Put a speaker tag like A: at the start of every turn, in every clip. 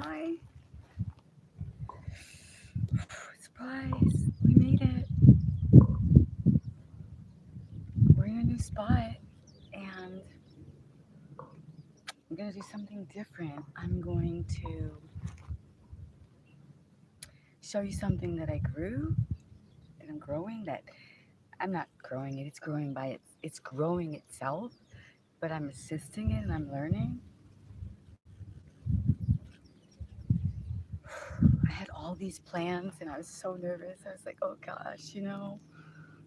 A: Hi. Surprise. We made it. We're in a new spot. And I'm going to do something different. I'm going to show you something that I grew, that I'm growing, that I'm not growing it. It's growing by it's growing itself, but I'm assisting it and I'm learning. I had all these plans and I was so nervous. I was like, oh gosh,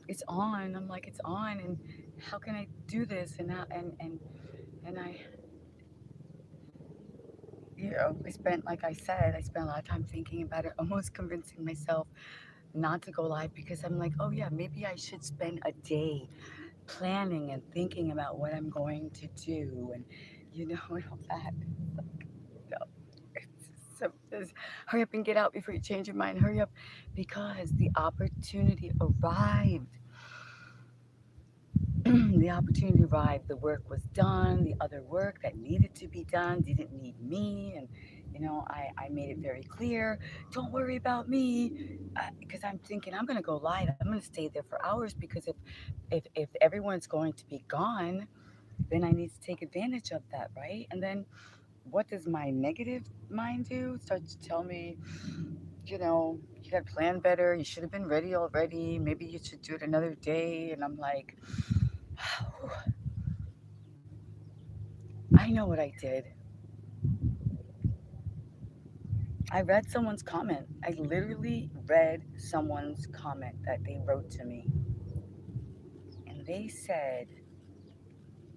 A: it's on. I'm like, it's on. And how can I do this? And I spent, like I said, I spent a lot of time thinking about it, almost convincing myself not to go live because I'm like, oh yeah, maybe I should spend a day planning and thinking about what I'm going to do and all that. No, just hurry up and get out before you change your mind. Hurry up because the opportunity arrived. The opportunity arrived. The work was done. The other work that needed to be done didn't need me. And, I made it very clear, don't worry about me. Because I'm thinking I'm going to go live. I'm going to stay there for hours because if everyone's going to be gone, then I need to take advantage of that, right? And then what does my negative mind do? Start to tell me, you had planned better. You should have been ready already. Maybe you should do it another day. And I'm like, I know what I did. I read someone's comment. I literally read someone's comment that they wrote to me. And they said,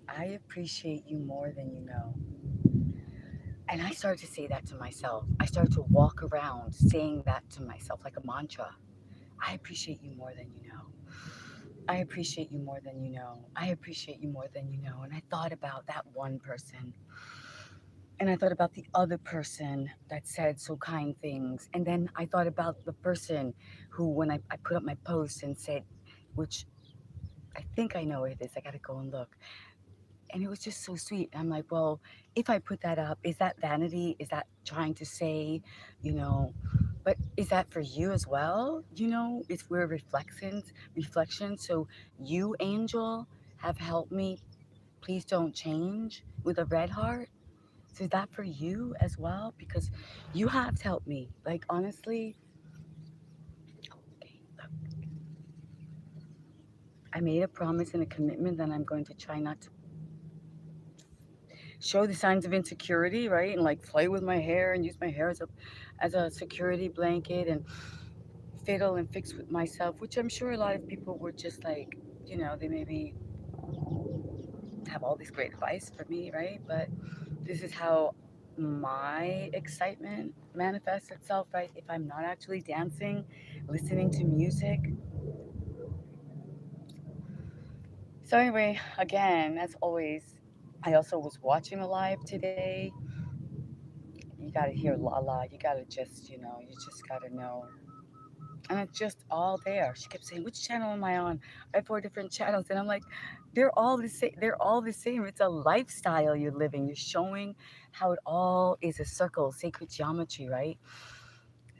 A: I appreciate you more than you know. And I started to say that to myself. I started to walk around saying that to myself like a mantra. I appreciate you more than you know. I appreciate you more than you know. I appreciate you more than you know. And I thought about that one person. And I thought about the other person that said so kind things. And then I thought about the person who, when I put up my post and said, which I think I know what it is, I got to go and look. And it was just so sweet. I'm like, well, if I put that up, is that vanity? Is that trying to say, you know, but is that for you as well? It's we're reflections. So you, Angel, have helped me. Please don't change with a red heart. So is that for you as well? Because you have helped me. Like honestly, okay, look, I made a promise and a commitment that I'm going to try not to show the signs of insecurity, right? And like play with my hair and use my hair as a security blanket and fiddle and fix with myself, which I'm sure a lot of people were just like, they maybe have all this great advice for me, right? But this is how my excitement manifests itself, right? If I'm not actually dancing, listening to music. So, anyway, again, as always, I also was watching a live today. You gotta hear Lala. You gotta just, you just gotta know. And it's just all there. She kept saying, "Which channel am I on?" I have 4 different channels, and I'm like, "They're all the same. They're all the same. It's a lifestyle you're living. You're showing how it all is a circle, sacred geometry, right?"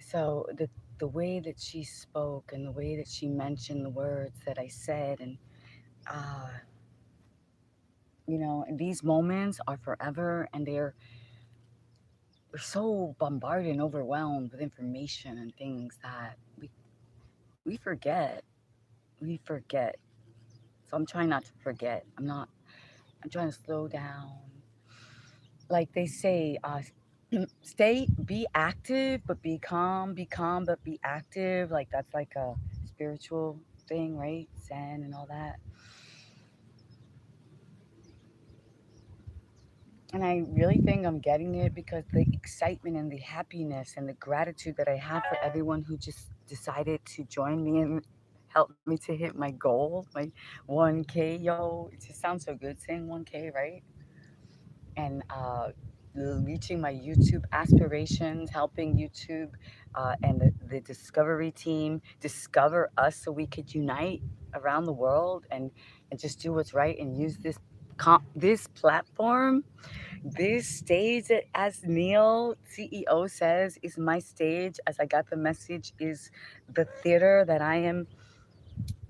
A: So the way that she spoke and the way that she mentioned the words that I said, and uh, these moments are forever, and we're so bombarded and overwhelmed with information and things that we forget. We forget. So I'm trying not to forget. I'm trying to slow down. Like they say, be active, but be calm, but be active. Like that's like a spiritual thing, right? Zen and all that. And I really think I'm getting it because the excitement and the happiness and the gratitude that I have for everyone who just decided to join me and help me to hit my goal, my 1K, yo. It just sounds so good saying 1K, right? And reaching my YouTube aspirations, helping YouTube and the Discovery team discover us so we could unite around the world and just do what's right and use this this platform, this stage, as Neil CEO says, is my stage. As I got the message, is the theater that I am.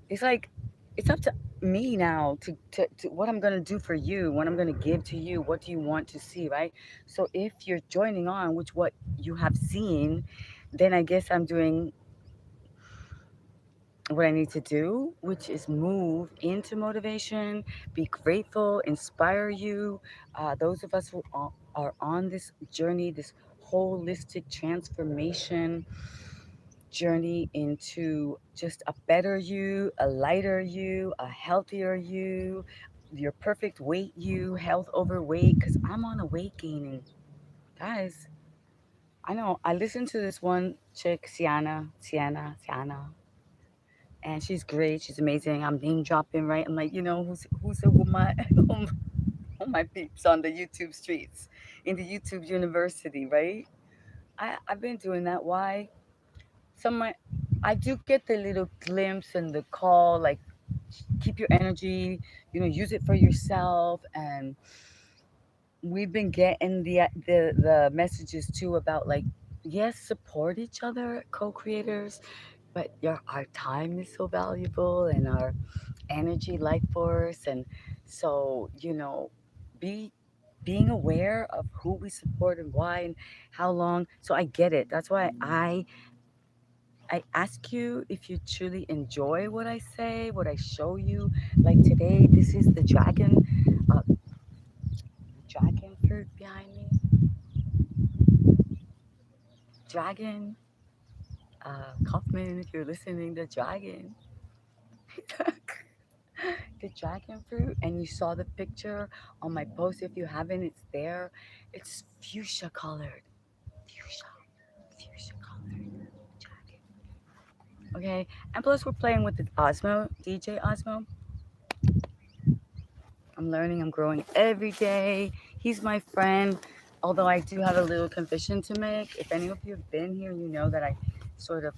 A: It's like it's up to me now to what I'm gonna do for you, what I'm gonna give to you, what do you want to see, right? So if you're joining on, which what you have seen, then I guess I'm doing what I need to do, which is move into motivation, be grateful, inspire you. Those of us who are on this journey, this holistic transformation journey into just a better you, a lighter you, a healthier you, your perfect weight you, health over weight, because I'm on a weight gaining. Guys, I know I listened to this one chick, Sienna, and she's great. She's amazing. I'm name dropping, right? I'm like, who's who my who my peeps on the YouTube streets, in the YouTube university, right? I've been doing that. Why? Some my I do get the little glimpse and the call, like keep your energy, use it for yourself. And we've been getting the messages too about like, yes, support each other, co-creators, but our time is so valuable and our energy, life force. And so, be being aware of who we support and why and how long. So I get it. That's why I ask you if you truly enjoy what I say, what I show you. Like today, this is dragon fruit behind me. Dragon, Kaufman, if you're listening, the dragon. The dragon fruit, and you saw the picture on my post. If you haven't, it's there. It's fuchsia colored. Fuchsia, fuchsia colored dragon. Okay, and plus we're playing with the Osmo, DJ Osmo. I'm learning, I'm growing every day. He's my friend. Although I do have a little confession to make. If any of you have been here, you know that I sort of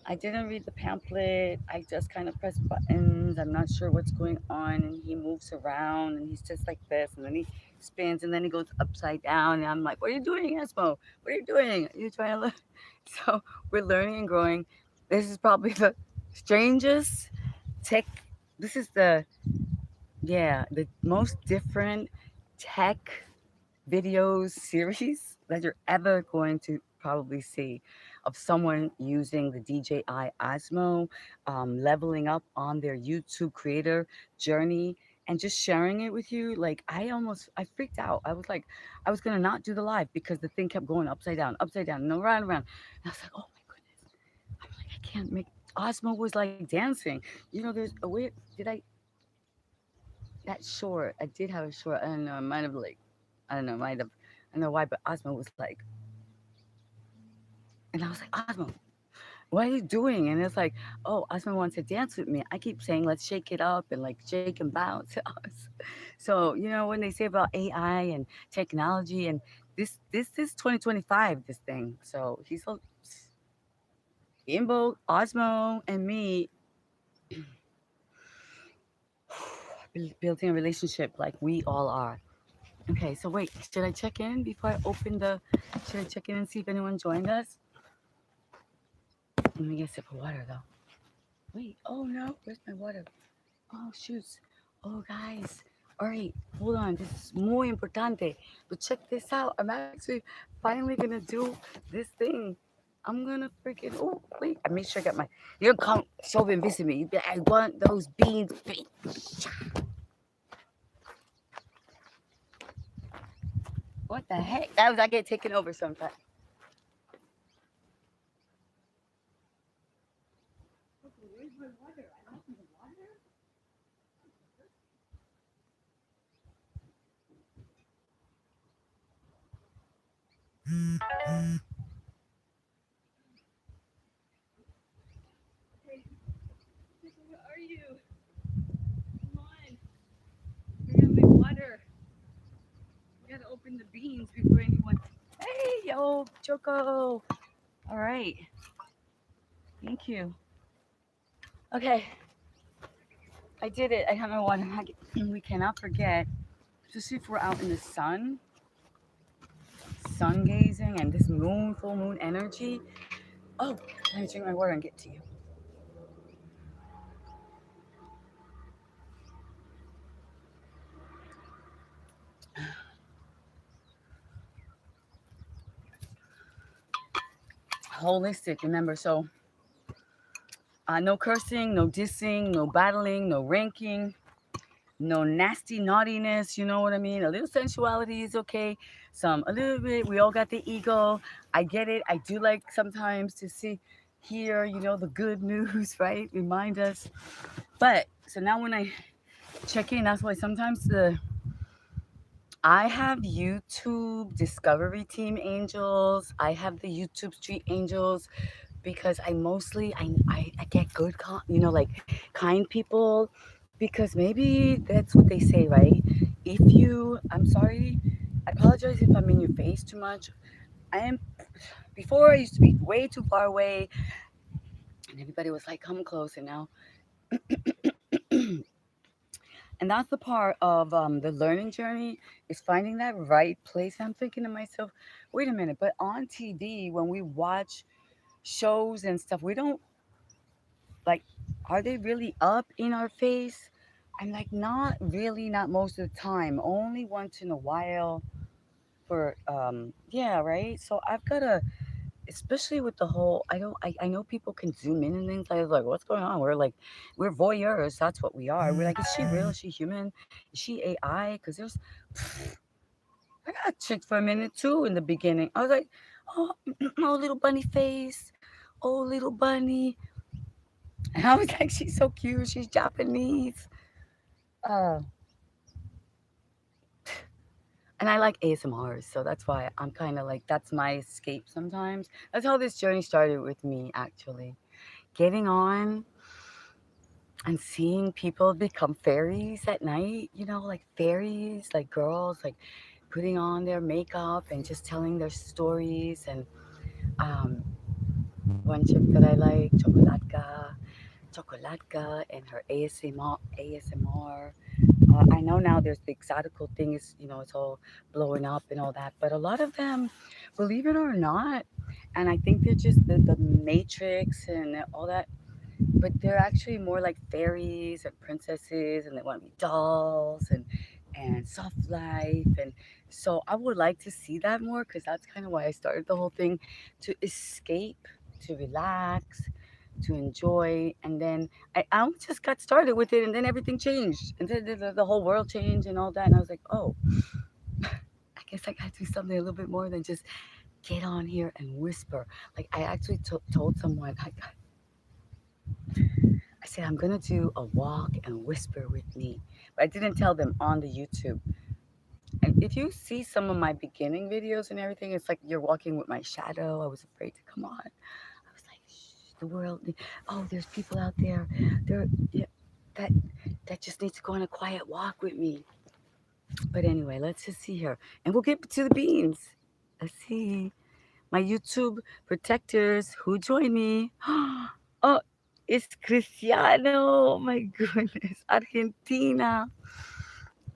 A: I didn't read the pamphlet. I just kind of press buttons. I'm not sure what's going on. And he moves around and he's just like this. And then he spins and then he goes upside down. And I'm like, what are you doing, Esmo? What are you doing? Are you trying to learn? So we're learning and growing. This is probably the strangest tech. This is the most different tech videos series that you're ever going to probably see, of someone using the DJI Osmo, leveling up on their YouTube creator journey and just sharing it with you. Like I freaked out. I was like, I was gonna not do the live because the thing kept going upside down, and around, around. And I was like, oh my goodness. I'm like, I can't make. Osmo was like dancing. There's a weird. Did I that short? I did have a short. I don't know. I might have like I don't know, might have. I don't know why, but Osmo was like, and I was like, Osmo, what are you doing? And it's like, oh, Osmo wants to dance with me. I keep saying, let's shake it up and like shake and bounce. So, when they say about AI and technology, and this is 2025, this thing. So he's a Imbo, Osmo, and me building a relationship like we all are. Okay, so wait, should I check in before I open the? Should I check in and see if anyone joined us? Let me get a sip of water though. Wait, oh no, where's my water? Oh shoots. Oh guys. Alright, hold on. This is muy importante. But check this out. I'm actually finally gonna do this thing. I'm gonna freaking wait, I made sure I got my you come show and visit me. I want those beans. What the heck? That was I get taken over sometimes. Where are you? Come on. I got my water. We gotta open the beans before anyone. Hey, yo, Choco. All right. Thank you. Okay. I did it. I don't know what. We cannot forget, especially if we're out in the sun gazing, and this moon, full moon energy. Oh, let me drink my water and get to you. Holistic, remember. So, no cursing, no dissing, no battling, no ranking, no nasty naughtiness. You know what I mean? A little sensuality is okay. A little bit. We all got the ego. I get it. I do like sometimes to see, hear, the good news, right? Remind us. But so now when I check in, that's why sometimes I have YouTube Discovery Team Angels. I have the YouTube Street Angels because I get good, like kind people, because maybe that's what they say, right? I'm sorry, I apologize if I'm in your face too much. I am, before I used to be way too far away and everybody was like, come close, and now, and that's the part of the learning journey is finding that right place. I'm thinking to myself, wait a minute, but on TV, when we watch shows and stuff, we don't like, are they really up in our face? I'm like, not really, not most of the time, only once in a while for, yeah, right? So I've got to, especially with the whole, I know people can zoom in and things. I was like, what's going on? We're voyeurs. That's what we are. We're like, is she real? Is she human? Is she AI? Because I got tricked for a minute too in the beginning. I was like, oh, oh, little bunny face. Oh, little bunny. And I was like, she's so cute. She's Japanese. Uh, and I like ASMRs, so that's why I'm kind of like, that's my escape sometimes. That's how this journey started with me, actually. Getting on and seeing people become fairies at night, like fairies, like girls, like putting on their makeup and just telling their stories. And um, one chick that I like, Chocolatka, and her ASMR. I know now there's the exotical thing is, it's all blowing up and all that, but a lot of them, believe it or not, and I think they're just the Matrix and all that, but they're actually more like fairies and princesses, and they want to be dolls and soft life. And so I would like to see that more, because that's kind of why I started the whole thing, to escape, to relax, to enjoy. And then I just got started with it, and then everything changed, and then the whole world changed and all that, and I was like, oh, I guess I gotta do something a little bit more than just get on here and whisper. Like, I actually told someone, I said, I'm gonna do a walk and whisper with me. But I didn't tell them on the YouTube. And if you see some of my beginning videos and everything, it's like you're walking with my shadow. I was afraid to come on. I was like, shh, the world. Oh, there's people out there. There, yeah, that that just needs to go on a quiet walk with me. But anyway, let's just see here, and we'll get to the beans. Let's see. My YouTube protectors who join me. Oh, it's Cristiano. Oh my goodness. Argentina.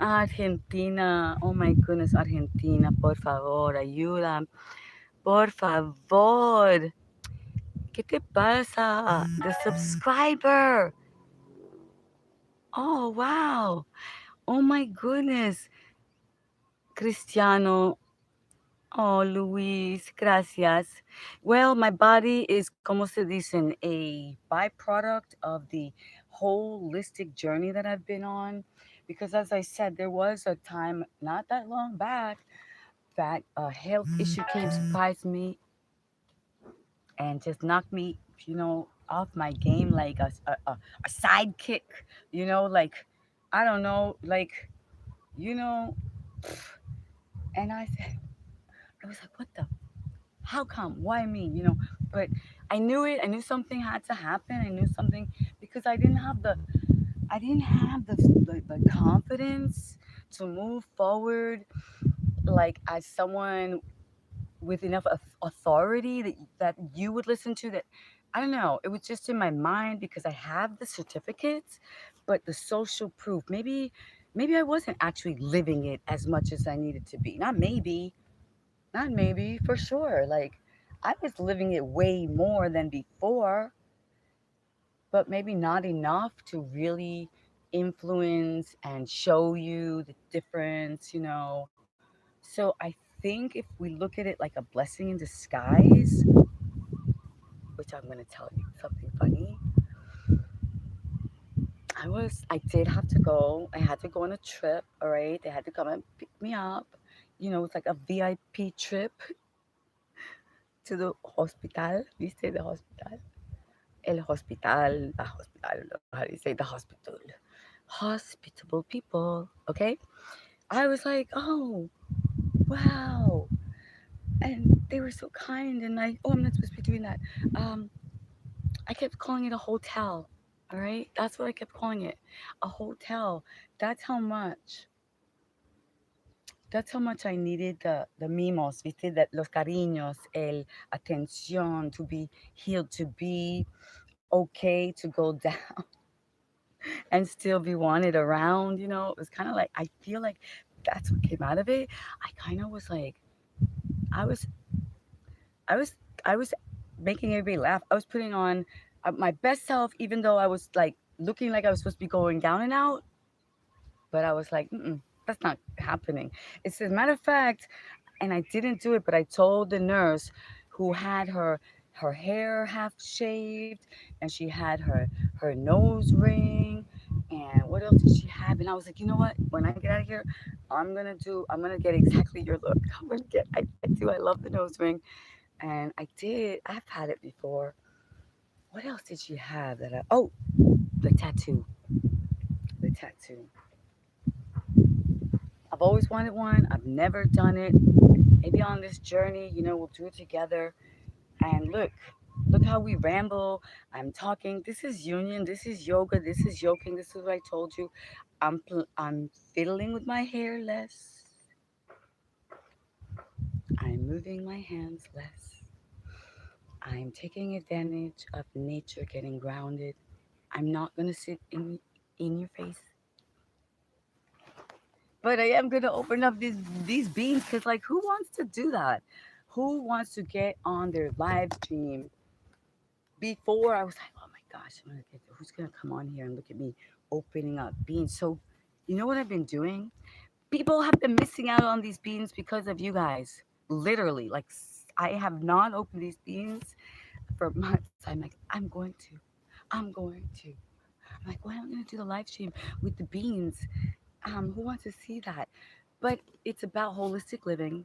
A: Argentina. Oh my goodness, Argentina. Por favor, ayuda. Por favor. ¿Qué te pasa? The subscriber. Oh, wow. Oh my goodness. Cristiano. Oh, Luis, gracias. Well, my body is, como se dicen, a byproduct of the holistic journey that I've been on. Because as I said, there was a time not that long back that a health issue came, surprised me, and just knocked me, off my game like a sidekick, like, I don't know, like, you know, and I was like, what the how come? Why me? But I knew it. I knew something had to happen. I knew something, because I didn't have the confidence to move forward, like, as someone with enough authority that you would listen to. That, I don't know. It was just in my mind, because I have the certificates, but the social proof, maybe I wasn't actually living it as much as I needed to be. Not maybe, for sure. Like, I was living it way more than before, but maybe not enough to really influence and show you the difference. So I think if we look at it like a blessing in disguise, which I'm going to tell you something funny. I did have to go. I had to go on a trip, all right? They had to come and pick me up. It's like a VIP trip to the hospital. ¿Viste? The hospital. El hospital. The hospital. I don't know how do you say the hospital. Hospitable people, okay? I was like, oh, wow. And they were so kind. And I'm not supposed to be doing that. Um, I kept calling it a hotel. All right, that's what I kept calling it, a hotel. That's how much. That's how much I needed the mimos, viste, that los cariños, el atención, to be healed, to be okay, to go down and still be wanted around. It was kind of like I feel like that's what came out of it. I kind of was like, I was, I was, I was making everybody laugh. I was putting on my best self, even though I was like looking like I was supposed to be going down and out. But I was like, mm-mm, that's not happening. It's as a matter of fact, and I didn't do it, but I told the nurse who had her hair half shaved and she had her nose ring and what else did she have? And I was like, you know what? When I get out of here, I'm gonna get exactly your look. I'm gonna get I do. I love the nose ring. And I did. I've had it before. What else did she have that the tattoo. The tattoo. I've always wanted one. I've never done it. Maybe on this journey, we'll do it together. And look how we ramble. I'm talking. This is union. This is yoga. This is yoking. This is what I told you. I'm fiddling with my hair less. I'm moving my hands less. I'm taking advantage of nature getting grounded. I'm not gonna sit in your face, but I am gonna open up these beans because like who wants to do that? Who wants to get on their live stream? Before I was like, oh my gosh, who's gonna come on here and look at me opening up beans? So, you know what I've been doing? People have been missing out on these beans because of you guys. Literally, like I have not opened these beans for months. I'm like, I'm going to. I'm like, why am I gonna do the live stream with the beans? Who wants to see that? But it's about holistic living.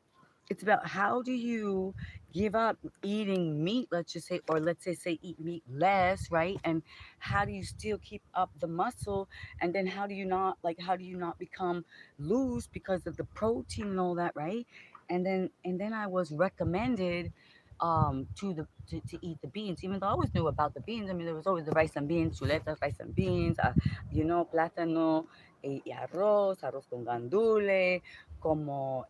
A: It's about how do you give up eating meat, let's just say, or let's say eat meat less, right? And how do you still keep up the muscle? And then how do you not become loose because of the protein and all that, right? And then I was recommended to eat the beans, even though I always knew about the beans. I mean, there was always the rice and beans, chuletas, rice and beans, plátano, y arroz con gandule, como,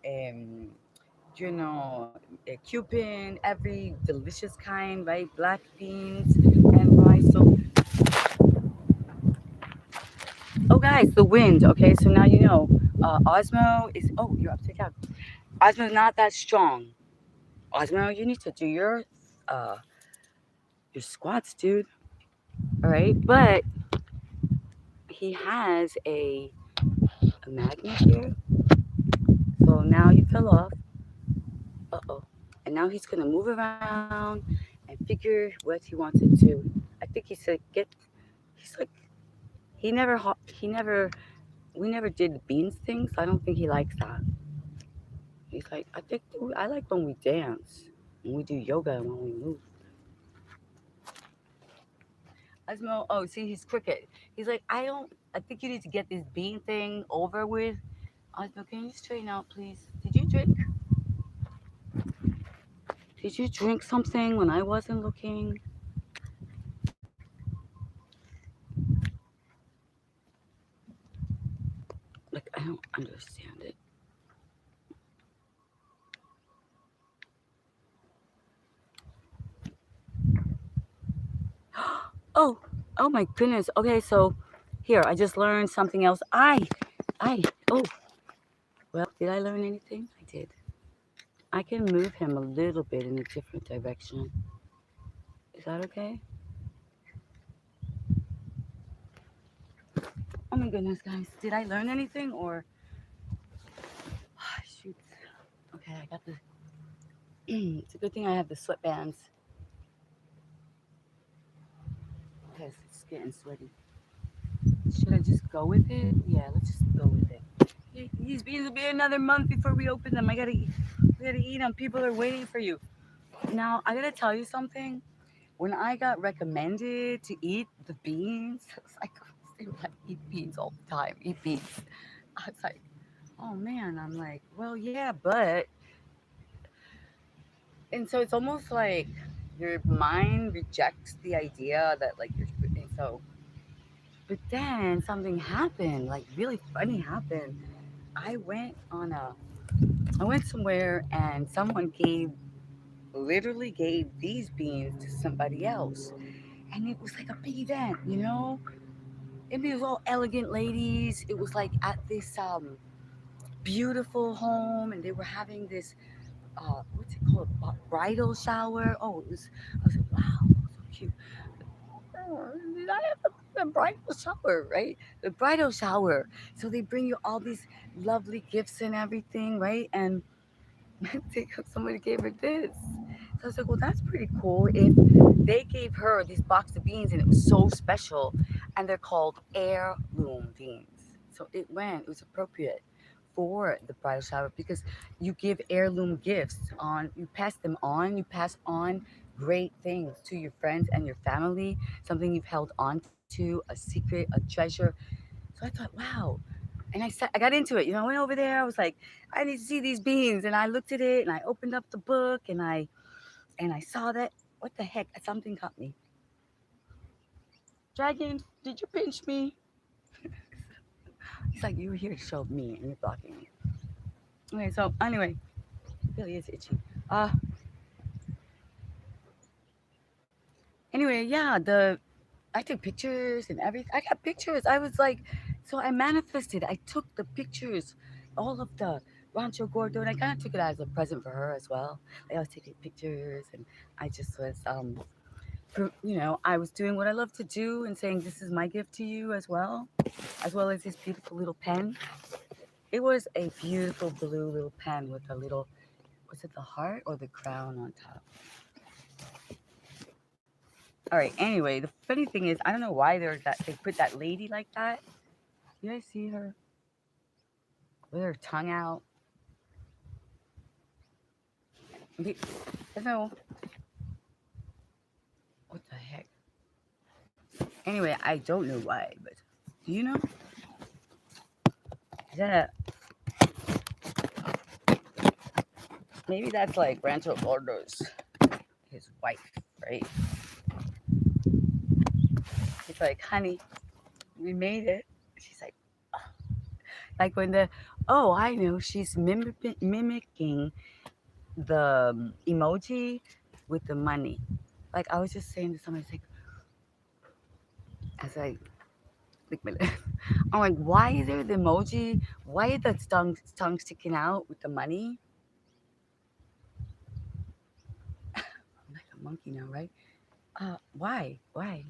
A: cumin, every delicious kind, right? Black beans and rice. So, oh, guys, the wind. Okay, so now you know. Osmo is. Oh, you're upside down. Osmo's not that strong. Osmo, you need to do your squats, dude. All right, but he has a magnet here. So now you fell off. Uh-oh. And now he's gonna move around and figure what he wants to do. I think he said he's like he never we never did the beans thing, so I don't think he likes that. He's like, I like when we dance, when we do yoga and when we move. Asmo, oh, see, he's crooked. He's like, I think you need to get this bean thing over with. Asmo, can you straighten out, please? Did you drink something when I wasn't looking? Like, I don't understand it. Oh, oh my goodness. Okay, so Here, I just learned something else. Oh, well, did I learn anything? I did. I can move him a little bit in a different direction. Is that okay? Oh my goodness, guys. Did I learn anything or. Shoot. Okay, I got the. It's a good thing I have the sweatbands because it's getting sweaty. Should I just go with it? Yeah, let's just go with it. These beans will be another month before we open them. I gotta eat. We gotta eat them. People are waiting for you. Now, I gotta tell you something. When I got recommended to eat the beans, I was like, they were like, eat beans all the time. Eat beans. I was like, oh man. I'm like, well, yeah, but. And so it's almost like your mind rejects the idea that like you're. And so, but then something happened. Like really funny happened. I went on a I went somewhere and someone literally gave these beans to somebody else. And it was like a big event, you know? It was all elegant ladies. It was like at this beautiful home and they were having this, what's it called? Bridal shower. Oh, it was, I was like, wow, so cute. Oh, did I have a bridal shower, right? The bridal shower. So they bring you all these lovely gifts and everything, right? And somebody gave her this. So I was like, well, that's pretty cool. If they gave her these box of beans and it was so special, and they're called heirloom beans. So it was appropriate for the bridal shower because you give heirloom gifts you pass them on, you pass on great things to your friends and your family, something you've held on to, a secret, a treasure. So I thought, wow, and I got into it. You know, I went over there. I was like, I need to see these beans, and I looked at it, and I opened up the book, and I saw that. What the heck? Something caught me. Dragon, did you pinch me? He's like, you were here to show me, and you're blocking me. Okay, so anyway, it really is itchy. Uh, anyway, yeah, I took pictures and everything. I got pictures. I was like, so I manifested. I took the pictures, all of the Rancho Gordo, and I kind of took it as a present for her as well. Like I was taking pictures, and I just was, I was doing what I love to do and saying, this is my gift to you as well as this beautiful little pen. It was a beautiful blue little pen with a little, was it the heart or the crown on top? All right. Anyway, the funny thing is, I don't know why they put that lady like that. You guys see her with her tongue out? I don't know what the heck. Anyway, I don't know why, but do you know? Is that maybe that's like Rancho Gordo's his wife, right? He's like, honey, we made it. She's like when I know, she's mimicking the emoji with the money. Like I was just saying to somebody, it's like, as I lick my lip, I'm like, why is there the emoji? Why is the tongue sticking out with the money? I'm like a monkey now, right? Why? Why?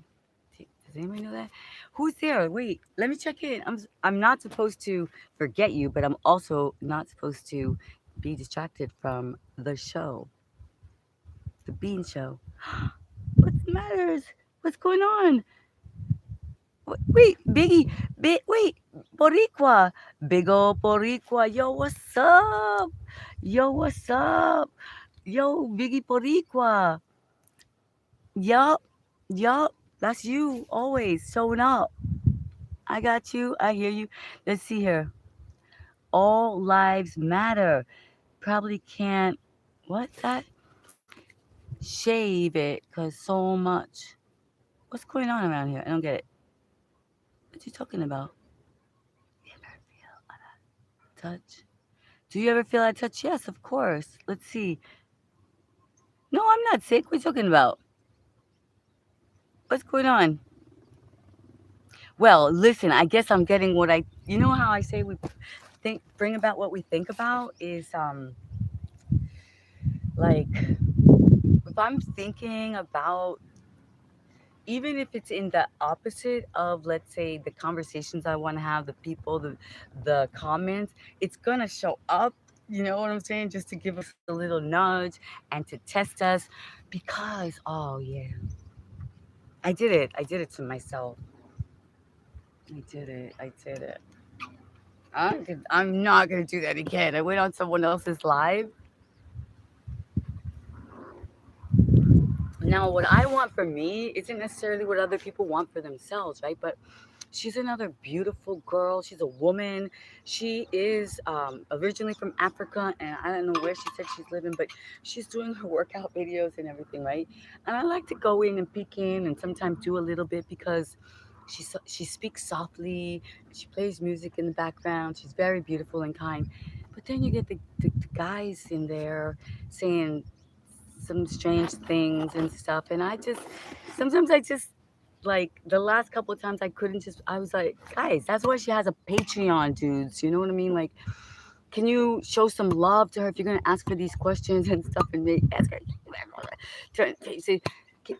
A: Does anybody know that? Who's there? Wait, let me check in. I'm not supposed to forget you, but I'm also not supposed to be distracted from the show, the Bean Show. What matters? What's going on? Wait, Biggie, wait, Boricua, big ol' Boricua, yo, what's up? Yo, what's up? Yo, Biggie Boricua. Yup, yup, that's you always showing up. I got you. I hear you. Let's see here. All lives matter. Probably can't. What's that? Shave it because so much. What's going on around here? I don't get it. What you talking about? You ever feel a touch? Do you ever feel that touch? Yes, of course. Let's see. No, I'm not sick. What are you talking about? What's going on? Well, listen, I guess I'm getting what I, you know how I say we think, bring about what we think about is, like, if I'm thinking about, even if it's in the opposite of, let's say, the conversations I want to have, the people, the comments, it's gonna show up. You know what I'm saying? Just to give us a little nudge and to test us, because oh yeah, I did it. I did it to myself. I did it. I did it. I'm not gonna do that again. I went on someone else's live. Now, what I want for me isn't necessarily what other people want for themselves, right? But she's another beautiful girl. She's a woman. She is originally from Africa, and I don't know where she said she's living, but she's doing her workout videos and everything, right? And I like to go in and peek in, and sometimes do a little bit because she speaks softly. She plays music in the background. She's very beautiful and kind. But then you get the guys in there saying some strange things and stuff, and I just sometimes I just like the last couple of times I couldn't just I was like, guys, that's why she has a Patreon, dudes. You know what I mean? Like, can you show some love to her if you're gonna ask for these questions and stuff and they ask her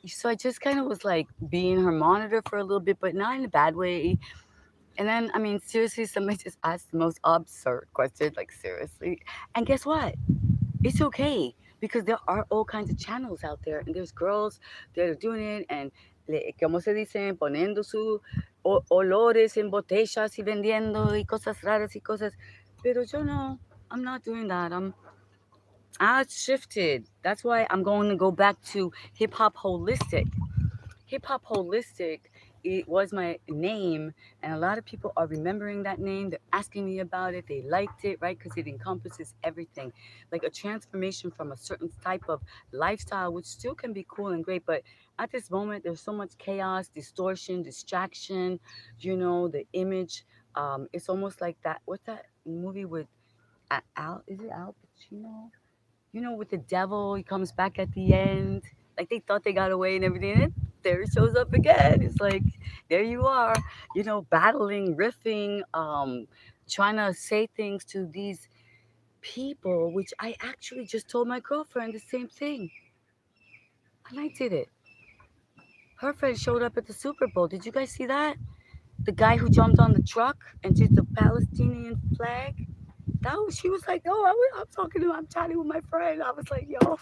A: so I just kind of was like being her monitor for a little bit, but not in a bad way. And then I mean seriously, somebody just asked the most absurd question, like seriously. And guess what? It's okay because there are all kinds of channels out there, and there's girls that are doing it and, como se dicen, poniendo su olores en botellas y vendiendo y cosas raras y cosas. Pero yo no, I'm not doing that. I shifted. That's why I'm going to go back to hip hop holistic. Hip hop holistic, it was my name, and a lot of people are remembering that name. They're asking me about it. They liked it, right? Because it encompasses everything, like a transformation from a certain type of lifestyle, which still can be cool and great. But at this moment, there's so much chaos, distortion, distraction. The image. It's almost like that. What's that movie with Al? Is it Al Pacino? With the devil, he comes back at the end. Like they thought they got away and everything, and there it shows up again. It's like, there you are, battling, riffing, trying to say things to these people, which I actually just told my girlfriend the same thing. And I did it. Her friend showed up at the Super Bowl. Did you guys see that? The guy who jumped on the truck and did the Palestinian flag. She was like, "Oh, I'm chatting with my friend." I was like, "Yo,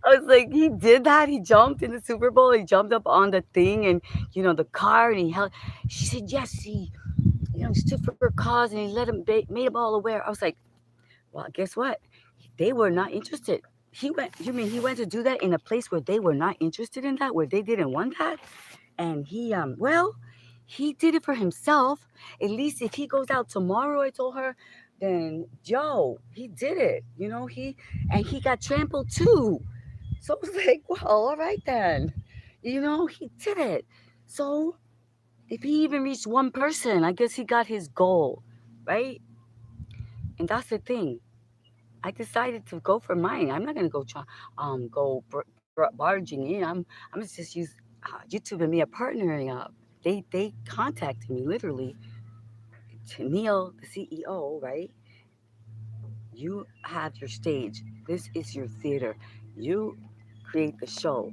A: I was like, he did that. He jumped in the Super Bowl. He jumped up on the thing and the car, and he held. She said, yes, he stood for a cause, and he let him made them all aware. I was like, well, guess what? They were not interested. He went. You mean he went to do that in a place where they were not interested in that, where they didn't want that? And he did it for himself. At least if he goes out tomorrow, I told her, then Joe, he did it. He got trampled too. So I was like, well, all right then. He did it. So if he even reached one person, I guess he got his goal, right? And that's the thing. I decided to go for mine. I'm not gonna go try, barging in. I'm gonna just use YouTube and me are partnering up. They contacted me literally. To Neil, the CEO, right? You have your stage. This is your theater. You create the show.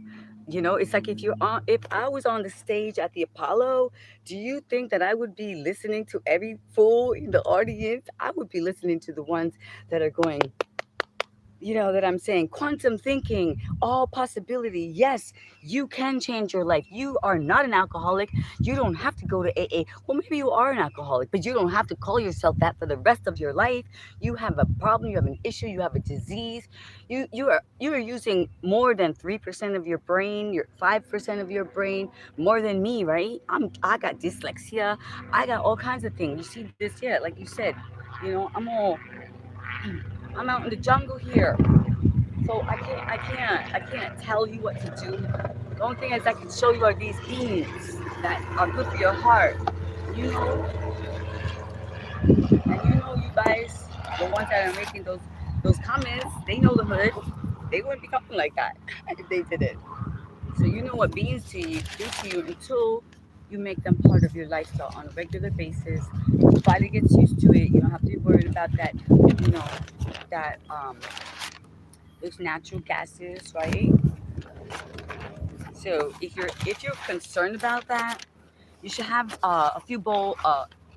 A: It's like if I was on the stage at the Apollo, do you think that I would be listening to every fool in the audience? I would be listening to the ones that are going, that I'm saying quantum thinking, all possibility. Yes, you can change your life. You are not an alcoholic. You don't have to go to AA. Well, maybe you are an alcoholic, but you don't have to call yourself that for the rest of your life. You have a problem, you have an issue, you have a disease. You are using more than 3% of your brain, your 5% of your brain, more than me, right? I got dyslexia. I got all kinds of things. You see this, yeah, like you said, I'm out in the jungle here. So I can't tell you what to do. The only thing is I can show you are these beans that are good for your heart. You know, you guys, the ones that are making those comments, they know the hood. They wouldn't be talking like that if they did it. So you know what beans to you do to you until you make them part of your lifestyle on a regular basis. Your body gets used to it. You don't have to be worried about that. You know that those natural gases, right? So if you're concerned about that, you should have a few bowl.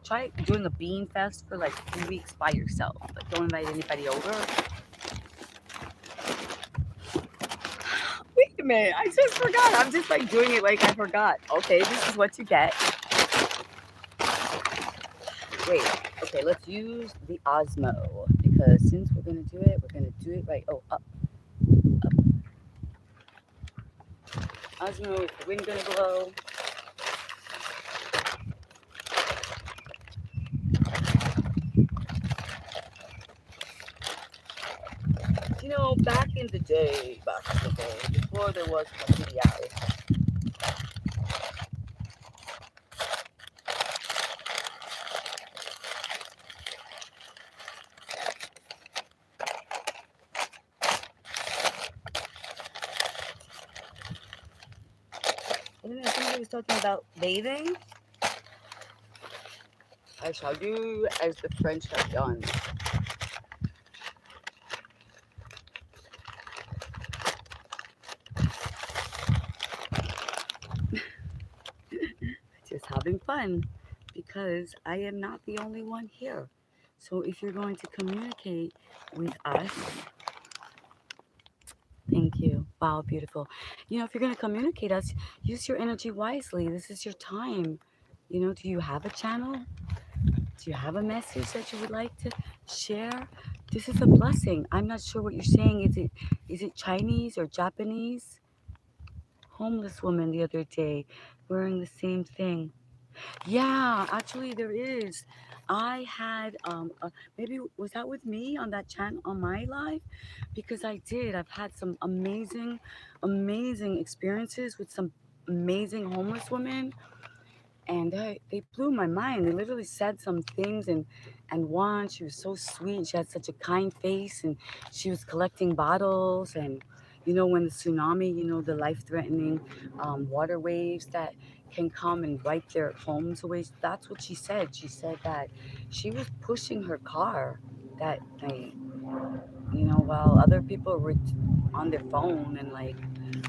A: Try doing a bean fest for like 3 weeks by yourself. Like, don't invite anybody over. Wait a minute, I just forgot. I'm just like doing it like I forgot. Okay, this is what you get. Wait. Okay, let's use the Osmo because since we're gonna do it right. Oh, up. Osmo, is the wind gonna blow? Back in the day, before there was video, and then somebody was talking about bathing. I shall do as the French have done. Just having fun because I am not the only one here. So if you're going to communicate with us, thank you. Wow, beautiful. If you're going to communicate us, use your energy wisely. This is your time. Do you have a channel? Do you have a message that you would like to share? This is a blessing. I'm not sure what you're saying. Is it Chinese or Japanese? Homeless woman the other day wearing the same thing. Yeah, actually there is. I had maybe was that with me on that channel on my live because I did. I've had some amazing experiences with some amazing homeless women, and they blew my mind. They literally said some things, and one, she was so sweet. She had such a kind face, and she was collecting bottles. And when the tsunami, the life-threatening water waves that can come and wipe their homes away. That's what she said. She said that she was pushing her car that night, while other people were on their phone and like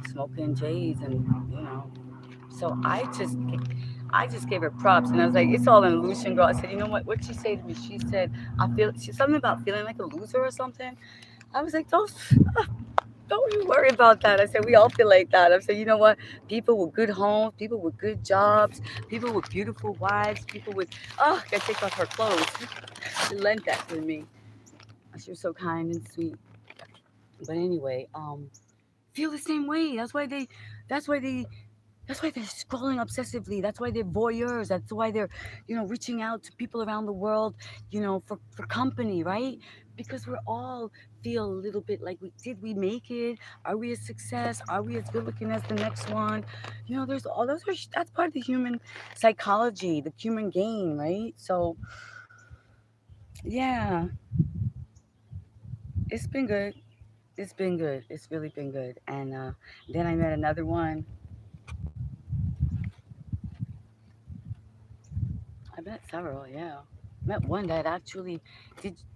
A: smoking J's, and you know so I just gave her props, and I was like, "It's all an illusion, girl." I said, "You know what? What she said to me? She said, something about feeling like a loser or something." I was like, "Don't you worry about that." I said, "We all feel like that." I said, "You know what? People with good homes, people with good jobs, people with beautiful wives, people with I gotta take off her clothes." She lent that to me. She was so kind and sweet. But anyway, feel the same way. That's why they're scrolling obsessively. That's why they're voyeurs. That's why they're, reaching out to people around the world, for company, right? Because we're all feel a little bit like did we make it? Are we a success? Are we as good looking as the next one? There's all those are that's part of the human psychology, the human game, right? So yeah, it's been good. It's been good. It's really been good. And then I met another one. I met several, yeah. Met one that actually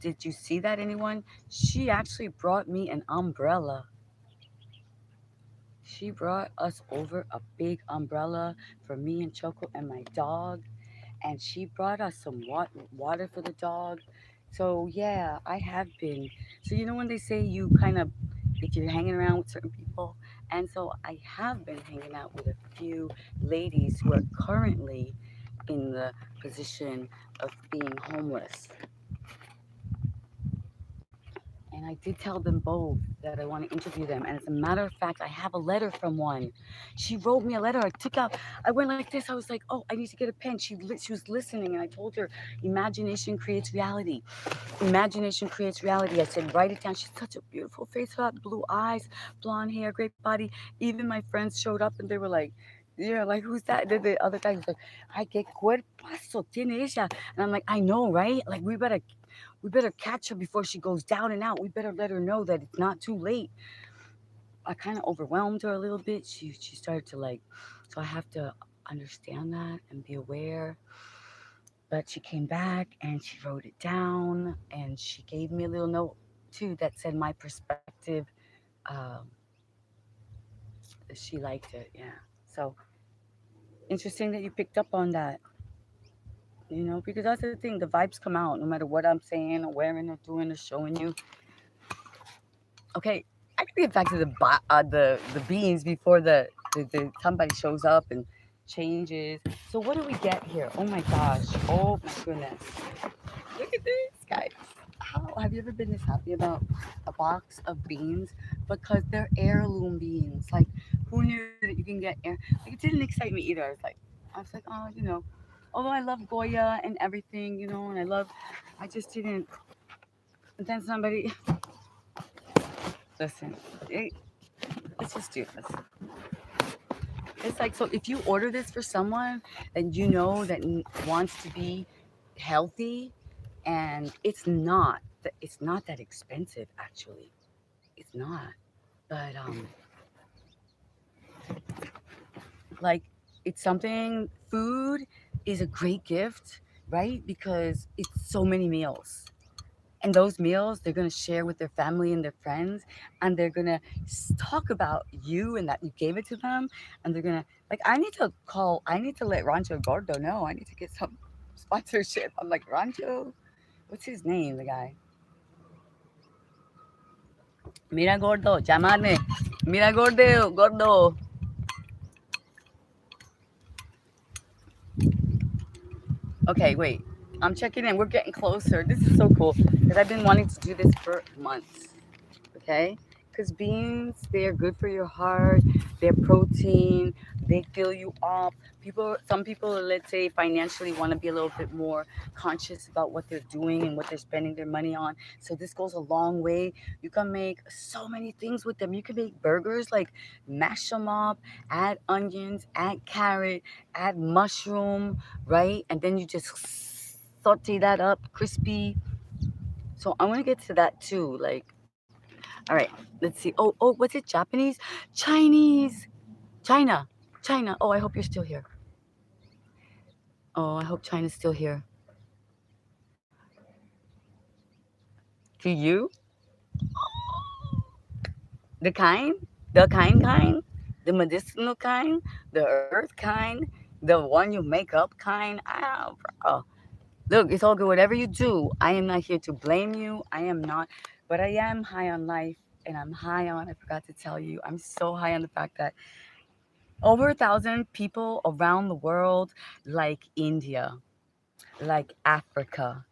A: did you see that anyone? She actually brought me an umbrella. She brought us over a big umbrella for me and Choco and my dog, and she brought us some water for the dog. So yeah, I have been. So when they say you kind of if you're hanging around with certain people, and so I have been hanging out with a few ladies who are currently in the position of being homeless. And I did tell them both that I want to interview them. And as a matter of fact, I have a letter from one. She wrote me a letter. I went like this. I was like, oh, I need to get a pen. She was listening, and I told her, imagination creates reality. Imagination creates reality. I said, write it down. She's such a beautiful face, hot blue eyes, blonde hair, great body. Even my friends showed up, and they were like, yeah, like who's that? The other guy was like, "Ay, qué cuerpazo tiene ella," and I'm like, I know, right? Like we better catch her before she goes down and out. We better let her know that it's not too late. I kind of overwhelmed her a little bit. She started to like, so I have to understand that and be aware. But she came back and she wrote it down and she gave me a little note too that said my perspective. Um, she liked it, yeah. So interesting that you picked up on that. Because that's the thing. The vibes come out no matter what I'm saying or wearing or doing or showing you. Okay, I can get back to the beans before the somebody shows up and changes. So what do we get here? Oh my gosh! Oh my goodness! Look at this, guys. How have you ever been this happy about a box of beans? Because they're heirloom beans. Like, who knew that you can get air? Like, it didn't excite me either. I was like, oh. Although I love Goya and everything, and I just didn't. And then somebody, listen, it, let's just do this. It's like, so if you order this for someone and that wants to be healthy, and it's not that expensive actually. It's not. But like, it's something. Food is a great gift, right? Because it's so many meals. And those meals they're going to share with their family and their friends, and they're going to talk about you and that you gave it to them, and they're going to, like, I need to let Rancho Gordo know. I need to get some sponsorship. I'm like, Rancho, what's his name, the guy? Mira Gordo, llamame. Mira Gordo, Gordo. Okay, wait. I'm checking in. We're getting closer. This is so cool because I've been wanting to do this for months. Okay? Because beans, they are good for your heart. They're protein. They fill you up. Some people, let's say, financially want to be a little bit more conscious about what they're doing and what they're spending their money on. So this goes a long way. You can make so many things with them. You can make burgers, like mash them up, add onions, add carrot, add mushroom, right? And then you just saute that up, crispy. So I want to get to that too. Like, all right, let's see. Oh, what's it? Japanese? Chinese? China. China. Oh, I hope you're still here. Oh, I hope China's still here. To you? The kind? The kind? The medicinal kind? The earth kind? The one you make up kind? Ah, bro. Look, it's all good. Whatever you do, I am not here to blame you. I am not. But I am high on life. And I'm high on, I forgot to tell you, I'm so high on the fact that over 1,000 people around the world, like India, like Africa,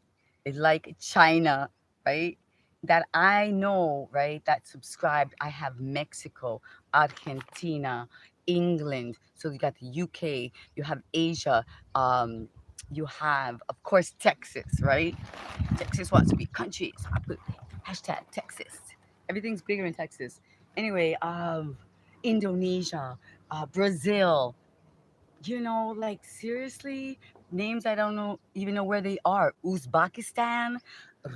A: like China, right? That I know, right? That subscribed. I have Mexico, Argentina, England. So you got the UK, you have Asia, um, you have, of course, Texas, right? Texas wants to be country, so I put hashtag Texas. Everything's bigger in Texas. Anyway, Indonesia, Brazil, like, seriously, names I don't know even know where they are. Uzbekistan,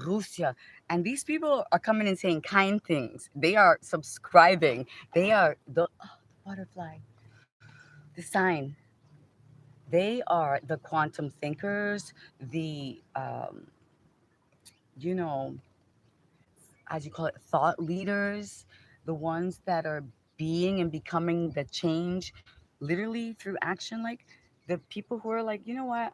A: Russia. And these people are coming and saying kind things. They are subscribing. They are the butterfly, the sign. They are the quantum thinkers, the, you know, as you call it, thought leaders, the ones that are being and becoming the change literally through action. Like, the people who are like, you know what?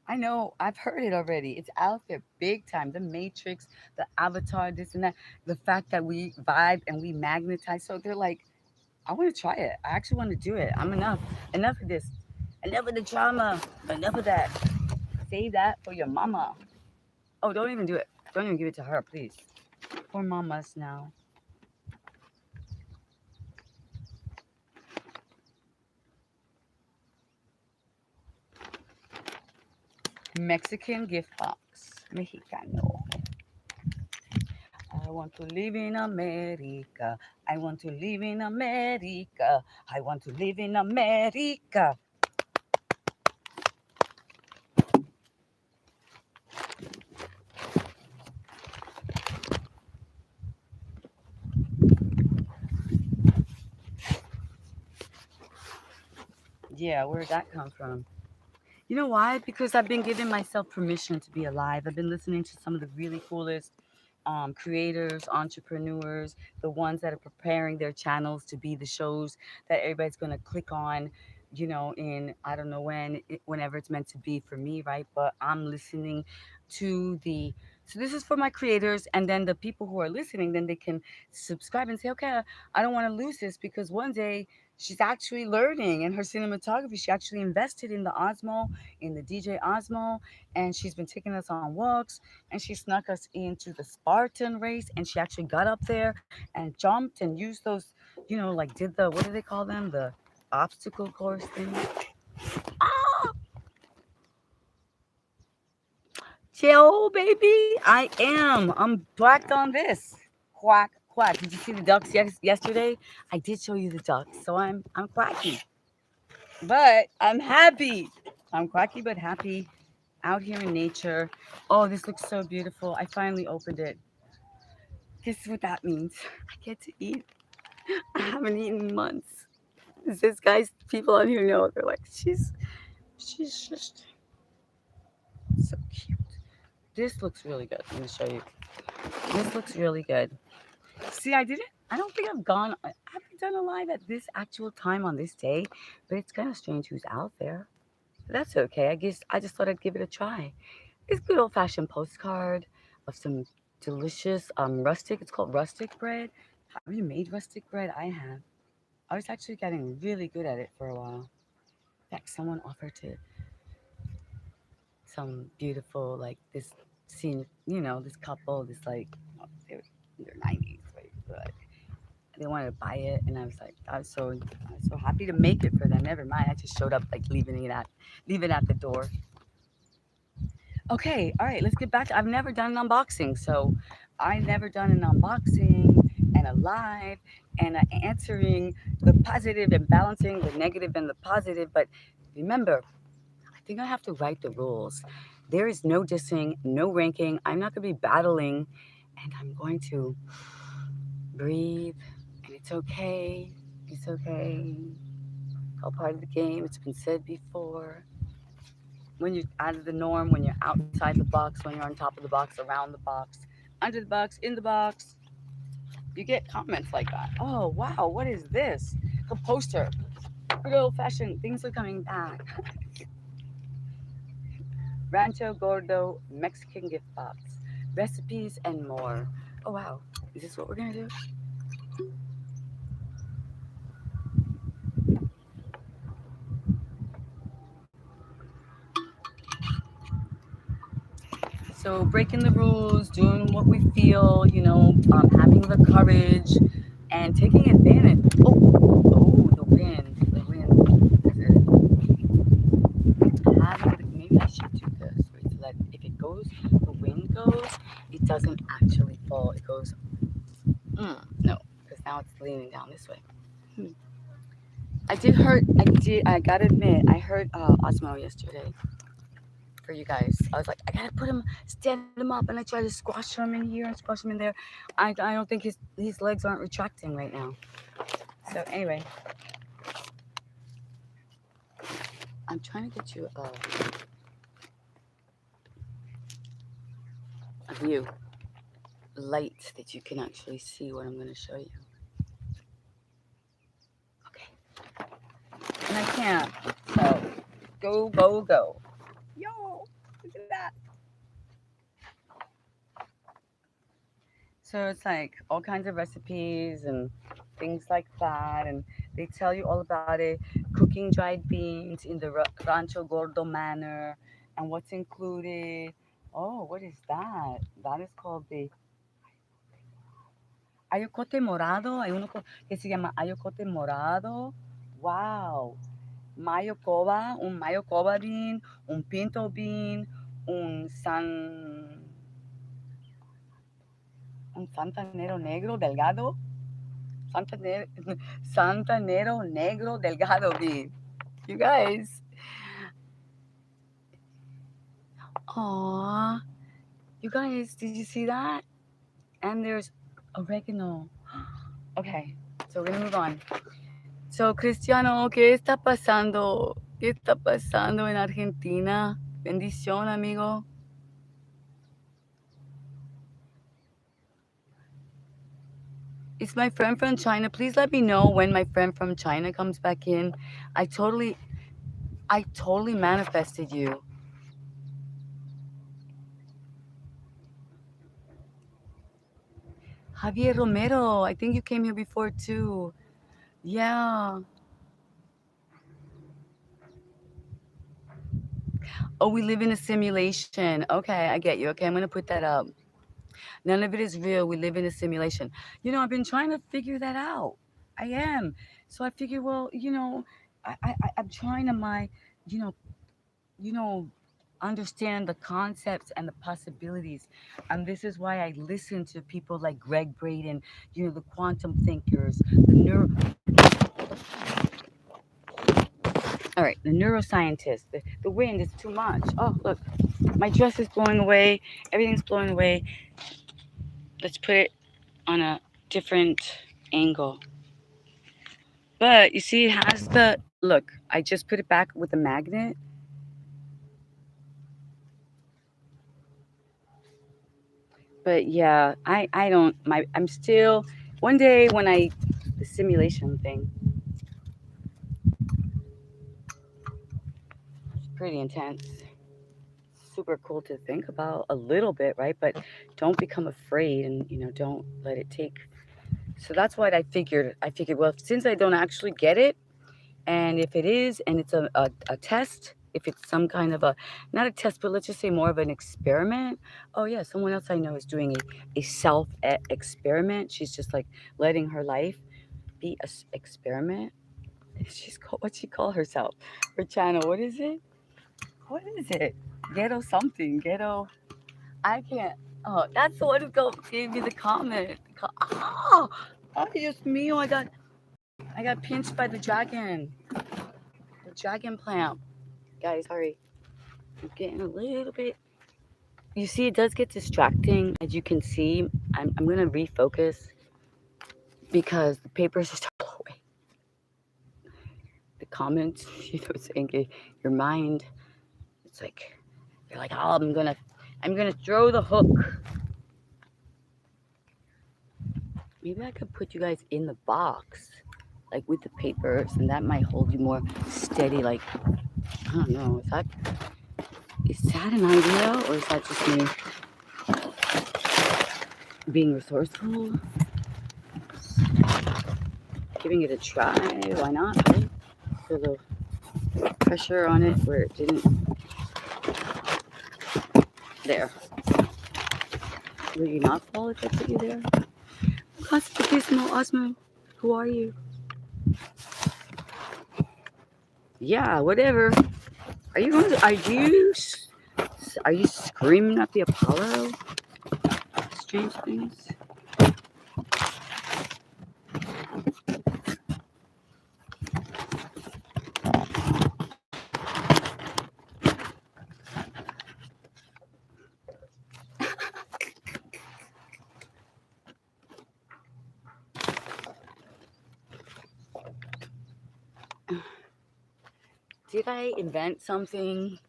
A: I know, I've heard it already. It's out there big time. The Matrix, the Avatar, this and that. The fact that we vibe and we magnetize. So they're like, I want to try it. I actually want to do it. I'm enough. Enough of this. Enough of the drama. Enough of that. Save that for your mama. Oh, don't even do it. Don't even give it to her, please. For mamas now. Mexican gift box. Mexicano. I want to live in America. I want to live in America. I want to live in America. Yeah, where did that come from? You know why? Because I've been giving myself permission to be alive. I've been listening to some of the really coolest creators, entrepreneurs, the ones that are preparing their channels to be the shows that everybody's going to click on, in I don't know whenever it's meant to be for me, right? But I'm listening to so this is for my creators, and then the people who are listening, then they can subscribe and say, okay, I don't want to lose this because one day she's actually learning in her cinematography. She actually invested in the Osmo, in the DJ Osmo, and she's been taking us on walks, and she snuck us into the Spartan race, and she actually got up there and jumped and used those, like did the, what do they call them? The obstacle course thing. Ah, chill, baby. I am. I'm blacked on this. Quack, quack. Did you see the ducks yesterday? I did show you the ducks, so I'm quacky. But I'm happy. I'm quacky but happy out here in nature. Oh, this looks so beautiful. I finally opened it. Guess what that means? I get to eat. I haven't eaten in months. This guys, people on here know. They're like, she's just so cute. This looks really good. Let me show you. This looks really good. See, I don't think I haven't done a live at this actual time on this day, but it's kind of strange who's out there. But that's okay. I guess I just thought I'd give it a try. It's good old fashioned postcard of some delicious rustic. It's called rustic bread. Have you made rustic bread? I have. I was actually getting really good at it for a while. In fact, someone offered to some beautiful like this scene. This couple, this like they were in their 90s, right? But they wanted to buy it, and I was so happy to make it for them. Never mind, I just showed up like leave it at the door. Okay, all right, let's get back to. I've never done an unboxing, so I never done an unboxing and a live and answering the positive and balancing the negative and the positive. But remember, I think I have to write the rules. There is no dissing, no ranking. I'm not going to be battling, and I'm going to breathe. And it's okay. It's okay. All part of the game. It's been said before. When you're out of the norm, when you're outside the box, when you're on top of the box, around the box, under the box, in the box, you get comments like that. Oh, wow, what is this? A poster. Good old fashioned things are coming back. Rancho Gordo Mexican gift box. Recipes and more. Oh, wow. Is this what we're going to do? So, breaking the rules, doing what we feel, having the courage and taking advantage. Oh, the wind. The wind. Maybe I should do this right, so that if it goes, the wind goes, it doesn't actually fall. It goes, no, because now it's leaning down this way. Hmm. I gotta admit, I heard Osmo yesterday for you guys. I was like, I gotta stand him up, and I try to squash him in here and squash him in there. I don't think his legs aren't retracting right now. So anyway, I'm trying to get you a view, light that you can actually see what I'm gonna show you. Okay, and I can't. So go, go, go. Yo, look at that. So it's like all kinds of recipes and things like that, and they tell you all about it. Cooking dried beans in the Rancho Gordo manner, and what's included. Oh, what is that? That is called the ayocote morado. Hay uno que se llama ayocote morado. Wow. Mayo coba, un mayo coba bean, un pinto bean, un un santanero negro delgado. Santanero, santanero negro delgado bean. You guys. Aw. You guys, did you see that? And there's oregano. Okay, so we're gonna move on. So, Cristiano, ¿qué está pasando? ¿Qué está pasando en Argentina? Bendición, amigo. It's my friend from China. Please let me know when my friend from China comes back in. I totally, I totally manifested you. Javier Romero, I think you came here before too. Yeah. Oh, we live in a simulation. Okay, I get you. Okay, I'm gonna put that up. None of it is real. We live in a simulation. I've been trying to figure that out. I am. So I figure, well, I'm trying to you know, you know, understand the concepts and the possibilities. And this is why I listen to people like Greg Braden, the quantum thinkers, all right, the neuroscientists. The wind is too much. Oh, look, my dress is blowing away. Everything's blowing away. Let's put it on a different angle. But you see, it has the look. I just put it back with a magnet. But yeah, I don't. I'm still. One day when the simulation thing, it's pretty intense. Super cool to think about a little bit, right? But don't become afraid, and don't let it take. So that's what I figured. I figured, well, since I don't actually get it, and if it is, and it's a test, if it's some kind of not a test, but let's just say more of an experiment. Oh, yeah, someone else I know is doing a self experiment. She's just like letting her life be a experiment. What'd she call herself? Her channel, what is it? What is it? Ghetto something. Ghetto. I can't. Oh, that's the one who gave me the comment. Oh, oh, Dios mío, I got pinched by the dragon. The dragon plant. Guys, sorry. I'm getting a little bit. You see, it does get distracting. As you can see, I'm going to refocus because the papers are starting to blow away. The comments, saying your mind, it's like, you're like, oh, I'm gonna throw the hook. Maybe I could put you guys in the box, like with the papers, and that might hold you more steady. Like, I don't know, is that an idea, or is that just me being resourceful? Giving it a try. Why not? Right? Feel the pressure on it where it didn't. There. Will you not fall if I put you there? Constitutional Osmo. Who are you? Yeah, whatever. Are you going to? Are you screaming at the Apollo? Strange things. Did I invent something?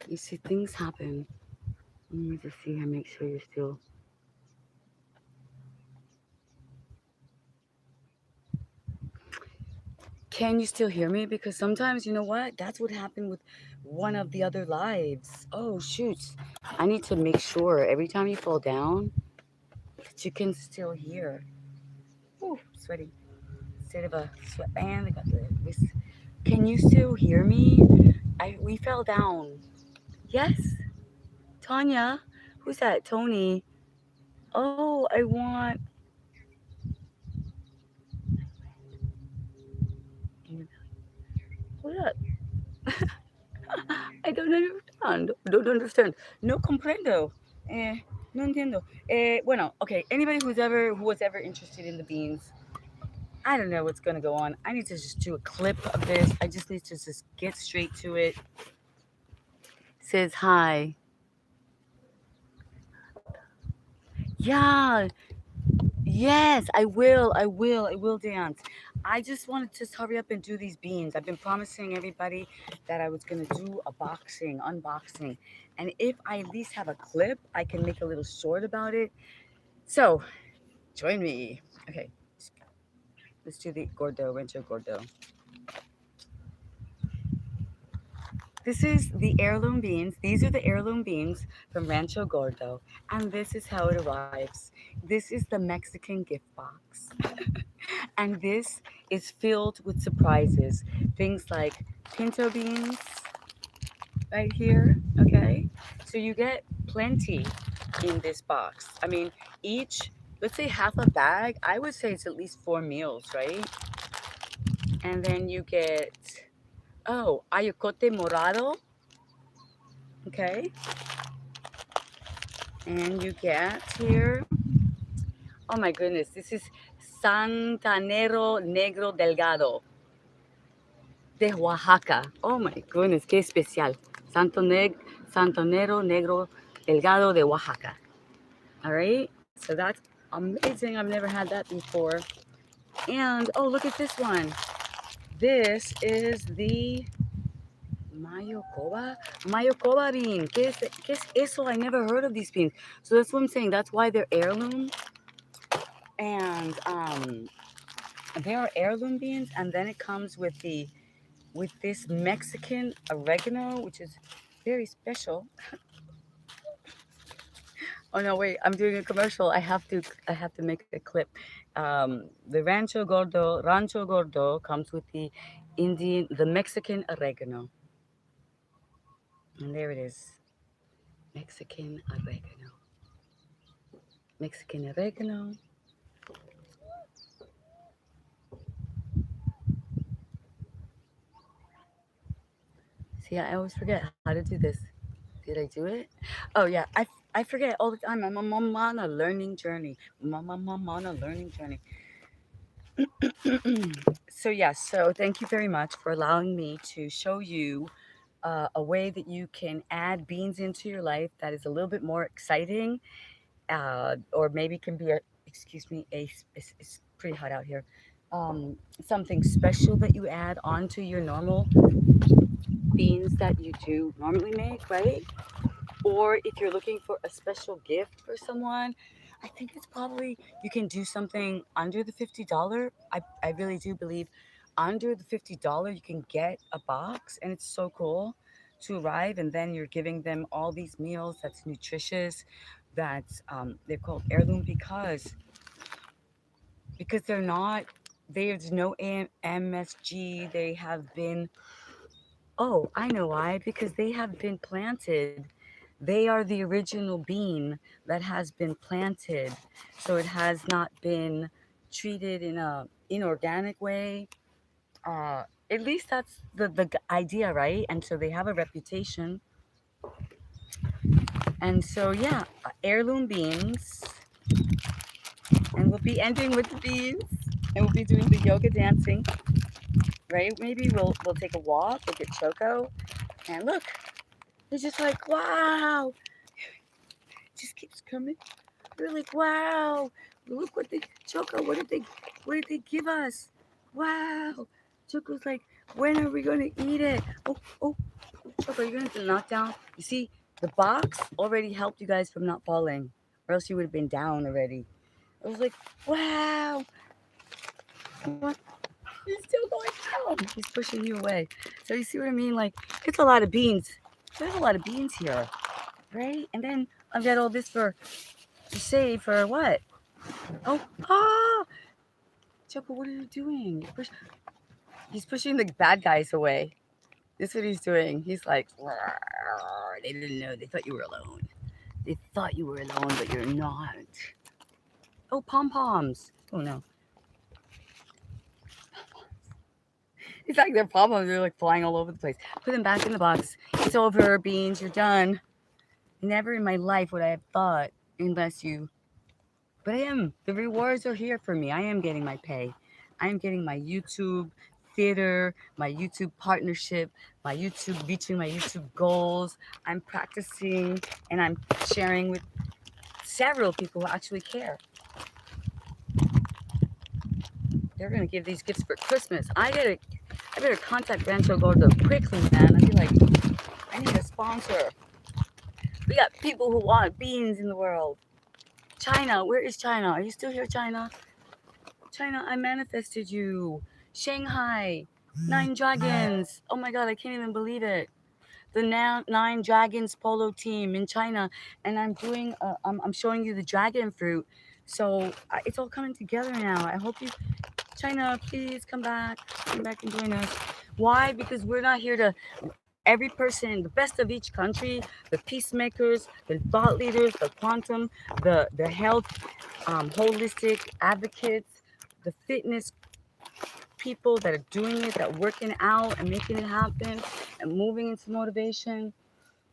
A: You see, things happen. Let me just see here, make sure you're still. Can you still hear me? Because sometimes, you know what? That's what happened with one of the other lives. Oh, shoots. I need to make sure every time you fall down that you can still hear. Ooh, sweaty. Instead of a sweatband, I got this. Can you still hear me? We fell down. Yes, Tanya. Who's that? Tony. Oh, I want. Hold up. I don't understand. Don't understand. No comprendo. No entiendo. Bueno, okay. Anybody who was ever interested in the beans, I don't know what's gonna go on. I need to just do a clip of this. I just need to just get straight to it. Says hi. Yeah, yes, I will. I will. I will dance. I just wanted to just hurry up and do these beans. I've been promising everybody that I was gonna do a boxing, unboxing. And if I at least have a clip, I can make a little short about it. So join me. Okay, let's do the Gordo, Rancho Gordo. This is the heirloom beans. These are the heirloom beans from Rancho Gordo. And this is how it arrives. This is the Mexican gift box. And this is filled with surprises. Things like pinto beans right here. Okay. So you get plenty in this box. I mean, each, let's say half a bag, I would say it's at least 4 meals, right? And then you get, oh, ayocote morado. Okay. And you get here, oh my goodness, this is Santanero Negro Delgado de Oaxaca. Oh my goodness, qué especial. Santanero Negro Delgado de Oaxaca. All right, so that's amazing. I've never had that before. And oh, look at this one. This is the Mayocoba bean. ¿Qué es eso? I never heard of these beans. So that's what I'm saying. That's why they're heirloom. And there are heirloom beans, and then it comes with this Mexican oregano, which is very special. Oh no, wait! I'm doing a commercial. I have to make a clip. The Rancho Gordo comes with the Mexican oregano, and there it is, Mexican oregano, Mexican oregano. See, I always forget how to do this. Did I do it? Oh yeah, I forget all the time. I'm on a learning journey. I'm on a learning journey. So yeah, so thank you very much for allowing me to show you a way that you can add beans into your life that is a little bit more exciting, or maybe can be a, excuse me, it's pretty hot out here. Um, Something special that you add onto your normal beans that you do normally make, right? Or if you're looking for a special gift for someone, I think it's probably you can do something under the $50. I really do believe under the $50 you can get a box, and it's so cool to arrive, and then you're giving them all these meals that's nutritious, that's they're called heirloom because they're not, there's no MSG. They have been, oh, I know why. Because they have been planted. They are the original bean that has been planted. So it has not been treated in a inorganic way. At least that's the idea, right? And so they have a reputation. And so, yeah, heirloom beans. And we'll be ending with the beans. And we'll be doing the yoga dancing, right? Maybe we'll take a walk, look at Choco. And look, it's just like, wow, just keeps coming. We're like, wow, look what they Choco, what did they give us? Wow. Choco's like, when are we gonna eat it? Oh, oh, Choco, you're gonna have to knock down. You see, the box already helped you guys from not falling, or else you would have been down already. I was like, wow. What? He's still going down. He's pushing you away. So you see what I mean? Like, it's a lot of beans. There's a lot of beans here, right? And then I've got all this to save for what? Oh, ah! Choco, what are you doing? He's pushing the bad guys away. This is what he's doing. He's like, they didn't know. They thought you were alone. They thought you were alone, but you're not. Oh, pom poms. Oh no. It's like they're pom poms. They're like flying all over the place. Put them back in the box. It's over, beans. You're done. Never in my life would I have thought, unless you. But I am. The rewards are here for me. I am getting my pay. I am getting my YouTube theater, my YouTube partnership, my YouTube reaching my YouTube goals. I'm practicing and I'm sharing with several people who actually care. They're gonna give these gifts for Christmas. I better contact Rancho Gordo quickly, man. I'd be like, I need a sponsor. We got people who want beans in the world. China, where is China? Are you still here, China? China, I manifested you. Shanghai, nine dragons. Oh my god, I can't even believe it. The now nine dragons polo team in China, and I'm doing. I'm showing you the dragon fruit. So it's all coming together now. I hope you, China, please come back and join us. Why? Because we're not here to. Every person, the best of each country, the peacemakers, the thought leaders, the quantum, the health, holistic advocates, the fitness people that are doing it, that are working out and making it happen and moving into motivation.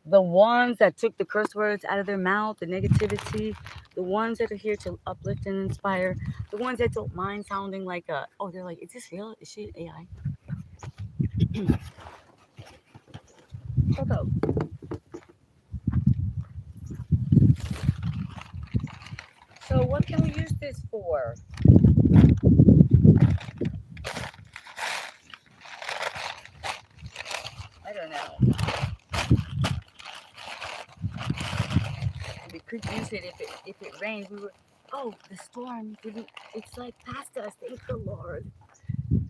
A: The ones that took the curse words out of their mouth, the negativity, the ones that are here to uplift and inspire, the ones that don't mind sounding like a, oh, they're like, is this real? Is she AI? Hold up. So what can we use this for? I don't know. We could use it if it rains. We were, oh, the storm didn't, it's like past us. Thank the Lord.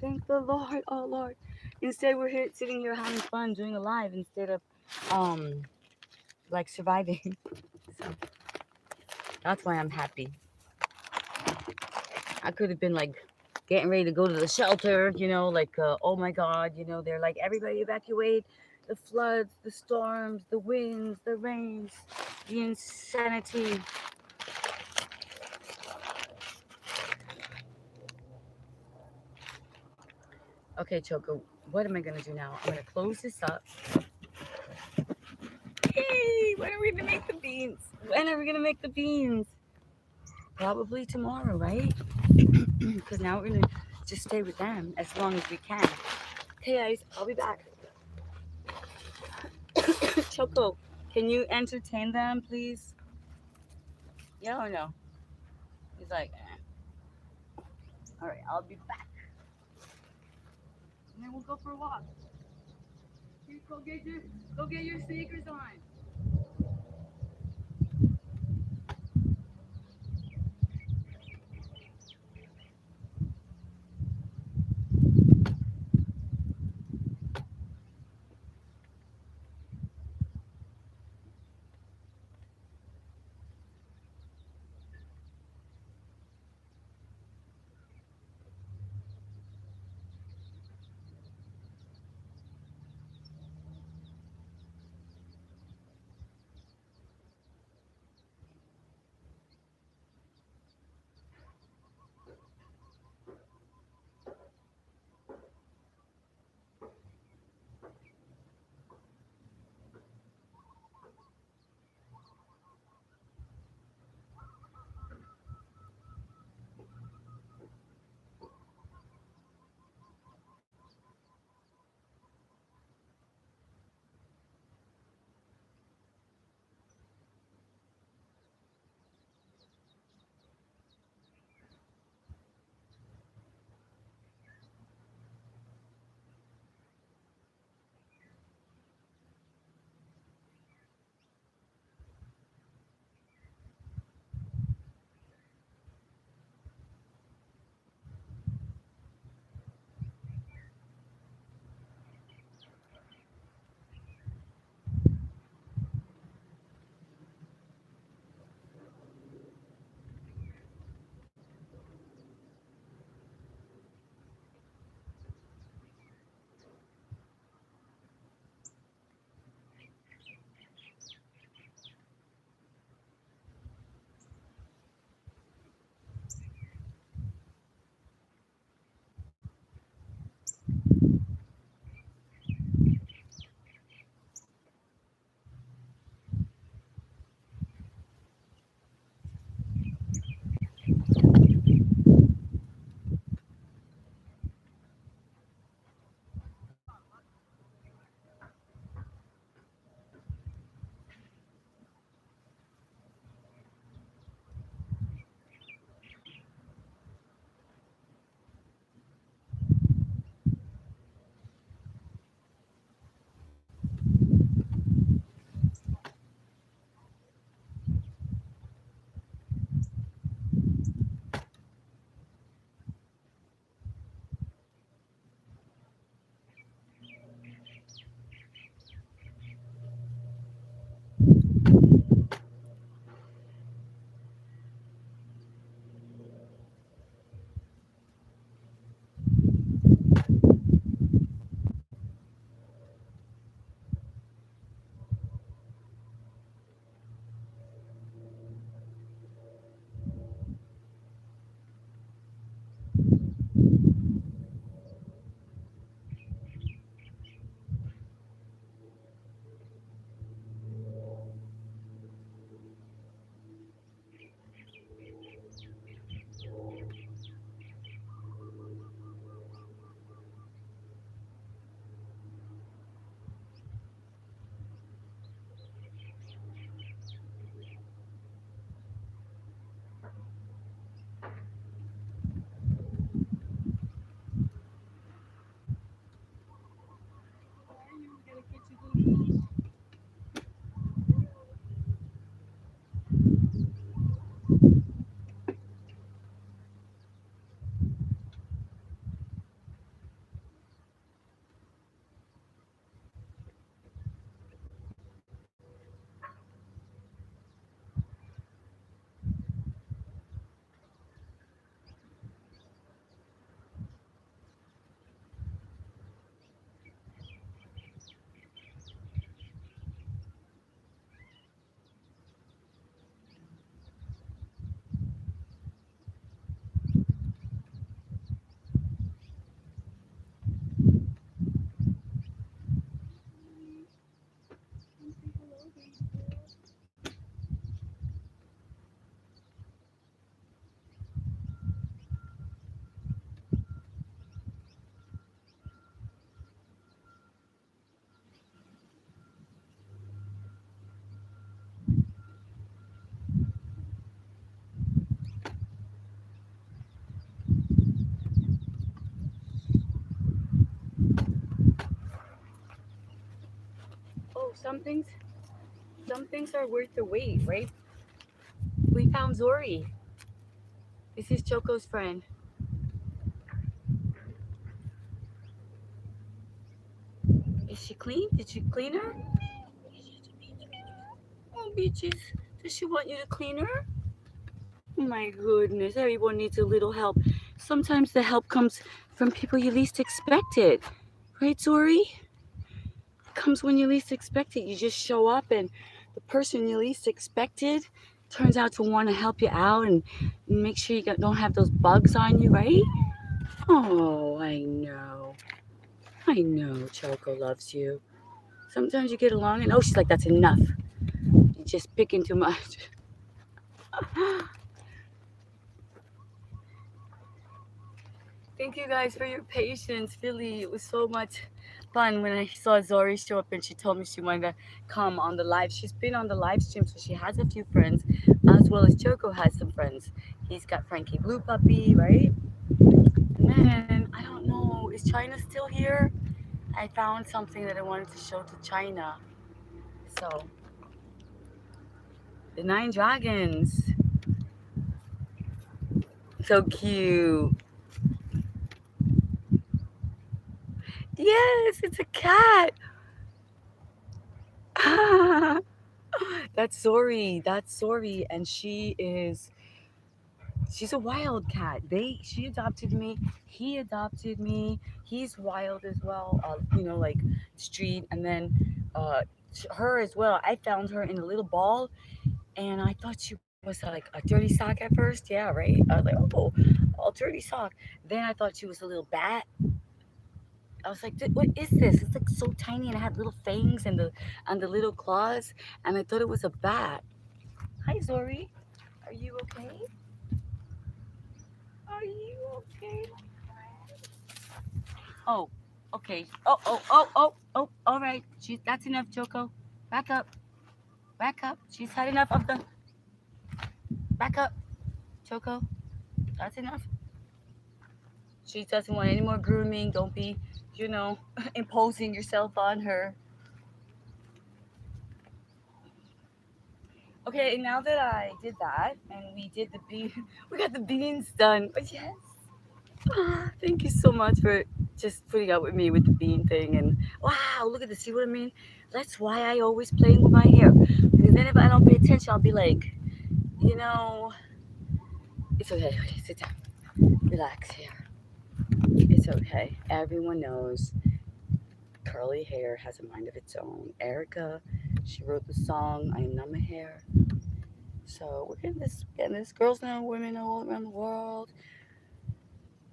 A: Thank the Lord. Oh Lord. Instead we're here sitting here having fun doing a live instead of um like surviving. So that's why I'm happy. I could have been like getting ready to go to the shelter, like oh my god, they're like everybody evacuate, the floods, the storms, the winds, the rains, the insanity. Okay, Choco, what am I gonna do now? I'm gonna close this up. Hey, when are we gonna make the beans? When are we gonna make the beans? Probably tomorrow, right? Because now we're gonna just stay with them as long as we can. Okay, guys, I'll be back. Choco, can you entertain them, please? Yeah or no? He's like, all right, I'll be back, and then we'll go for a walk. You go get your sneakers on. Some things, some things are worth the wait, right? We found Zori. This is Choco's friend. Is she clean? Did you clean her? Oh, Beaches. Does she want you to clean her? My goodness, everyone needs a little help. Sometimes the help comes from people you least expect it. Right, Zori? It comes when you least expect it. You just show up, and the person you least expected turns out to want to help you out and make sure you don't have those bugs on you, right? Oh, I know. I know Choco loves you. Sometimes you get along, and oh, she's like, that's enough. You're just picking too much. Thank you guys for your patience. Really, it was so much fun when I saw Zori show up and she told me she wanted to come on the live. She's been on the live stream, so she has a few friends, as well as Choco has some friends. He's got Frankie Blue Puppy, right? And then, I don't know, is China still here? I found something that I wanted to show to China. So, the Nine Dragons. So cute. Yes, it's a cat. That's Zori. That's Zori, and she's a wild cat. She adopted me. He adopted me. He's wild as well. Like street, and then her as well. I found her in a little ball, and I thought she was like a dirty sock at first. Yeah, right. I was like, oh, a dirty sock. Then I thought she was a little bat. I was like, what is this? It's like so tiny, and it had little fangs and the little claws, and I thought it was a bat. Hi, Zori. Are you okay? Are you okay? Oh, okay. Oh. All right. That's enough, Choco. Back up. Back up. She's had enough of the. Back up, Choco. That's enough. She doesn't want any more grooming. Don't be, you know, imposing yourself on her. Okay, now that I did that and we did the bean, we got the beans done. Oh, yes. Thank you so much for just putting up with me with the bean thing. And wow, look at this. See what I mean? That's why I always playing with my hair. Because then if I don't pay attention, I'll be like, you know, it's okay. Okay, sit down. Relax here. It's okay. Everyone knows curly hair has a mind of its own. Erica, she wrote the song I Am Not My Hair. So we're getting this. Girls know, women know all around the world.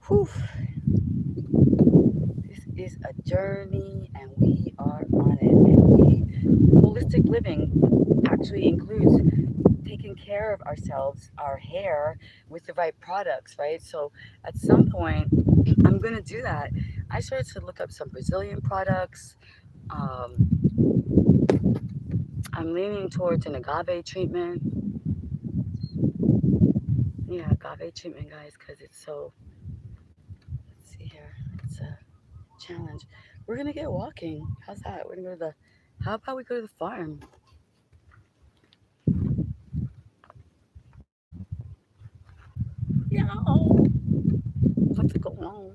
A: Whew. This is a journey and we are on it. Holistic living actually includes taking care of ourselves, our hair, with the right products, right? So at some point, I'm gonna do that. I started to look up some Brazilian products. Um, I'm leaning towards an agave treatment. Yeah, agave treatment, guys, because it's so. Let's see here. It's a challenge. We're gonna get walking. How's that? We're gonna go to the. How about we go to the farm? Yeah. What's going on?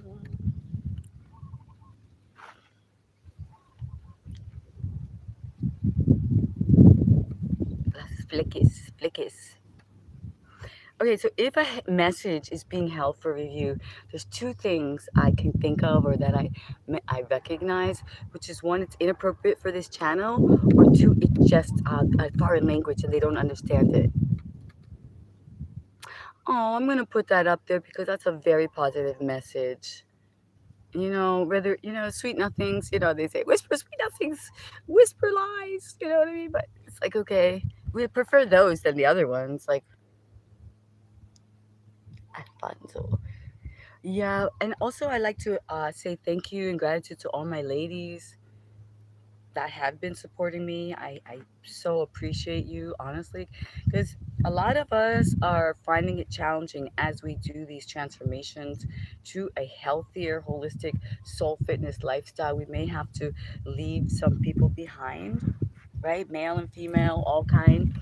A: Las flickis. Okay, so if a message is being held for review, there's two things I can think of or that I recognize, which is one, it's inappropriate for this channel, or two, it's just a foreign language and they don't understand it. Oh, I'm gonna put that up there because that's a very positive message. Whether sweet nothings. They say whisper sweet nothings, whisper lies. You know what I mean? But it's like okay, we prefer those than the other ones. Like Alfonso. Yeah, and also I like to say thank you and gratitude to all my ladies that have been supporting me. I so appreciate you, honestly, because a lot of us are finding it challenging as we do these transformations to a healthier, holistic soul fitness lifestyle. We may have to leave some people behind. right? Male and female, all kind.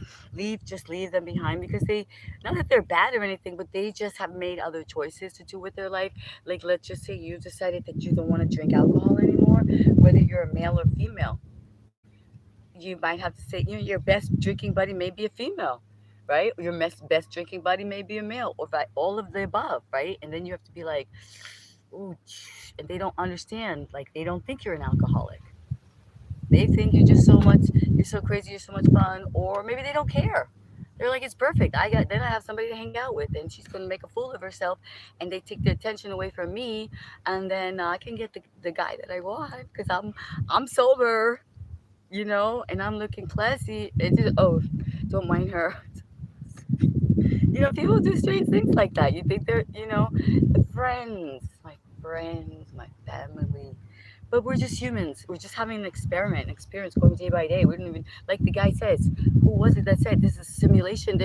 A: Just leave them behind because they, not that they're bad or anything, but they just have made other choices to do with their life. Like, let's just say you decided that you don't want to drink alcohol anymore, whether you're a male or female. You might have to say, your best drinking buddy may be a female, right? Your best drinking buddy may be a male, or all of the above, right? And then you have to be like, ooh, and they don't understand. Like, they don't think you're an alcoholic. They think you're so crazy, you're so much fun, or maybe they don't care. They're like, it's perfect. Then I have somebody to hang out with, and she's gonna make a fool of herself, and they take their attention away from me, and then I can get the guy that I want because I'm sober, and I'm looking classy. It just, oh, don't mind her. People do strange things like that. You think they're, friends, my family. But we're just humans. We're just having an experience going day by day. We don't even, like the guy says, who was it that said this is a simulation?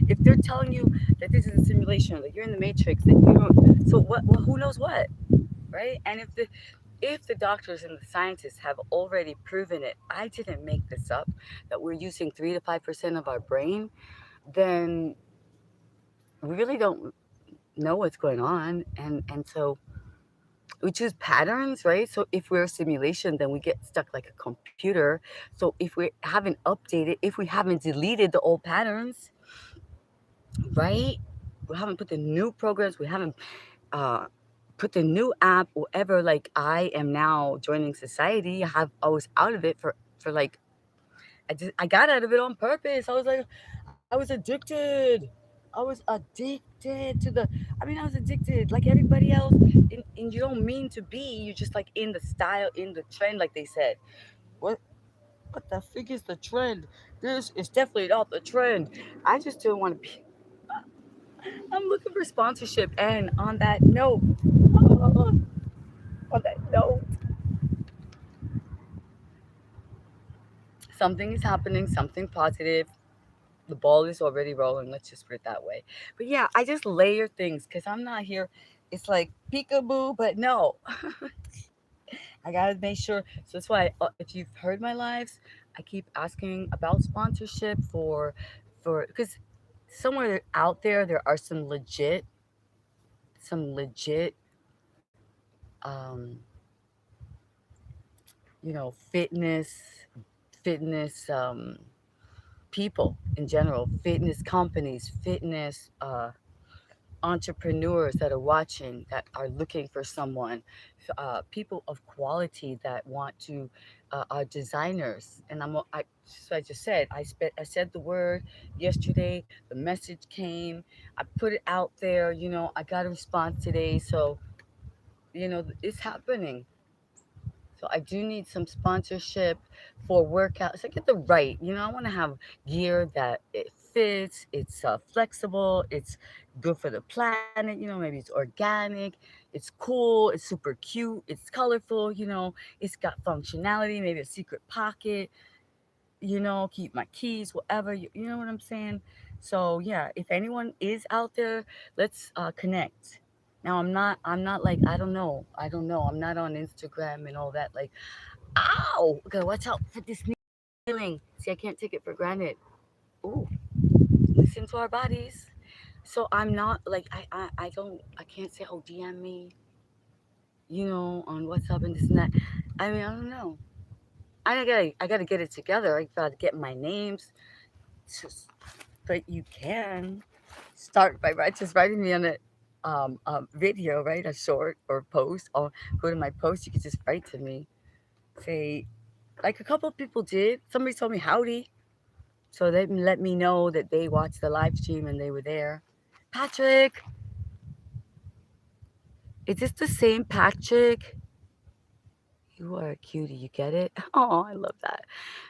A: If they're telling you that this is a simulation, that you're in the matrix, that you don't, so what, well, who knows what, right? And if the doctors and the scientists have already proven it, I didn't make this up, that we're using 3 to 5% of our brain, then we really don't know what's going on. And so we choose patterns, right? So if we're a simulation, then we get stuck like a computer. So if we haven't updated, if we haven't deleted the old patterns, right? We haven't put the new programs, we haven't uh, put the new app, whatever. Like, I am now joining society. I was out of it for like, I got out of it on purpose. I was like, I was addicted. I was addicted to the. I mean, I was addicted like everybody else, and you don't mean to be. You're just like in the style, in the trend, like they said. What? What the fig is the trend? This is definitely not the trend. I just don't want to be. I'm looking for sponsorship, and on that note, on that note, something is happening. Something positive. The ball is already rolling. Let's just put it that way. But yeah, I just layer things because I'm not here. It's like peekaboo, but no, I gotta make sure. So that's why, if you've heard my lives, I keep asking about sponsorship for because somewhere out there are some legit, um, fitness people in general, fitness companies, fitness entrepreneurs that are watching, that are looking for someone, people of quality that want to, are designers. And so I just said, I said the word yesterday. The message came. I put it out there. I got a response today. So it's happening. So I do need some sponsorship for workouts. I get the right. I want to have gear that it fits. It's flexible. It's good for the planet. Maybe it's organic. It's cool. It's super cute. It's colorful. It's got functionality. Maybe a secret pocket. Keep my keys, whatever. You know what I'm saying? So yeah, if anyone is out there, let's connect. Now I'm not like, I don't know. I'm not on Instagram and all that. Like, ow, okay, watch out for this kneeling. See, I can't take it for granted. Ooh, listen to our bodies. So I'm not like, I can't say, oh, DM me, on WhatsApp and this and that. I mean, I don't know. I gotta get it together. I gotta get my names. Just, but you can start by just writing me on a video, right? A short or post, or go to my post. You can just write to me, say, like a couple of people did. Somebody told me howdy, so they let me know that they watched the live stream and they were there. Patrick, is this the same Patrick? You are a cutie. You get it? Oh, I love that.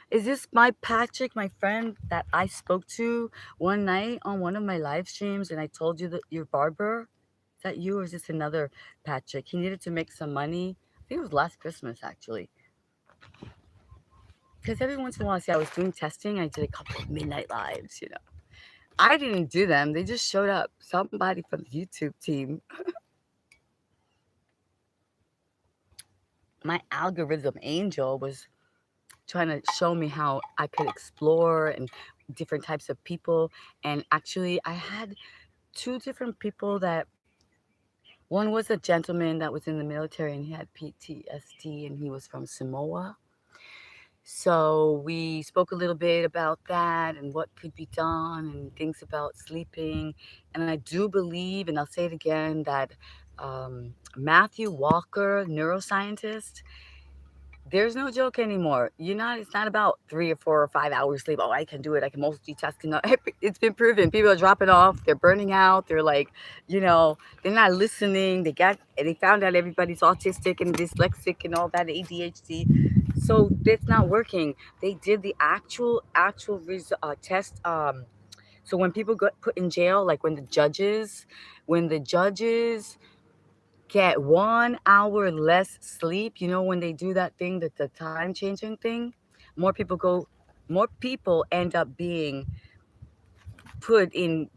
A: Is this my Patrick, my friend that I spoke to one night on one of my live streams, and I told you that you're barber? Is that you, or is this another Patrick? He needed to make some money. I think it was last Christmas, actually. Because every once in a while, see, I was doing testing. I did a couple of midnight lives. I didn't do them. They just showed up. Somebody from the YouTube team. My algorithm angel was trying to show me how I could explore and different types of people. And actually, I had two different people that one was a gentleman that was in the military and he had PTSD and he was from Samoa. So we spoke a little bit about that and what could be done and things about sleeping. And I do believe, and I'll say it again, that Matthew Walker, neuroscientist, there's no joke anymore. You're not. It's not about 3 or 4 or 5 hours sleep. Oh, I can do it. I can multitask. It's been proven. People are dropping off. They're burning out. They're like, they're not listening. They found out everybody's autistic and dyslexic and all that ADHD. So it's not working. They did the test. So when people got put in jail, like when the judges get 1 hour less sleep. When they do that thing, that the time changing thing, more people go, more people end up being put in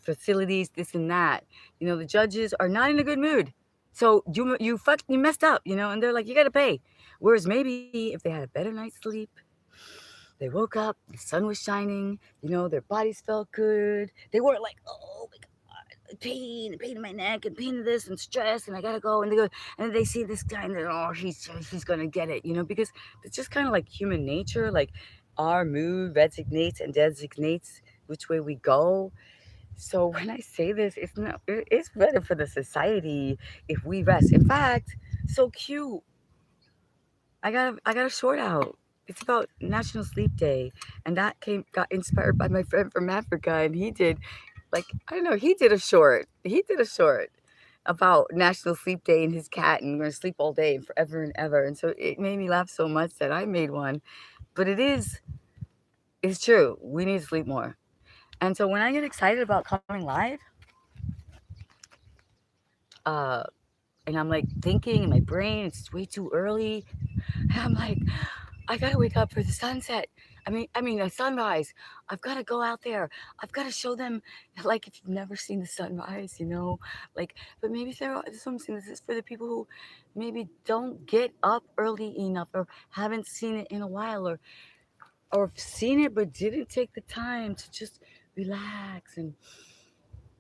A: facilities, this and that. The judges are not in a good mood. So you messed up, and they're like, you got to pay. Whereas maybe if they had a better night's sleep, they woke up, the sun was shining, their bodies felt good. They weren't like, oh my pain in my neck and pain in this and stress and I gotta go, and they go and they see this guy and they're, oh, he's gonna get it, because it's just kind of like human nature. Like our mood resignates and designates which way we go. So when I say this, it's better for the society if we rest. In fact, so cute. I got a short out. It's about National Sleep Day, and that got inspired by my friend from Africa, and he did, like, I don't know, he did a short. He did a short about National Sleep Day and his cat, and we're gonna sleep all day and forever and ever. And so it made me laugh so much that I made one. But it's true. We need to sleep more. And so when I get excited about coming live, uh, and I'm like thinking in my brain, it's way too early. And I'm like, I gotta wake up for the sunset. I mean the sunrise. I've gotta go out there. I've gotta show them, like, if you've never seen the sunrise, like. But maybe this is what I'm saying. This is for the people who maybe don't get up early enough or haven't seen it in a while, or have seen it but didn't take the time to just relax and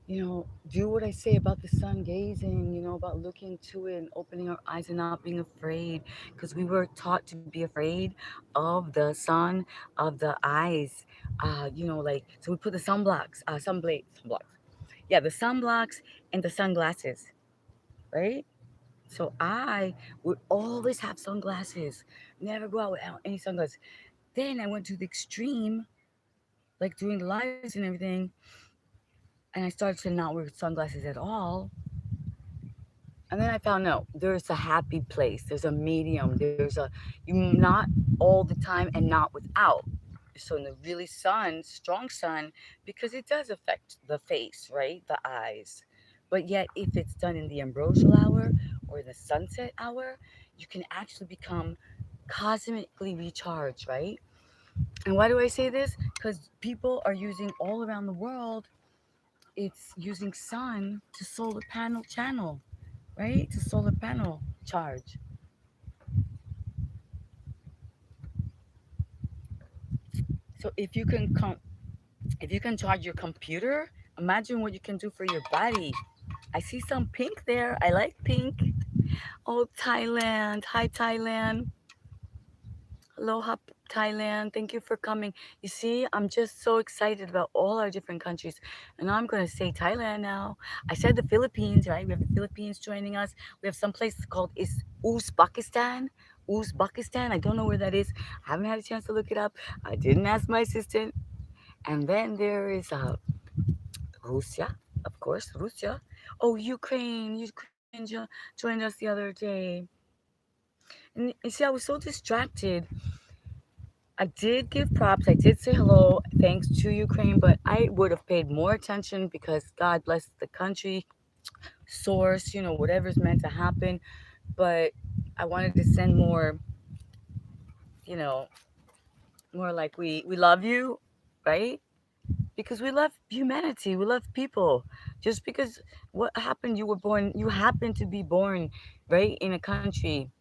A: do what I say about the sun gazing, about looking to it and opening our eyes and not being afraid. Because we were taught to be afraid of the sun, of the eyes. Like, so we put the sunblocks. Yeah, the sunblocks and the sunglasses, right? So I would always have sunglasses, never go out without any sunglasses. Then I went to the extreme, like doing the lives and everything, and I started to not wear sunglasses at all. And then I found no, there's a happy place. There's a medium. You not all the time and not without. So in the really strong sun, because it does affect the face, right? The eyes. But yet, if it's done in the ambrosial hour or the sunset hour, you can actually become cosmically recharged, right? And why do I say this? Because people are using all around the world, it's using sun to solar panel channel, right? To solar panel charge. So if you can charge your computer, imagine what you can do for your body. I see some pink there. I like pink. Oh, Thailand. Hi, Thailand. Aloha, Thailand. Thank you for coming. You see, I'm just so excited about all our different countries. And I'm going to say Thailand now. I said the Philippines, right? We have the Philippines joining us. We have some place called Uzbekistan. Uzbekistan. I don't know where that is. I haven't had a chance to look it up. I didn't ask my assistant. And then there is Russia, of course, Russia. Oh, Ukraine. Joined us the other day. And you see, I was so distracted. I did give props. I did say hello, thanks to Ukraine, but I would have paid more attention because God bless the country, source, whatever's meant to happen. But I wanted to send more, you know, more like we love you, right? Because we love humanity, we love people. Just because what happened, you happened to be born, right, in a country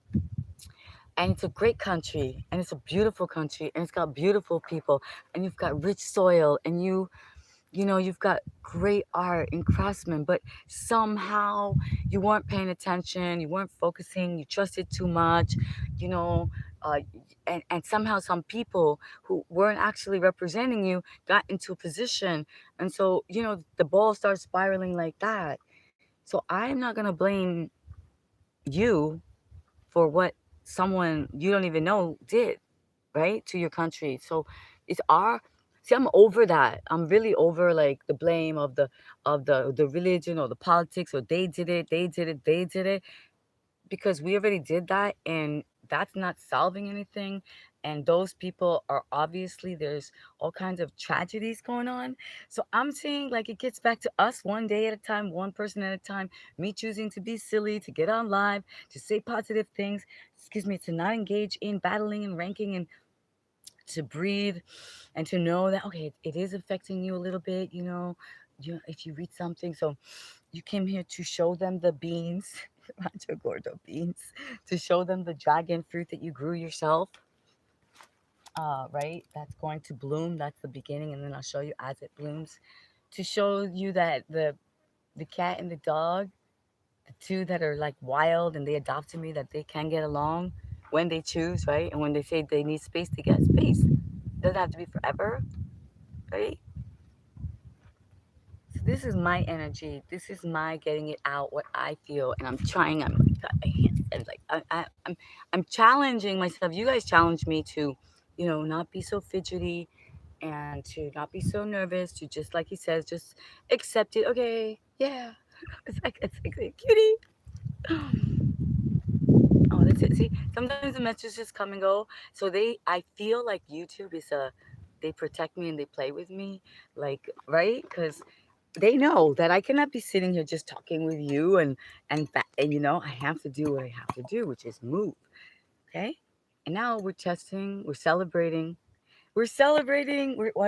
A: and it's a great country, and it's a beautiful country, and it's got beautiful people, and you've got rich soil, and you've got great art and craftsmen, but somehow you weren't paying attention, you weren't focusing, you trusted too much, you know, uh, and somehow some people who weren't actually representing you got into a position, and so the ball starts spiraling like that. So I'm not gonna blame you for what someone you don't even know did, right, to your country. So it's our see, I'm over that. I'm really over like the blame of the religion or the politics, or they did it, they did it, because we already did that, and that's not solving anything. And those people are obviously, there's all kinds of tragedies going on. So I'm saying, like, it gets back to us, one day at a time, one person at a time. Me choosing to be silly, to get on live, to say positive things, excuse me, to not engage in battling and ranking, and to breathe, and to know that, okay, it is affecting you a little bit, if you read something. So you came here to show them the beans, Rancho Gordo beans, to show them the dragon fruit that you grew yourself, right? That's going to bloom. That's the beginning, and then I'll show you as it blooms. To show you that the cat and the dog, the two that are like wild and they adopted me, that they can get along when they choose, right? And when they say they need space, to get space. Doesn't have to be forever, right? So this is my energy. This is my getting it out, what I feel, and I'm trying. I'm like, I can't. And like, I'm challenging myself. You guys challenge me to, not be so fidgety, and to not be so nervous. To, just like he says, just accept it. Okay, yeah. It's like cutie. Oh, that's it. See, sometimes the messages just come and go. So I feel like YouTube is they protect me and they play with me, like, right? Because they know that I cannot be sitting here just talking with you, and I have to do what I have to do, which is move. Okay, and now we're testing, we're celebrating, why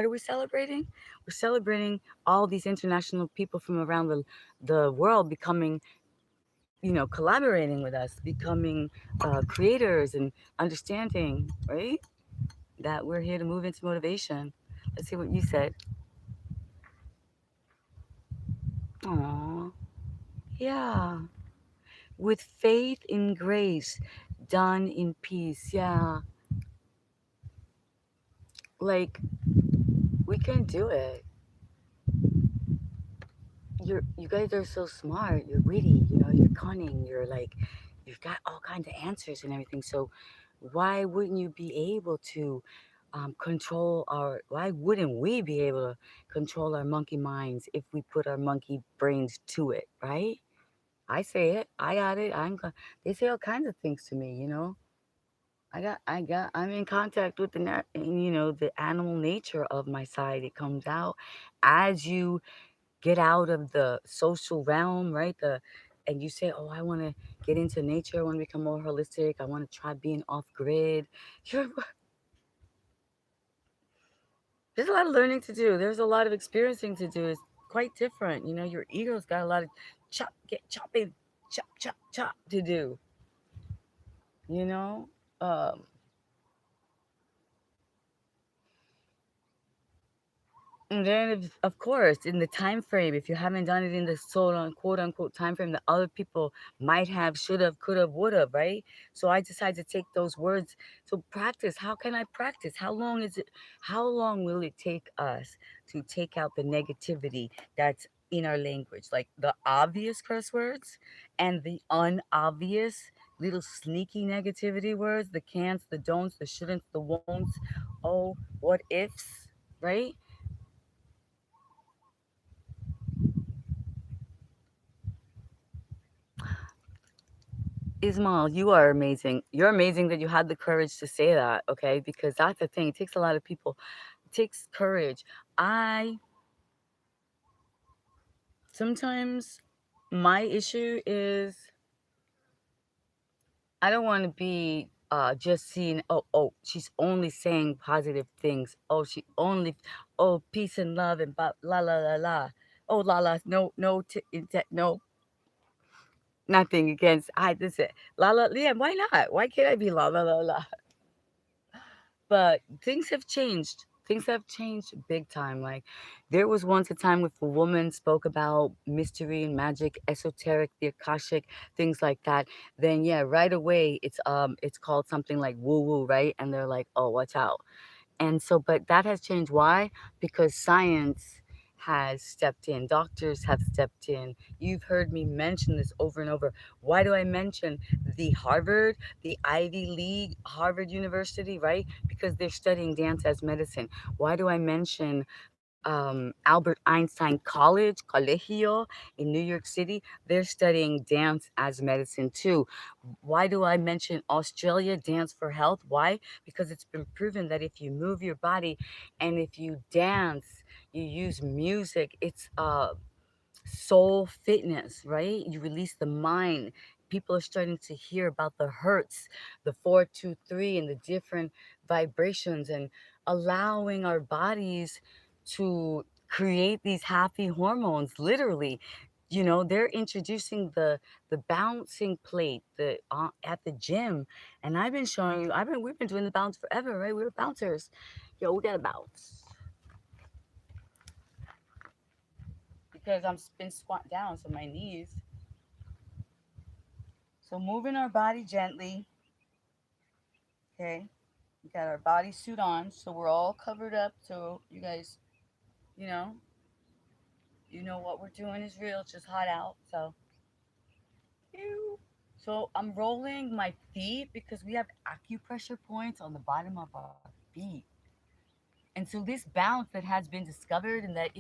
A: are we celebrating? We're celebrating all these international people from around the world becoming, collaborating with us, becoming creators and understanding, right? That we're here to move into motivation. Let's see what you said. Aww. Yeah. With faith in grace, done in peace. Yeah. Like, we can do it. You guys are so smart. You're witty, you're cunning, you're like, you've got all kinds of answers and everything. So why wouldn't you be able to why wouldn't we be able to control our monkey minds if we put our monkey brains to it, right? I say it. I got it. They say all kinds of things to me. I'm in contact with the animal nature of my side. It comes out as you get out of the social realm, right? And you say, "Oh, I want to get into nature. I want to become more holistic. I want to try being off grid." You're, there's a lot of learning to do. There's a lot of experiencing to do. It's quite different. Your ego's got a lot of chopping, chop, chop, chop to do. You know, um, And then, of course, in the time frame, if you haven't done it in the so on quote unquote time frame that other people might have, should have, could have, would have, right? So I decided to take those words. So practice. How can I practice? How long is it? How long will it take us to take out the negativity that's in our language, like the obvious curse words and the unobvious little sneaky negativity words, the can'ts, the don'ts, the shouldn'ts, the won'ts, oh, what ifs, right? Ismail, you are amazing. You're amazing that you had the courage to say that, okay? Because that's the thing. It takes a lot of people. It takes courage. I sometimes my issue is I don't want to be just seeing, oh, she's only saying positive things. Oh, she only, oh, peace and love and la la la la. Oh, la la, no, no, no. Nothing against I this it. La la yeah, why not? Why can't I be la la la la? But things have changed. Things have changed big time. Like there was once a time if a woman spoke about mystery and magic, esoteric, the Akashic, things like that, then yeah, right away it's called something like woo woo, right? And they're like, oh, watch out. And so, but that has changed. Why? Because science has stepped in, doctors have stepped in. You've heard me mention this over and over. Why do I mention the Harvard, the Ivy League, Harvard University, right? Because they're studying dance as medicine. Why do I mention Albert Einstein College, Colegio in New York City? They're studying dance as medicine too. Why do I mention Australia, Dance for Health? Why? Because it's been proven that if you move your body and if you dance, you use music, it's soul fitness, right? You release the mind. People are starting to hear about the hertz, the 423, and the different vibrations, and allowing our bodies to create these happy hormones. Literally, they're introducing the bouncing plate at the gym, and I've been showing you. We've been doing the bounce forever, right? We're bouncers. Yo, we gotta bounce because been squat down, so my knees. So moving our body gently, okay? We got our bodysuit on, so we're all covered up. So you guys, you know, what we're doing is real. It's just hot out. So, ew. So I'm rolling my feet because we have acupressure points on the bottom of our feet. And so this bounce that has been discovered, and that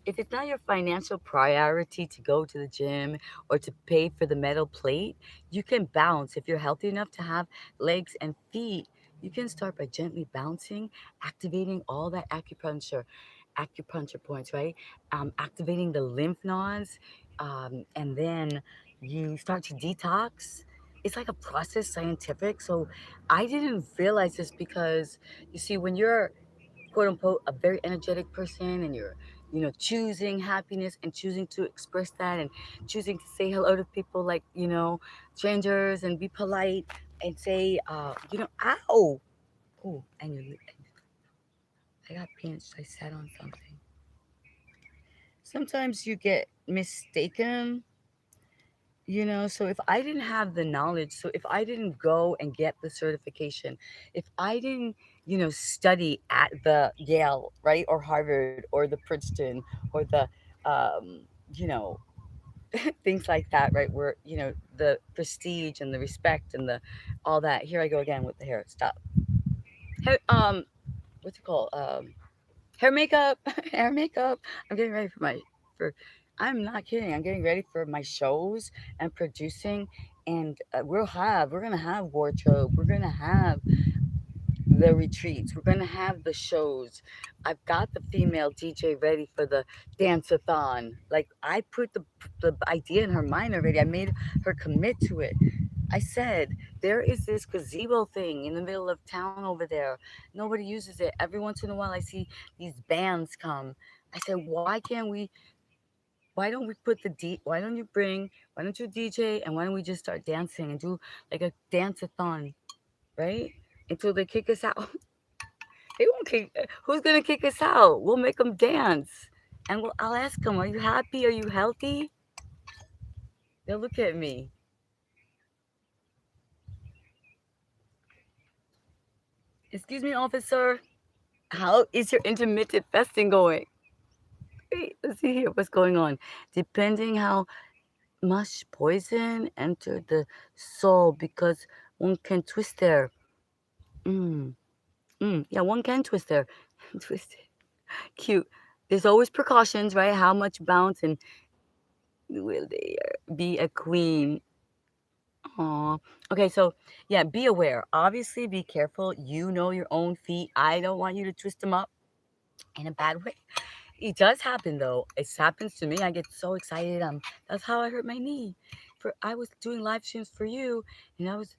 A: if it's not your financial priority to go to the gym or to pay for the metal plate, you can bounce. If you're healthy enough to have legs and feet, you can start by gently bouncing, activating all that acupuncture points, right? Activating the lymph nodes, and then you start to detox. It's like a process, scientific. So I didn't realize this because you see, when you're quote unquote a very energetic person and you're choosing happiness and choosing to express that and choosing to say hello to people like strangers and be polite and say ow, oh, and I got pinched, I sat on something. Sometimes you get mistaken. So if I didn't have the knowledge, so if I didn't go and get the certification, if I didn't, study at the Yale, right, or Harvard, or the Princeton, or the, um, you know, things like that, right, where, the prestige and the respect and the all that. Here I go again with the hair. Stop. Hair, what's it called? Hair makeup, hair makeup. I'm getting ready for. I'm not kidding. I'm getting ready for my shows and producing, and we're gonna have wardrobe. We're gonna have the retreats. We're gonna have the shows. I've got the female DJ ready for the dance-a-thon. Like I put the idea in her mind already. I made her commit to it. I said, there is this gazebo thing in the middle of town over there. Nobody uses it. Every once in a while, I see these bands come. I said, why don't we why don't you DJ and why don't we just start dancing and do like a dance-a-thon, right? Until they kick us out. They won't kick, who's going to kick us out? We'll make them dance. And I'll ask them, are you happy? Are you healthy? They'll look at me. Excuse me, officer. How is your intermittent fasting going? Wait, let's see here what's going on. Depending how much poison entered the soul, because one can twist there. Mm, yeah, one can twist there. Twist it. Cute. There's always precautions, right? How much bounce and will they be a queen? Aw. Okay, so yeah, be aware. Obviously, be careful. You know your own feet. I don't want you to twist them up in a bad way. It does happen though. It happens to me. I get so excited. That's how I hurt my knee. I was doing live streams for you, and I was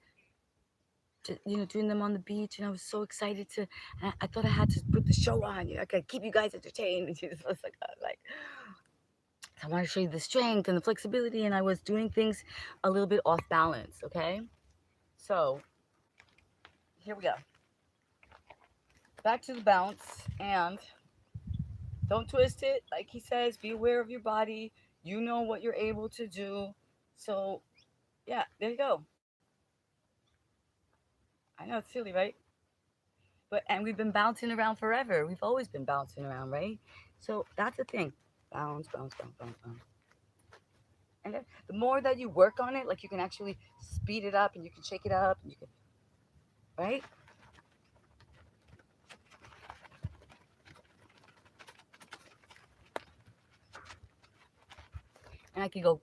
A: doing them on the beach, and I was so excited to. And I thought I had to put the show on. I could keep you guys entertained. It's like I want to show you the strength and the flexibility, and I was doing things a little bit off balance, okay? So here we go. Back to the bounce, and don't twist it. Like he says, be aware of your body. You know what you're able to do. So, yeah, there you go. I know it's silly, right? But and we've been bouncing around forever. We've always been bouncing around, right? So that's the thing. Bounce, bounce, bounce, bounce, bounce. And then the more that you work on it, like you can actually speed it up and you can shake it up and you can, right? And I can go,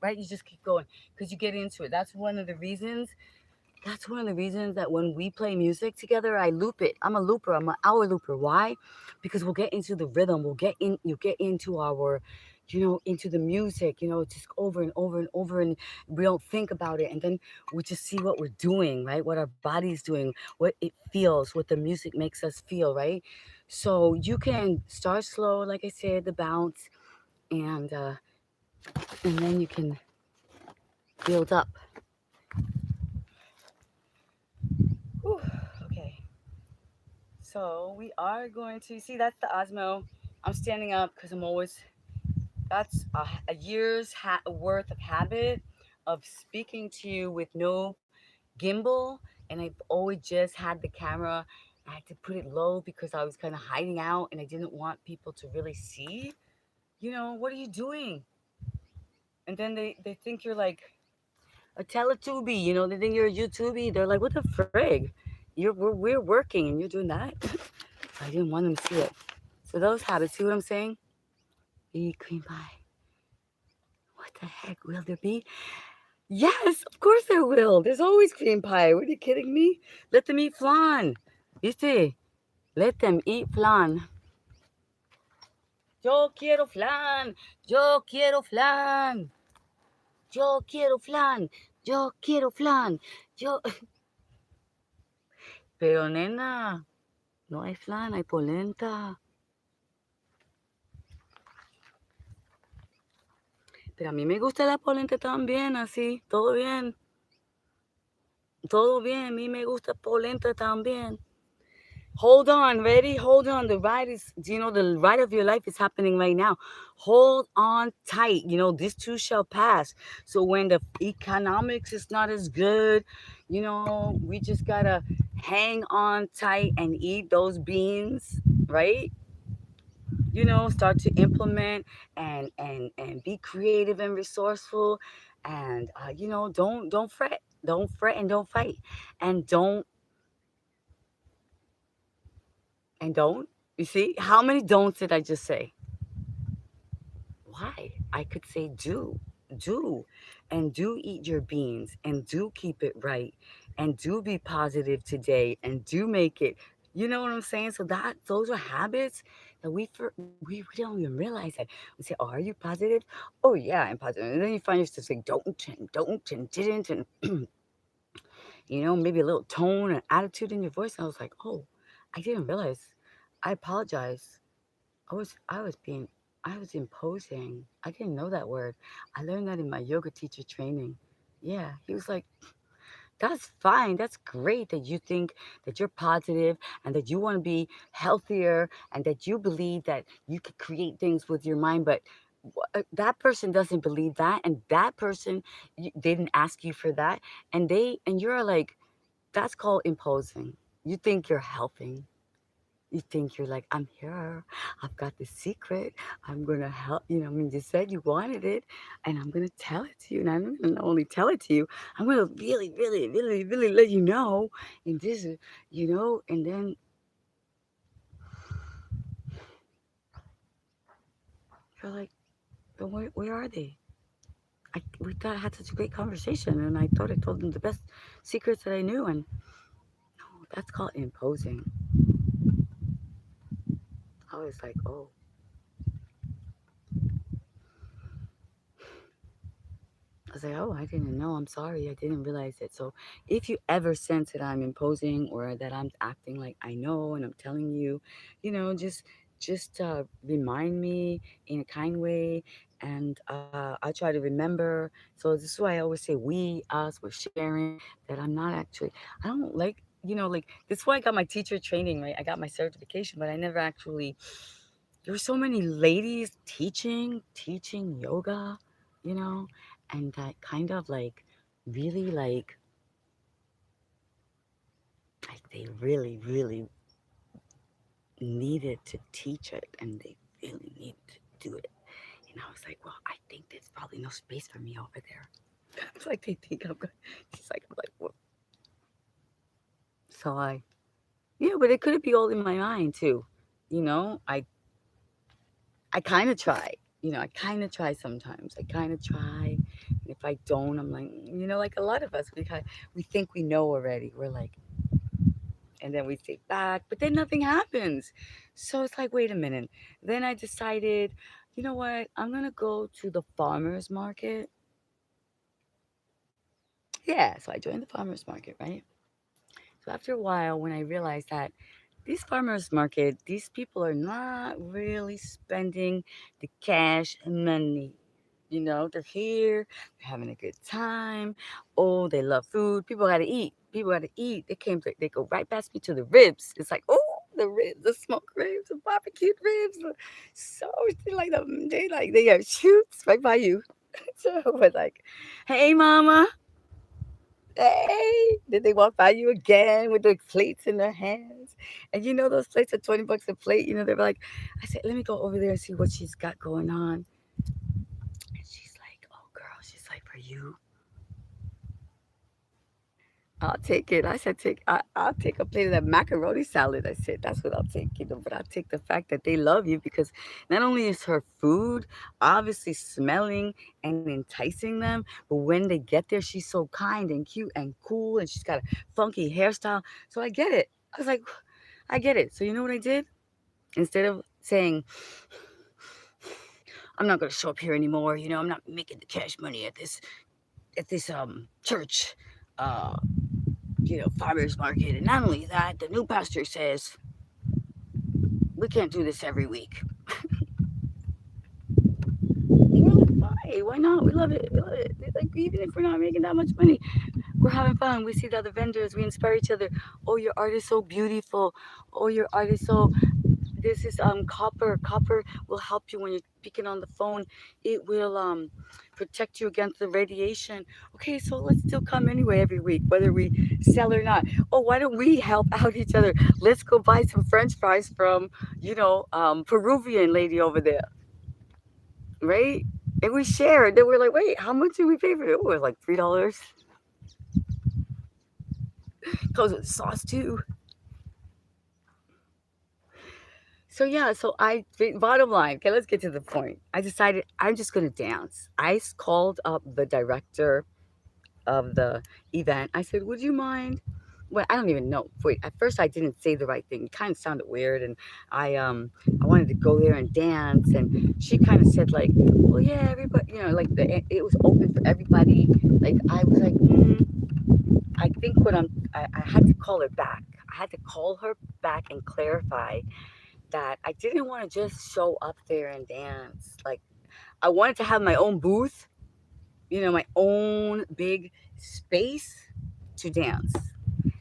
A: right? You just keep going because you get into it. That's one of the reasons. That's one of the reasons that when we play music together, I loop it. I'm a looper. I'm an hour looper. Why? Because we'll get into the rhythm. We'll get in. You get into our, into the music. Just over and over and over, and we don't think about it, and then we just see what we're doing, right? What our body's doing, what it feels, what the music makes us feel, right? So you can start slow, like I said, the bounce, and uh, and then you can build up. Whew, okay. So we are going to see that's the Osmo. I'm standing up because I'm always that's a year's worth of habit of speaking to you with no gimbal, and I've always just had the camera. I had to put it low because I was kind of hiding out and I didn't want people to really see. What are you doing? And then they think you're like a Teletubby. They think you're a YouTubey. They're like, what the frig? We're working and you're doing that. I didn't want them to see it. So those habits, see what I'm saying? Eat cream pie. What the heck will there be? Yes, of course there will. There's always cream pie. What are you kidding me? Let them eat flan. ¿Viste? Let them eat flan. Yo quiero flan. Yo quiero flan. Yo quiero flan. Yo quiero flan. Yo. Pero nena, no hay flan, hay polenta. Pero a mí me gusta la polenta también, así, todo bien. Todo bien, a mí me gusta polenta también. Hold on, ready? Hold on. The ride is, the ride of your life is happening right now. Hold on tight. This too shall pass. So when the economics is not as good, we just gotta hang on tight and eat those beans, right? Start to implement and be creative and resourceful, and don't fret, and don't fight, and don't. You see, how many don'ts did I just say? Why? I could say do, and do eat your beans, and do keep it right, and do be positive today, and do make it. You know what I'm saying? So those are habits that we don't even realize that. We say, "Oh, are you positive?" Oh yeah, I'm positive. And then you find yourself saying, don't, and didn't, and maybe a little tone and attitude in your voice. And I was like, "Oh, I didn't realize. I apologize. I was imposing. I didn't know that word. I learned that in my yoga teacher training. Yeah, he was like, that's fine. That's great that you think that you're positive and that you want to be healthier and that you believe that you could create things with your mind. But that person doesn't believe that. And that person, they didn't ask you for that. And you're like, that's called imposing. You think you're helping. You think you're like, I'm here. I've got the secret. I'm going to help. I mean, you said you wanted it, and I'm going to tell it to you. And I'm going to not only tell it to you, I'm going to really, really, really, really let you know. And this is, and then you're like, but where are they? We thought I had such a great conversation, and I thought I told them the best secrets that I knew. And no, that's called imposing. I was like, oh. I was like, oh, I didn't know. I'm sorry. I didn't realize it. So if you ever sense that I'm imposing or that I'm acting like I know and I'm telling you, just just remind me in a kind way, and I try to remember. So this is why I always say we, us, we're sharing. That I'm not actually. I don't like. Like this is why I got my teacher training. Right, I got my certification, but I never actually. There were so many ladies teaching yoga, you know, and that kind of like really like they really needed to teach it, and they really needed to do it. And I was like, well, I think there's probably no space for me over there. It's like they think I'm good. She's like, I'm like, well, so yeah, but it could be all in my mind too. You know, I kind of try. I kind of try sometimes. I kind of try. And if I don't, I'm like, like a lot of us, we think we know already. We're like, and then we stay back, but then nothing happens. So it's like, wait a minute. Then I decided, you know what? I'm gonna go to the farmers market. Yeah, so I joined the farmers market, right? So after a while, when I realized that these farmers market, these people are not really spending the cash money. They're here, they're having a good time. Oh, they love food. People gotta eat. People gotta eat. They go right past me to the ribs. It's like, oh, the ribs, the smoked ribs, the barbecued ribs. So they have shoots right by you. So we're like, hey, mama. Hey, did they walk by you again with the plates in their hands? And those plates are $20 a plate. They're like, I said, let me go over there and see what she's got going on. And she's like, oh, girl, she's like, for you, I'll take it. I said, I'll take a plate of that macaroni salad. I said, that's what I'll take, but I'll take the fact that they love you because not only is her food obviously smelling and enticing them, but when they get there, she's so kind and cute and cool and she's got a funky hairstyle. So I get it. I was like, I get it. So you know what I did? Instead of saying, I'm not going to show up here anymore, I'm not making the cash money at this church. Uh, farmers market. And not only that, the new pastor says we can't do this every week. And we're like, why? Why not? We love it. We love it. It's like, even if we're not making that much money, we're having fun. We see the other vendors. We inspire each other. Oh, your art is so beautiful. Oh, your art is so. This is copper. Copper will help you when you're speaking on the phone. It will protect you against the radiation. Okay, so let's still come anyway every week, whether we sell or not. Oh, why don't we help out each other? Let's go buy some French fries from Peruvian lady over there, right? And we share. And then we're like, wait, how much did we pay for it? Oh, it was like $3. Comes with sauce too. So yeah, bottom line. Okay, let's get to the point. I decided I'm just gonna dance. Called up the director of the event. I said, "Would you mind?" Well, I don't even know. Wait, at first I didn't say the right thing. It kind of sounded weird, and I wanted to go there and dance, and she kind of said like, "Well, yeah, everybody, like it was open for everybody." Like I was like, I think I had to call her back. I had to call her back and clarify that I didn't want to just show up there and dance. Like I wanted to have my own booth, my own big space to dance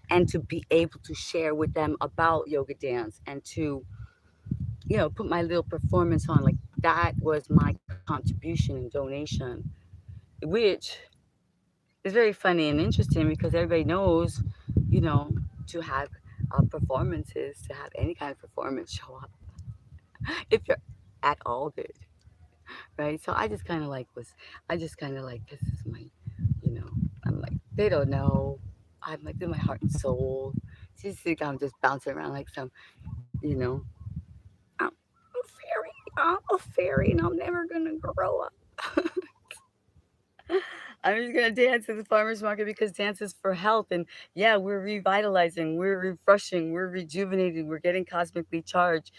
A: and to be able to share with them about yoga dance and to, put my little performance on. Like that was my contribution and donation, which is very funny and interesting because everybody knows, you know, to have performances, to have any kind of performance show up if you're at all good, right? So I just kind of like, this is my, you know, I'm like, they don't know. I'm like, in my heart and soul. She just think I'm just bouncing around like some, I'm a fairy. I'm a fairy and I'm never going to grow up. I'm just gonna dance at the farmers market because dance is for health, and yeah, we're revitalizing, we're refreshing, we're rejuvenated, we're getting cosmically charged.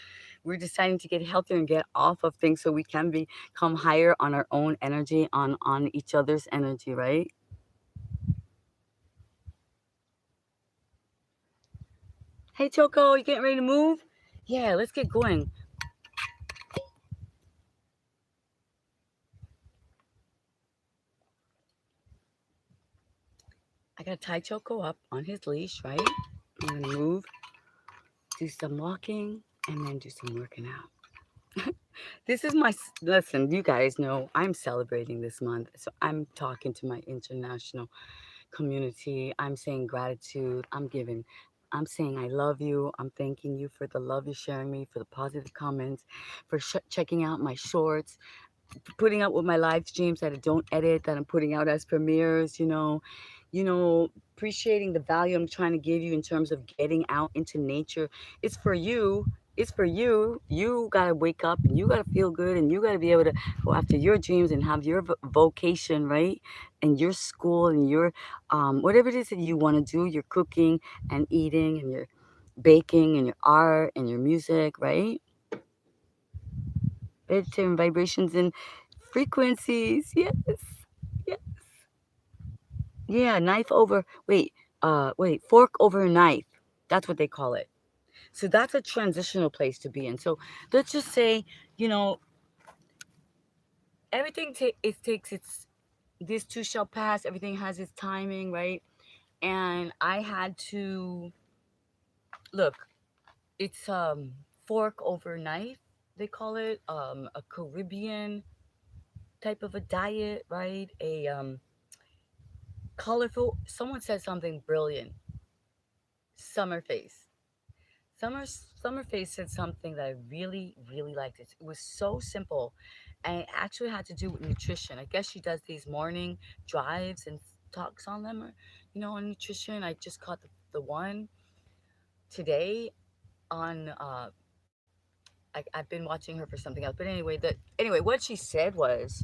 A: We're deciding to get healthier and get off of things so we can become higher on our own energy, on each other's energy, right? Hey Choco, you getting ready to move? Yeah, let's get going. I got to tie Choco up on his leash, right? I'm gonna move, do some walking, and then do some working out. This is my listen. You guys know I'm celebrating this month, so I'm talking to my international community. I'm saying gratitude. I'm saying I love you. I'm thanking you for the love you're sharing me, for the positive comments, for checking out my shorts, putting up with my live streams that I don't edit, that I'm putting out as premieres, appreciating the value I'm trying to give you in terms of getting out into nature. It's for you. It's for you. You got to wake up and you got to feel good and you got to be able to go after your dreams and have your vocation, right? And your school and your, whatever it is that you want to do, your cooking and eating and your baking and your art and your music, right? Vegetarian vibrations and frequencies. Yes. Yeah. Yeah. Knife over. Wait. Fork over knife. That's what they call it. So that's a transitional place to be in. So let's just say, you know, everything it takes its. This too shall pass. Everything has its timing, right? And I had to look. It's fork over knife. They call it a Caribbean type of a diet, right? A colorful. Someone said something brilliant. Summer face. Summer face said something that I really really liked. It was so simple, and it actually had to do with nutrition. I guess she does these morning drives and talks on them, or on nutrition. I just caught the one today on. I've been watching her for something else, but anyway, what she said was,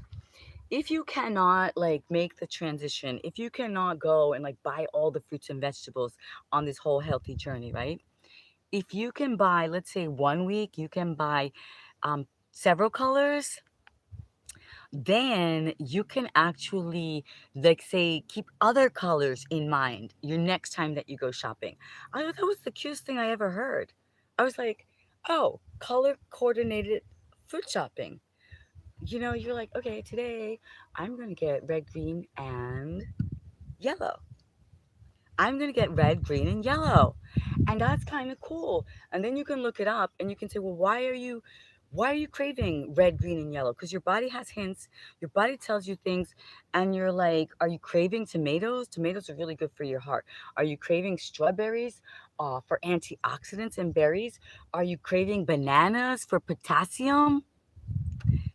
A: if you cannot like make the transition, if you cannot go and like buy all the fruits and vegetables on this whole healthy journey, right? If you can buy, let's say 1 week, you can buy several colors, then you can actually, like, say, keep other colors in mind your next time that you go shopping. I thought that was the cutest thing I ever heard. I was like, oh, color coordinated food shopping. You're like, okay, today I'm going to get red, green, and yellow. I'm going to get red, green, and yellow. And that's kind of cool. And then you can look it up and you can say, well, why are you craving red, green, and yellow? Because your body has hints. Your body tells you things, and you're like, are you craving tomatoes? Tomatoes are really good for your heart. Are you craving strawberries for antioxidants and berries? Are you craving bananas for potassium?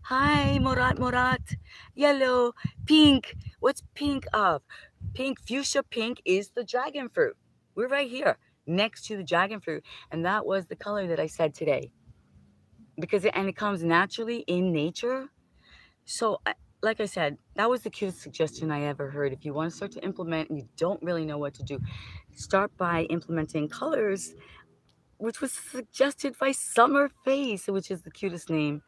A: Hi, Morat. Yellow, pink. What's pink of? Pink, fuchsia pink is the dragon fruit. We're right here next to the dragon fruit. And that was the color that I said today. And it comes naturally in nature. So, like I said, that was the cutest suggestion I ever heard. If you want to start to implement and you don't really know what to do, start by implementing colors, which was suggested by Summer Face, which is the cutest name.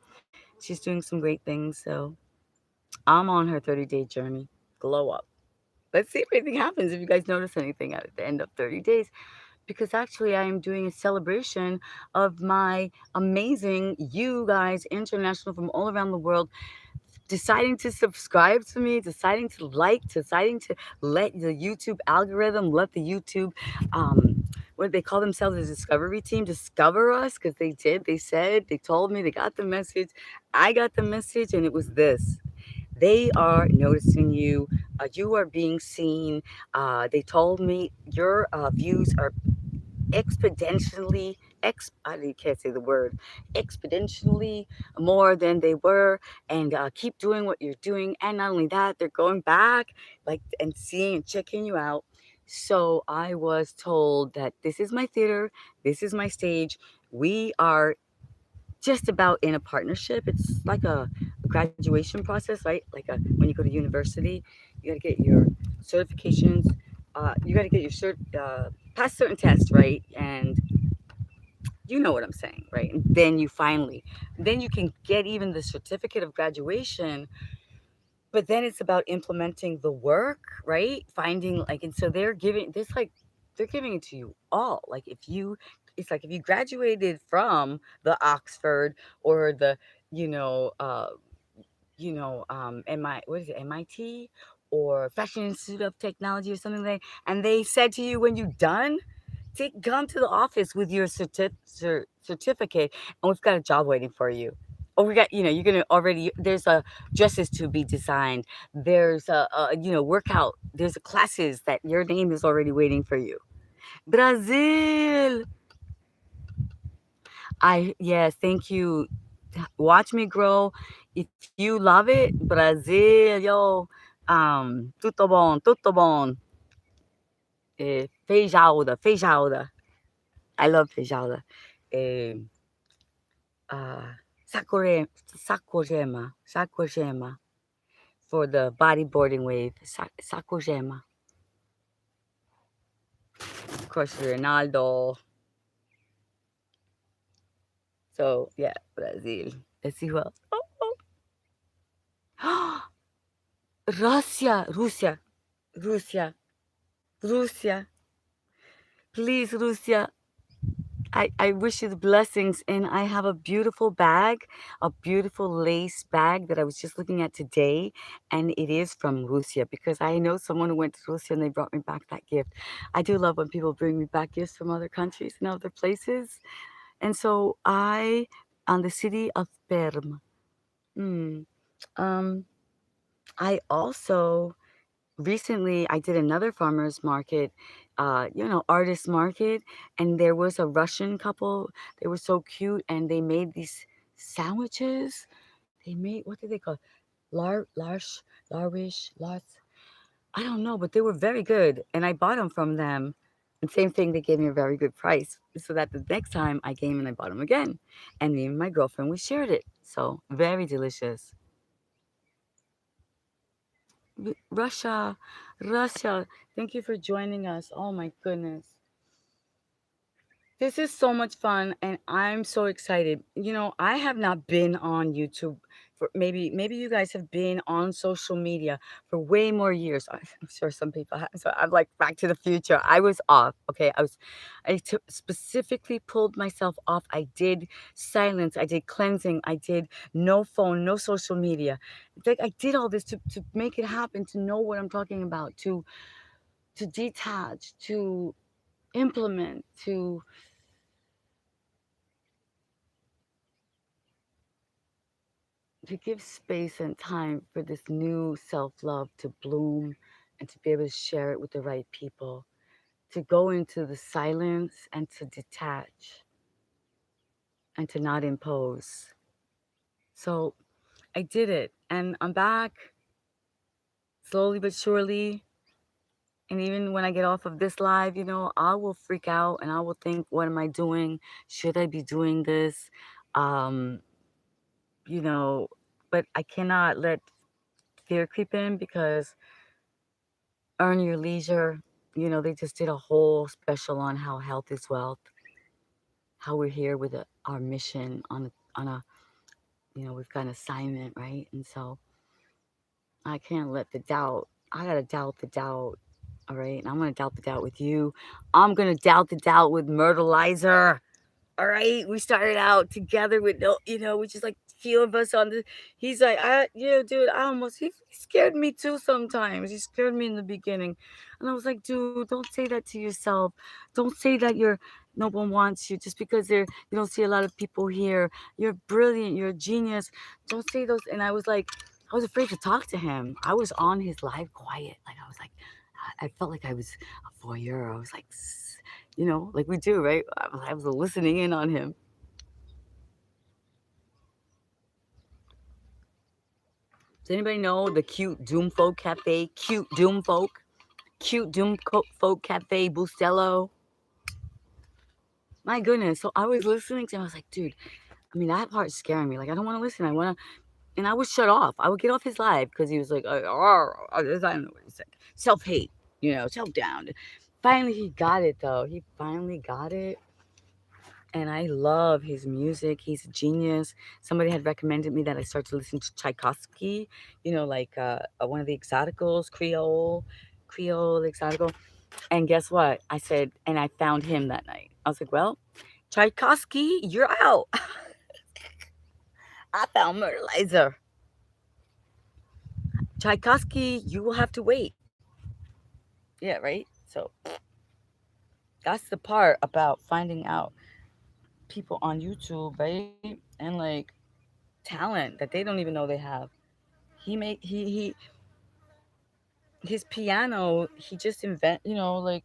A: She's doing some great things. So, I'm on her 30-day journey. Glow up. Let's see if anything happens, if you guys notice anything at the end of 30 days. Because actually, I am doing a celebration of my amazing, you guys, international from all around the world, deciding to subscribe to me, deciding to like, deciding to let the YouTube algorithm, let the YouTube, what they call themselves, the discovery team, discover us, because they did. They said, they told me, they got the message. I got the message, and it was this. They are noticing you. You are being seen. They told me your views are exponentially, I can't say the word, exponentially more than they were. And keep doing what you're doing. And not only that, they're going back like and seeing and checking you out. So I was told that this is my theater, this is my stage. We are just about in a partnership. It's like a graduation process, right? Like when you go to university, you got to get your certifications. You got to get your pass certain tests, right? And you know what I'm saying, right? And then you can get even the certificate of graduation. But then it's about implementing the work, right? Finding like, and so they're giving this like they're giving it to you all. Like if you, it's like if you graduated from the Oxford or the, you know, what is it, MIT or Fashion Institute of Technology or something like, and they said to you when you're done, come to the office with your certificate, and we've got a job waiting for you. Or we got, you're gonna already. There's a dresses to be designed. There's a workout. There's a classes that your name is already waiting for you. Brazil. Yes, thank you. Watch me grow. If you love it, Brazil, yo. Tutto bom, tutto bom. Feijoada, feijoada. I love feijoada. Eh, uh, sakure, sakurema for the bodyboarding wave. Sakurema. Of course, Ronaldo. So yeah, Brazil. Let's see who else. Oh, Russia, Russia, Russia, Russia. Please, Russia. I wish you the blessings, and I have a beautiful bag, a beautiful lace bag that I was just looking at today, and it is from Russia because I know someone who went to Russia and they brought me back that gift. I do love when people bring me back gifts from other countries and other places, and so on the city of Perm. Hmm. Um, I also recently I did another farmers market, artist market, and there was a Russian couple. They were so cute, and they made these sandwiches. They made, what did they call it? Lars. I don't know, but they were very good, and I bought them from them. And same thing, they gave me a very good price, so that the next time I came and I bought them again, and me and my girlfriend we shared it. So very delicious. Russia, Russia, thank you for joining us. Oh my goodness. This is so much fun and I'm so excited. I have not been on YouTube for maybe you guys have been on social media for way more years. I'm sure some people have. So I'm like Back to the Future. I was off. Okay, specifically pulled myself off. I did silence. I did cleansing. I did no phone, no social media. It's like I did all this to make it happen. To know what I'm talking about. To detach. To implement. To give space and time for this new self love to bloom and to be able to share it with the right people, to go into the silence and to detach and to not impose. So I did it and I'm back slowly but surely. And even when I get off of this live, I will freak out and I will think, what am I doing? Should I be doing this? Um, you know, but I cannot let fear creep in because Earn Your Leisure, they just did a whole special on how health is wealth, how we're here with our mission on a, we've got an assignment, right? And so I can't let the doubt, I got to doubt the doubt. All right. And I'm going to doubt the doubt with you. I'm going to doubt the doubt with Myrtleizer. All right, we started out together with no, we just like few of us on the. He's like, dude, he scared me too sometimes. He scared me in the beginning, and I was like, dude, don't say that to yourself. Don't say that no one wants you just because you don't see a lot of people here. You're brilliant. You're a genius. Don't say those. And I was like, I was afraid to talk to him. I was on his live quiet, like I was like, I felt like I was a voyeur. I was like, like we do, right? I was listening in on him. Does anybody know the cute Doom Folk Cafe? Cute Doom Folk? Cute Folk Cafe Bustelo? My goodness. So I was listening to him. I was like, dude, I mean, that part's scaring me. Like, I don't want to listen. I want to. And I would shut off. I would get off his live because he was like, I don't know what he said. Self hate, self down. Finally, he got it, though. He finally got it. And I love his music. He's a genius. Somebody had recommended me that I start to listen to Tchaikovsky, like one of the exoticals, Creole exotical. And guess what? I said, and I found him that night. I was like, well, Tchaikovsky, you're out. I found Myrtleizer. Tchaikovsky, you will have to wait. Yeah, right? So that's the part about finding out people on YouTube, right? And like talent that they don't even know they have. He his piano, he just like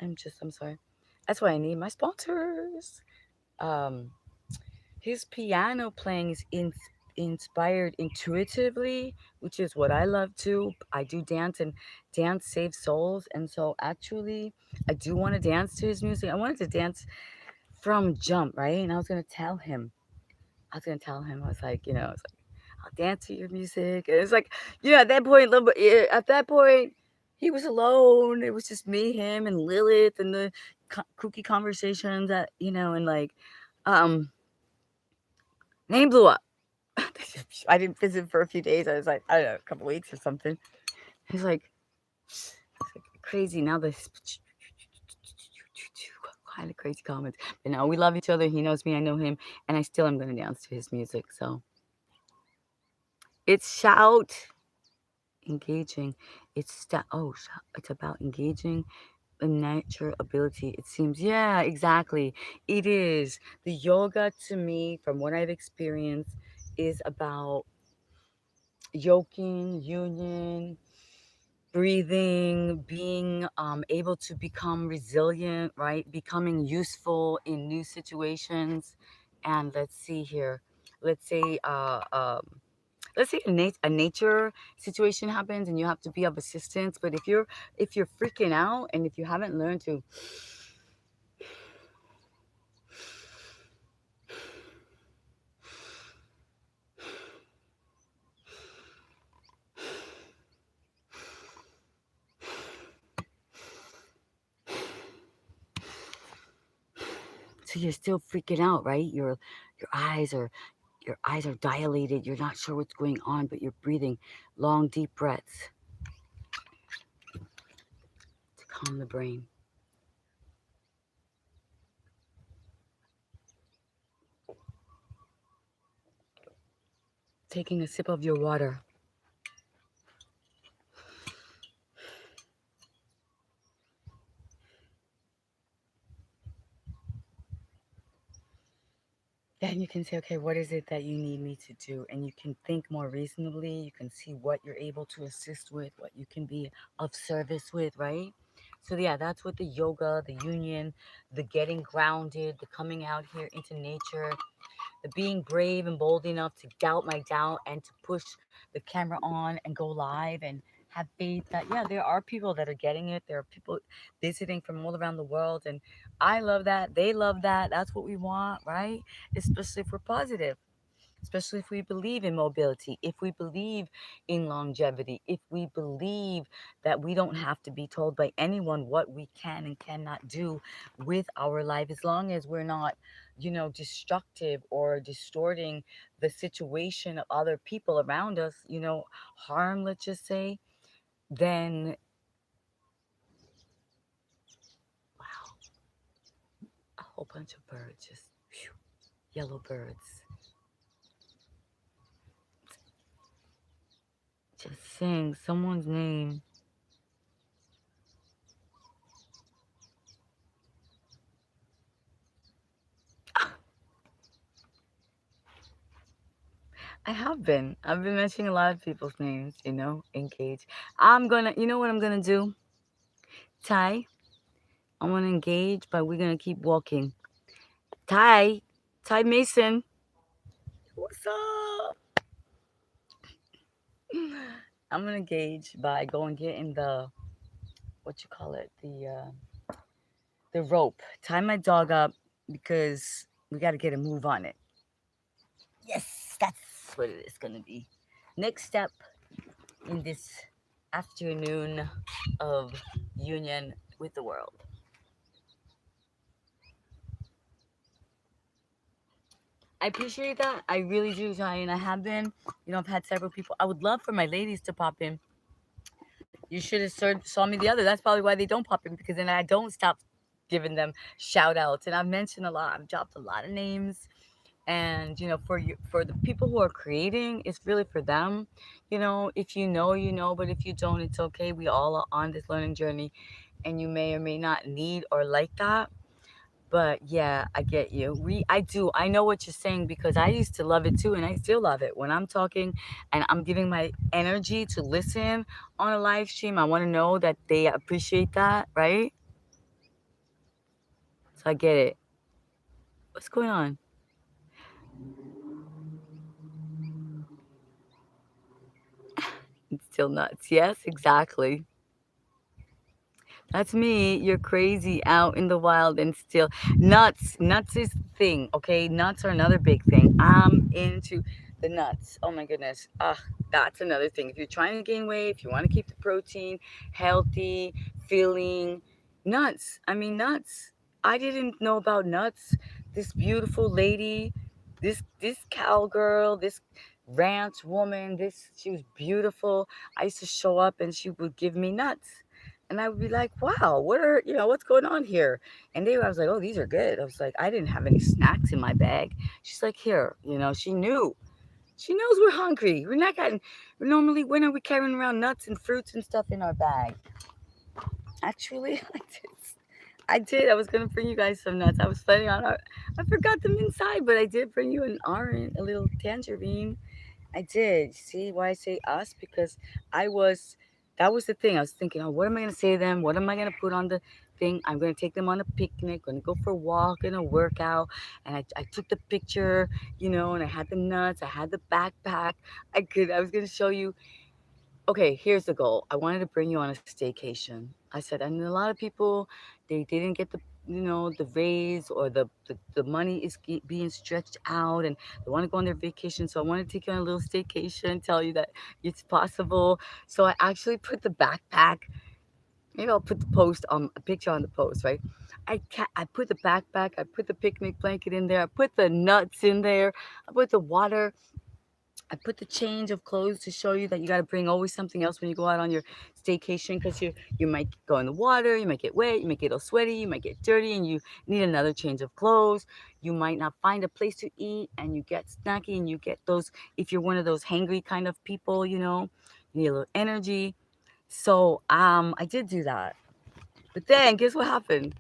A: I'm sorry. That's why I need my sponsors. Um his piano playing is inspired intuitively, which is what I love too. I do dance, and dance saves souls. And so, actually, I do want to dance to his music. I wanted to dance from jump, right? And I was going to tell him, I was like, I'll dance to your music. And it's like, at that point, at that point, he was alone. It was just me, him, and Lilith, and the kooky conversations and like, um, name blew up. I didn't visit for a few days. I was like, I don't know, a couple weeks or something. He's like, crazy. Now this kind of crazy comments. But now we love each other. He knows me. I know him. And I still am going to dance to his music. So it's shout engaging. It's about engaging a nature ability. It seems, yeah, exactly. It is. The yoga to me, from what I've experienced, is about yoking, union, breathing, being able to become resilient, right? Becoming useful in new situations. And let's see here. Let's say, uh, um, let's say a nature situation happens and you have to be of assistance. But if you're freaking out and if you haven't learned to, so you're still freaking out, right? Your eyes are your eyes are dilated. You're not sure what's going on, but you're breathing long, deep breaths to calm the brain. Taking a sip of your water. Then you can say, okay, what is it that you need me to do? And you can think more reasonably. You can see what you're able to assist with, what you can be of service with, right? So, yeah, that's what the yoga, the union, the getting grounded, the coming out here into nature, the being brave and bold enough to doubt my doubt and to push the camera on and go live and have faith that, yeah, there are people that are getting it. There are people visiting from all around the world. And I love that. They love that. That's what we want, right? Especially if we're positive, especially if we believe in mobility, if we believe in longevity, if we believe that we don't have to be told by anyone what we can and cannot do with our life, as long as we're not, destructive or distorting the situation of other people around us, harm, let's just say, then wow, a whole bunch of birds just, phew, yellow birds, just sing someone's name. I have been. I've been mentioning a lot of people's names, engage. You know what I'm gonna do? Ty, I wanna engage, but we're gonna keep walking. Ty, Ty Mason, what's up? I'm gonna engage by going getting what you call it, the rope. Tie my dog up because we gotta get a move on it. Yes, that's what it is gonna be. Next step in this afternoon of union with the world. I appreciate that. I really do, Ty, and I have been. I've had several people. I would love for my ladies to pop in. You should have saw me the other. That's probably why they don't pop in because then I don't stop giving them shout outs. And I've mentioned a lot. I've dropped a lot of names And for you, for the people who are creating, it's really for them. If you know, you know, but if you don't, it's okay. We all are on this learning journey, and you may or may not need or like that. But yeah, I get you. I know what you're saying, because I used to love it too, and I still love it when I'm talking and I'm giving my energy to listen on a live stream. I want to know that they appreciate that, right? So I get it. What's going on? It's still nuts. Yes, exactly. That's me. You're crazy out in the wild and still nuts. Nuts is the thing, okay? Nuts are another big thing. I'm into the nuts. Oh my goodness. That's another thing. If you're trying to gain weight, if you want to keep the protein healthy, feeling nuts. I mean nuts. I didn't know about nuts. This beautiful lady, this cowgirl, this ranch woman, this she was beautiful. I used to show up and she would give me nuts, and I would be like, wow, what's going on here? And I was like, oh, these are good. I was like, I didn't have any snacks in my bag. She's like, here, she knew. She knows we're hungry. We're not getting, normally, when are we carrying around nuts and fruits and stuff in our bag? Actually, I did. I did. I was going to bring you guys some nuts. I was planning on, I forgot them inside, but I did bring you an orange, a little tangerine. I did. See why I say us? Because I was, that was the thing. I was thinking, oh, what am I going to say to them? What am I going to put on the thing? I'm going to take them on a picnic, going to go for a walk and a workout. And I took the picture, and I had the nuts, I had the backpack. I was going to show you. Okay, here's the goal. I wanted to bring you on a staycation. I said, and a lot of people, they didn't get the raise, or the money is being stretched out, and they want to go on their vacation. So I want to take you on a little staycation, tell you that it's possible. So I actually put the backpack. Maybe I'll put the post on a picture on the post, right? I put the backpack, I put the picnic blanket in there, I put the nuts in there, I put the water, I put the change of clothes to show you that you got to bring always something else when you go out on your staycation, because you might go in the water, you might get wet, you might get all sweaty, you might get dirty, and you need another change of clothes. You might not find a place to eat, and you get snacky, and you get those. If you're one of those hangry kind of people, you need a little energy. So I did do that, but then guess what happened?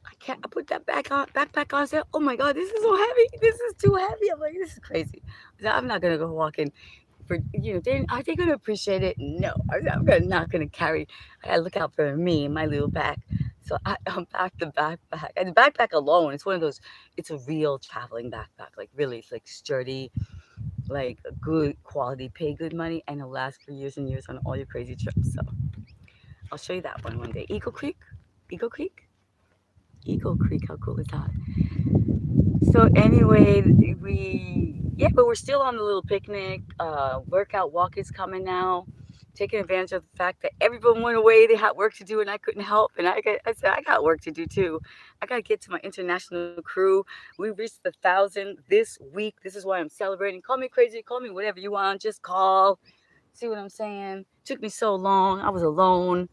A: I can't. I put that backpack on. I said, "Oh my god, this is so heavy. This is too heavy." I'm like, "This is crazy." I said, "I'm not gonna go walking for are they gonna appreciate it? No, not gonna carry. I gotta look out for me and my little bag." So I unpacked the backpack, and the backpack alone, it's one of those. It's a real traveling backpack, like really, it's like sturdy, like a good quality, pay good money, and it'll last for years and years on all your crazy trips. So I'll show you that one day. Eagle Creek, Eagle Creek. How cool is that? So anyway, but we're still on the little picnic. Workout walk is coming now. Taking advantage of the fact that everyone went away, they had work to do, and I couldn't help. And I said, I got work to do too. I got to get to my international crew. We reached the 1,000 this week. This is why I'm celebrating. Call me crazy, call me whatever you want. Just call. See what I'm saying? Took me so long. I was alone.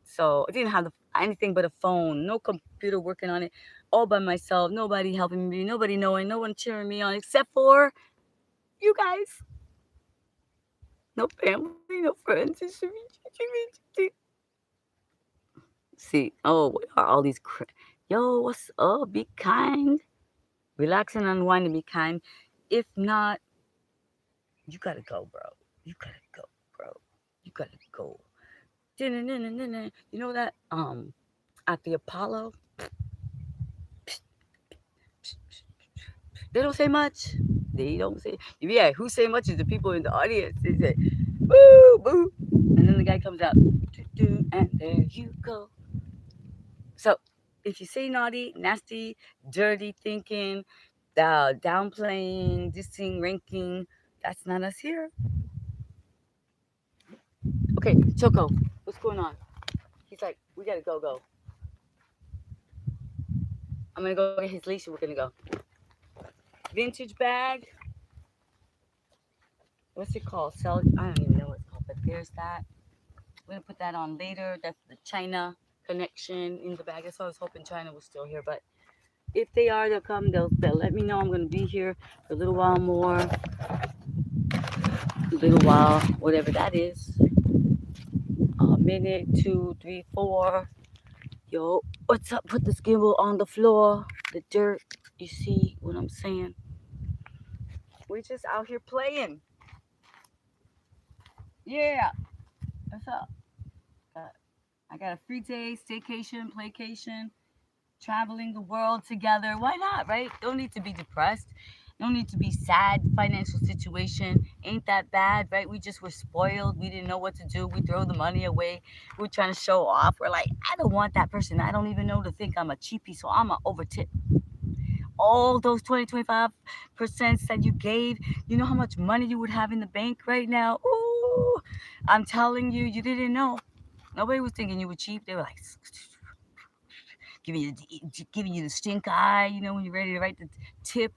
A: So I didn't have anything but a phone, no computer working on it, all by myself. Nobody helping me, nobody knowing, no one cheering me on except for you guys. No family, no friends. See, oh, what are all these? Yo, what's up? Be kind, relax and unwind and be kind. If not, you gotta go, bro. You gotta go, bro. You gotta go. You know that at the Apollo, they don't say much. They don't say. Yeah, who say much is the people in the audience. They say, "Boo, boo," and then the guy comes out, and there you go. So, if you say naughty, nasty, dirty thinking, downplaying, dissing, ranking, that's not us here. Okay, Choco, what's going on? He's like, we gotta go. I'm gonna go get his leash and we're gonna go. Vintage bag. What's it called? Sell. I don't even know what it's called, but there's that. We're gonna put that on later. That's the China connection in the bag. That's why I was hoping China was still here, but If they are, they'll come. They'll let me know. I'm gonna be here for a little while more, a little while, whatever that is. A minute, two, three, four. Yo, what's up? Put this gimbal on the floor. The dirt. You see what I'm saying? We're just out here playing. Yeah. What's up? Uh, I got a free day, staycation, playcation, traveling the world together. Why not, right? Don't need to be depressed. No need to be sad. Financial situation ain't that bad, right? We just were spoiled. We didn't know what to do. We throw the money away. We're trying to show off. We're like, I don't want that person. I don't even know to think I'm a cheapie, so I'm a over tip. All those 20, 25% that you gave, you know how much money you would have in the bank right now? Ooh, I'm telling you, you didn't know. Nobody was thinking you were cheap. They were like, giving you the stink eye, when you're ready to write the tip.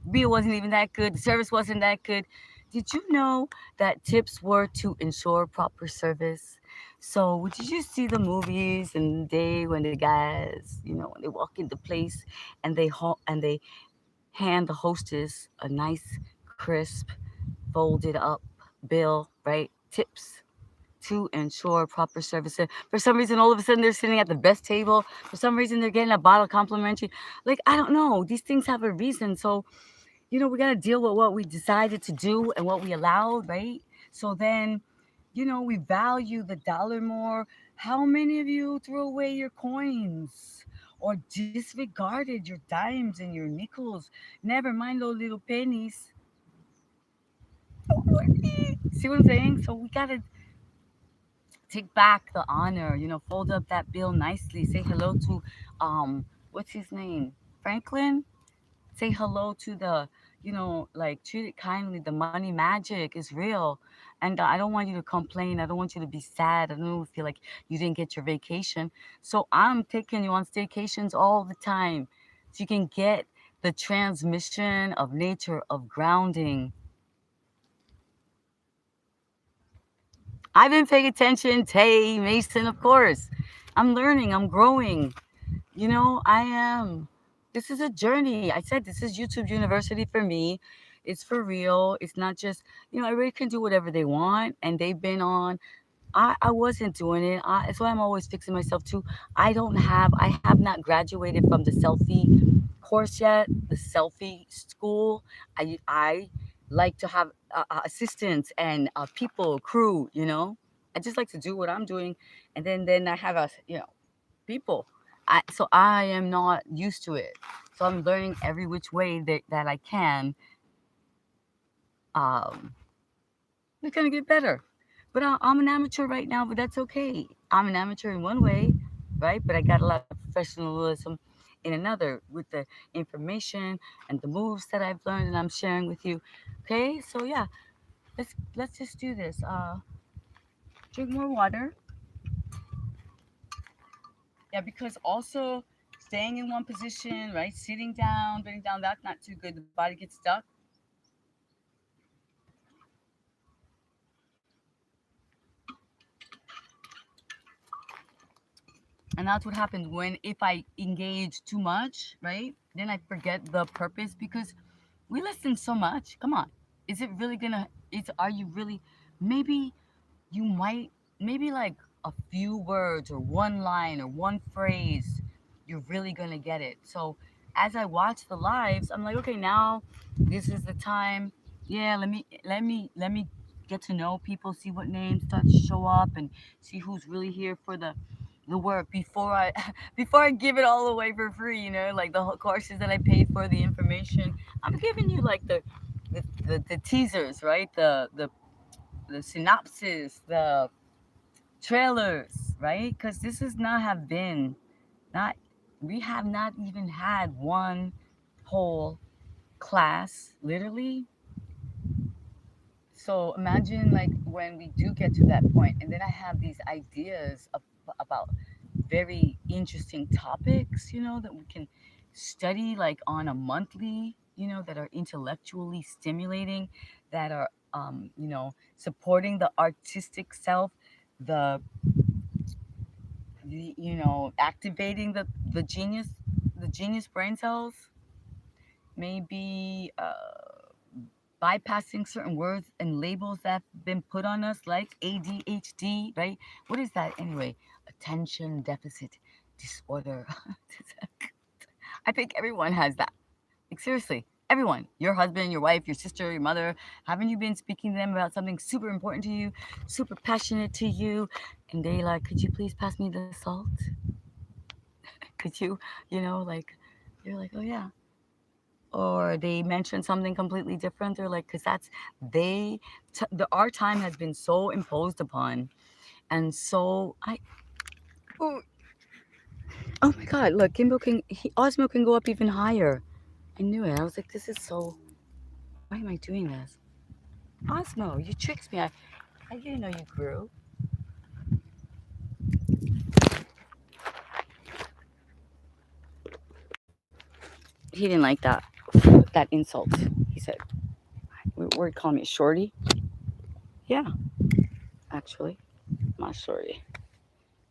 A: Bill wasn't even that good. The service wasn't that good. Did you know that tips were to ensure proper service? So did you see the movies and the day when the guys, when they walk into place and they hand the hostess a nice, crisp, folded up bill, right? Tips to ensure proper service. For some reason, all of a sudden they're sitting at the best table. For some reason, they're getting a bottle complimentary. Like, I don't know. These things have a reason. So, we got to deal with what we decided to do and what we allowed, right? So then, we value the dollar more. How many of you threw away your coins or disregarded your dimes and your nickels? Never mind those little pennies. See what I'm saying? So we got to take back the honor, fold up that bill nicely, say hello to what's his name, Franklin. Say hello to the, like, treat it kindly. The money magic is real. And I don't want you to complain. I don't want you to be sad. I don't feel like you didn't get your vacation. So I'm taking you on staycations all the time so you can get the transmission of nature, of grounding. I've been paying attention. Tay, Mason, of course. I'm learning. I'm growing. I am. This is a journey. I said this is YouTube University for me. It's for real. It's not just, everybody can do whatever they want. And they've been on. I wasn't doing it. That's why I'm always fixing myself too. I have not graduated from the selfie course yet, the selfie school. I like to have assistants and people, crew. I just like to do what I'm doing. And then I have people. So I am not used to it. So I'm learning every which way that I can. Um, it's gonna get better. But I'm an amateur right now, but that's okay. I'm an amateur in one way, right? But I got a lot of professionalism in another with the information and the moves that I've learned and I'm sharing with you. Okay, so yeah, let's just do this. Drink more water. Yeah, because also staying in one position, right? Sitting down, bending down, that's not too good. The body gets stuck. And that's what happens when if I engage too much, right? Then I forget the purpose because we listen so much. Come on. Is it really gonna are you really maybe you might maybe like a few words or one line or one phrase, you're really gonna get it. So as I watch the lives, I'm like, okay, now this is the time. Yeah, let me get to know people, see what names start to show up and see who's really here for the work before I before I give it all away for free, like the whole courses that I paid for, the information. I'm giving you like the teasers, right? The synopsis, the trailers, right? Because this has not have been not we have not even had one whole class, literally. So imagine like when we do get to that point, and then I have these ideas about very interesting topics, that we can study like on a monthly, that are intellectually stimulating, that are, supporting the artistic self, the activating the genius, the genius brain cells may be bypassing certain words and labels that have been put on us, like ADHD, right? What is that anyway? Attention deficit disorder. I think everyone has that. Like, seriously, everyone. Your husband, your wife, your sister, your mother. Haven't you been speaking to them about something super important to you, super passionate to you? And they like, could you please pass me the salt? Could you, like, you're like, oh yeah. Or they mention something completely different. They're like, because our time has been so imposed upon. And so oh, oh my God, look, Osmo can go up even higher. I knew it. I was like, this is so, why am I doing this? Osmo, you tricked me. I didn't know you grew. He didn't like that insult. He said, "We're calling me shorty." Yeah, actually, not shorty.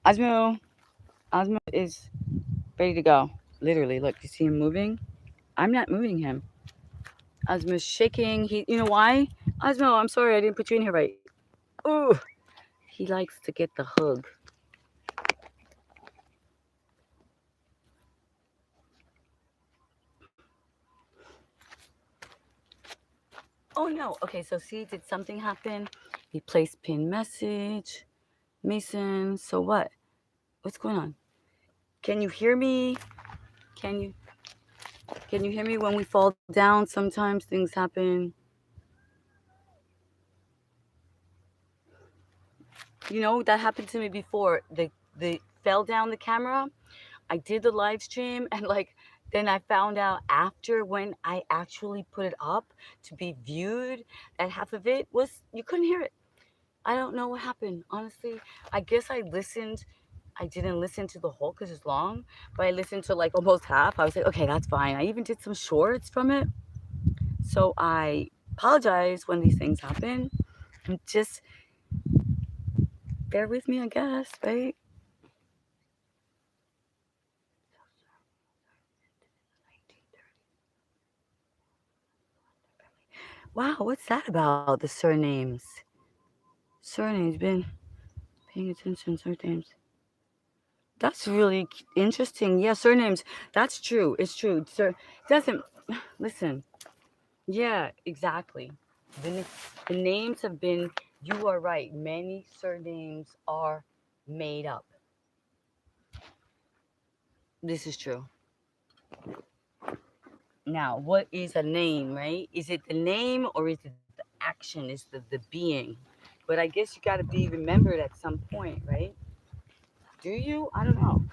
A: Osmo, Osmo is ready to go. Literally, look, you see him moving? I'm not moving him. Osmo's shaking. You know why? Osmo, I'm sorry, I didn't put you in here right. Ooh, he likes to get the hug. Oh no. Okay, so see, did something happen? He placed pin message. Mason, so what? What's going on? Can you hear me? Can you can you hear me when we fall down? Sometimes things happen. That happened to me before. The fell down the camera. I did the live stream and like then I found out after when I actually put it up to be viewed that half of it was you couldn't hear it. I don't know what happened. Honestly, I guess I listened. I didn't listen to the whole because it's long, but I listened to like almost half. I was like, okay, that's fine. I even did some shorts from it. So I apologize when these things happen. And just bear with me, I guess, right? Wow, what's that about? The surnames. Surnames, been paying attention, surnames. That's really interesting. Yeah, surnames. That's true. It's true. Sir, doesn't listen. Yeah, exactly. The, the names have been, you are right, many surnames are made up. This is true. Now, what is a name, right? Is it the name or is it the action? Is the being? But I guess you got to be remembered at some point, right? Do you? I don't know.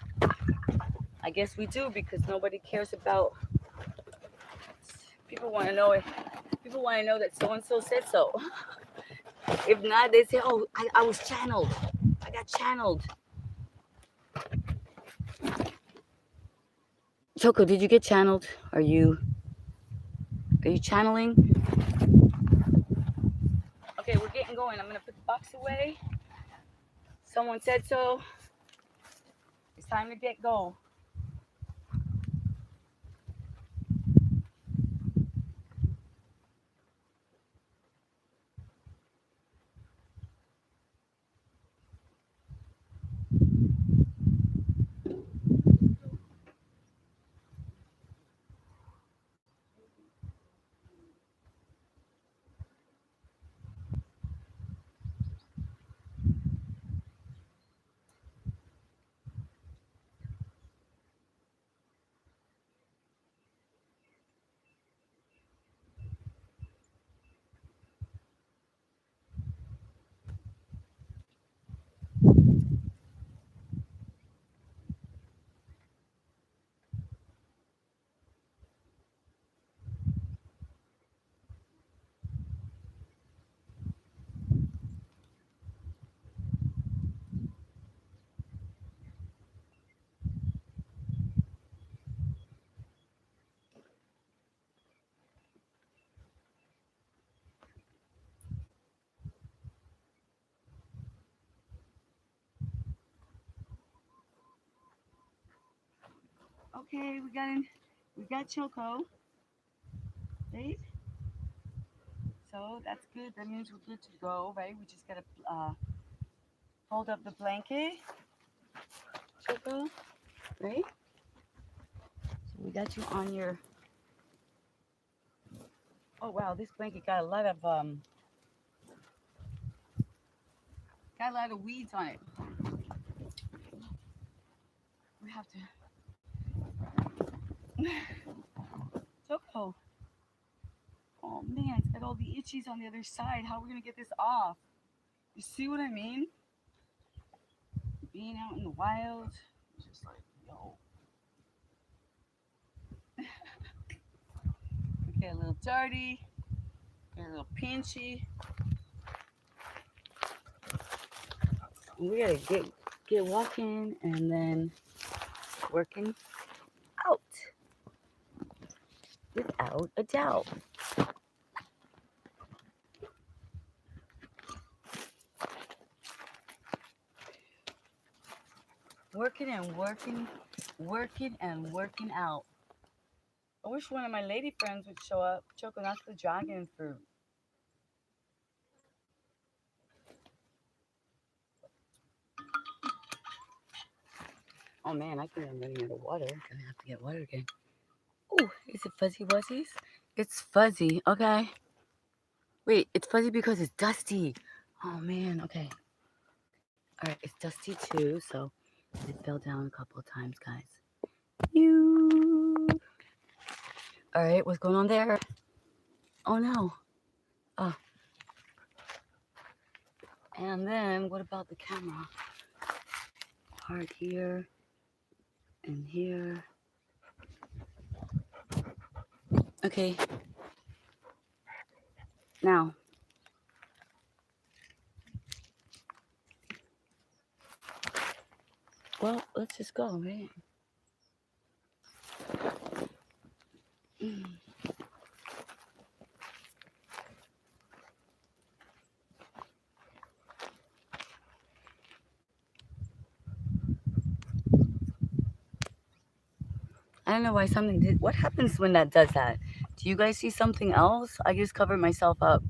A: I guess we do because nobody cares about. People want to know it. People want to know that so and so said so. If not, they say, "Oh, I was channeled. I got channeled." Choco, did you get channeled? Are you channeling? Okay, we're getting going. I'm gonna put the box away. Someone said so. It's time to get go. Okay, we got Choco, right? So that's good. That means we're good to go, right? We just gotta fold up the blanket, Choco, right? So we got you on your. Oh wow, this blanket got a lot of weeds on it. We have to. Choco. Oh man, it's got all the itchies on the other side. How are we gonna get this off? You see what I mean? Being out in the wild, just like yo, we get a little dirty, get a little pinchy. We gotta get walking and then working out without a doubt. Working and working, working and working out. I wish one of my lady friends would show up. Choco, that's the dragon fruit. Oh man, I think I'm running out of water. Gonna have to get water again. Oh, is it fuzzy wuzzies? It's fuzzy. Okay. Wait, it's fuzzy because it's dusty. Oh man. Okay. All right, it's dusty too. So it fell down a couple of times, guys. You. All right, what's going on there? Oh no. Oh. And then what about the camera? Part here and here. Okay. Now. Well, let's just go, right? I don't know why something did. What happens when that does that? Do you guys see something else? I just covered myself up.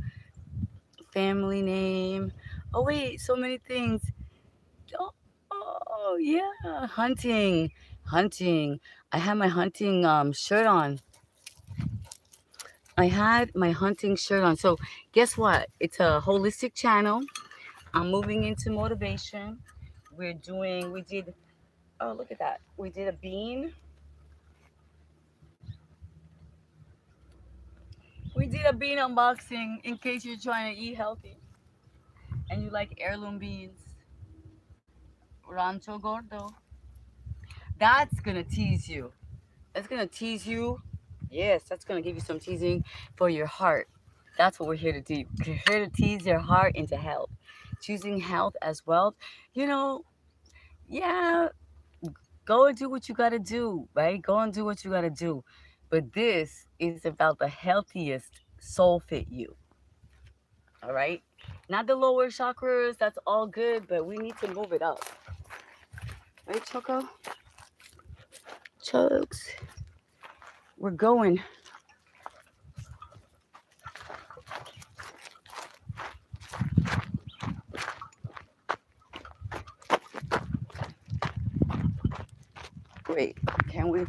A: Family name. Oh wait, so many things. Oh, oh yeah, hunting, hunting. I had my hunting shirt on. I had my hunting shirt on. So guess what? It's a holistic channel. I'm moving into motivation. We did. Oh look at that. We did a bean. We did a bean unboxing in case you're trying to eat healthy and you like heirloom beans. Rancho Gordo. That's gonna tease you. That's gonna tease you. Yes, that's gonna give you some teasing for your heart. That's what we're here to do. We're here to tease your heart into health. Choosing health as wealth. You know, yeah, go and do what you gotta do, right? Go and do what you gotta do. But this is about the healthiest soul fit you. All right? Not the lower chakras, that's all good, but we need to move it up. Right, Choco? Chokes. We're going. Wait, can we?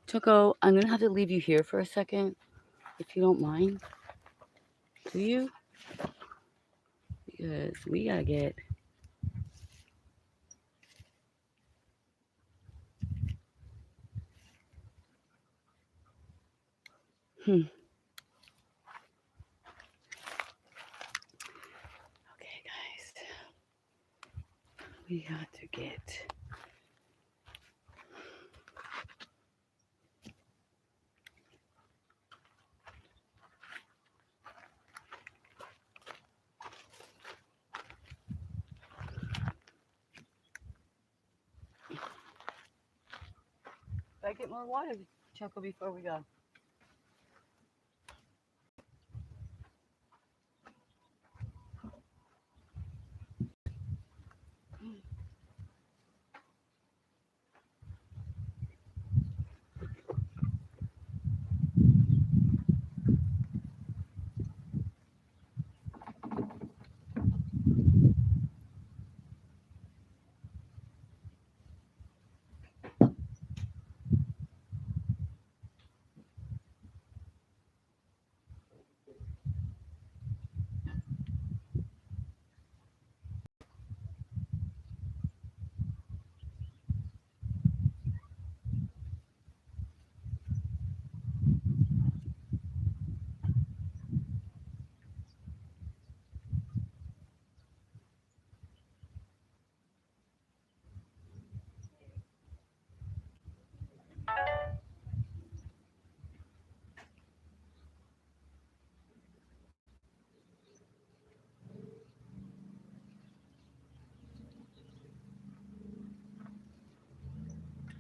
A: Choco, I'm gonna have to leave you here for a second, if you don't mind. Do you? Because we gotta get. Hmm. Okay, guys. We got to get. I get more water, Choco, before we go?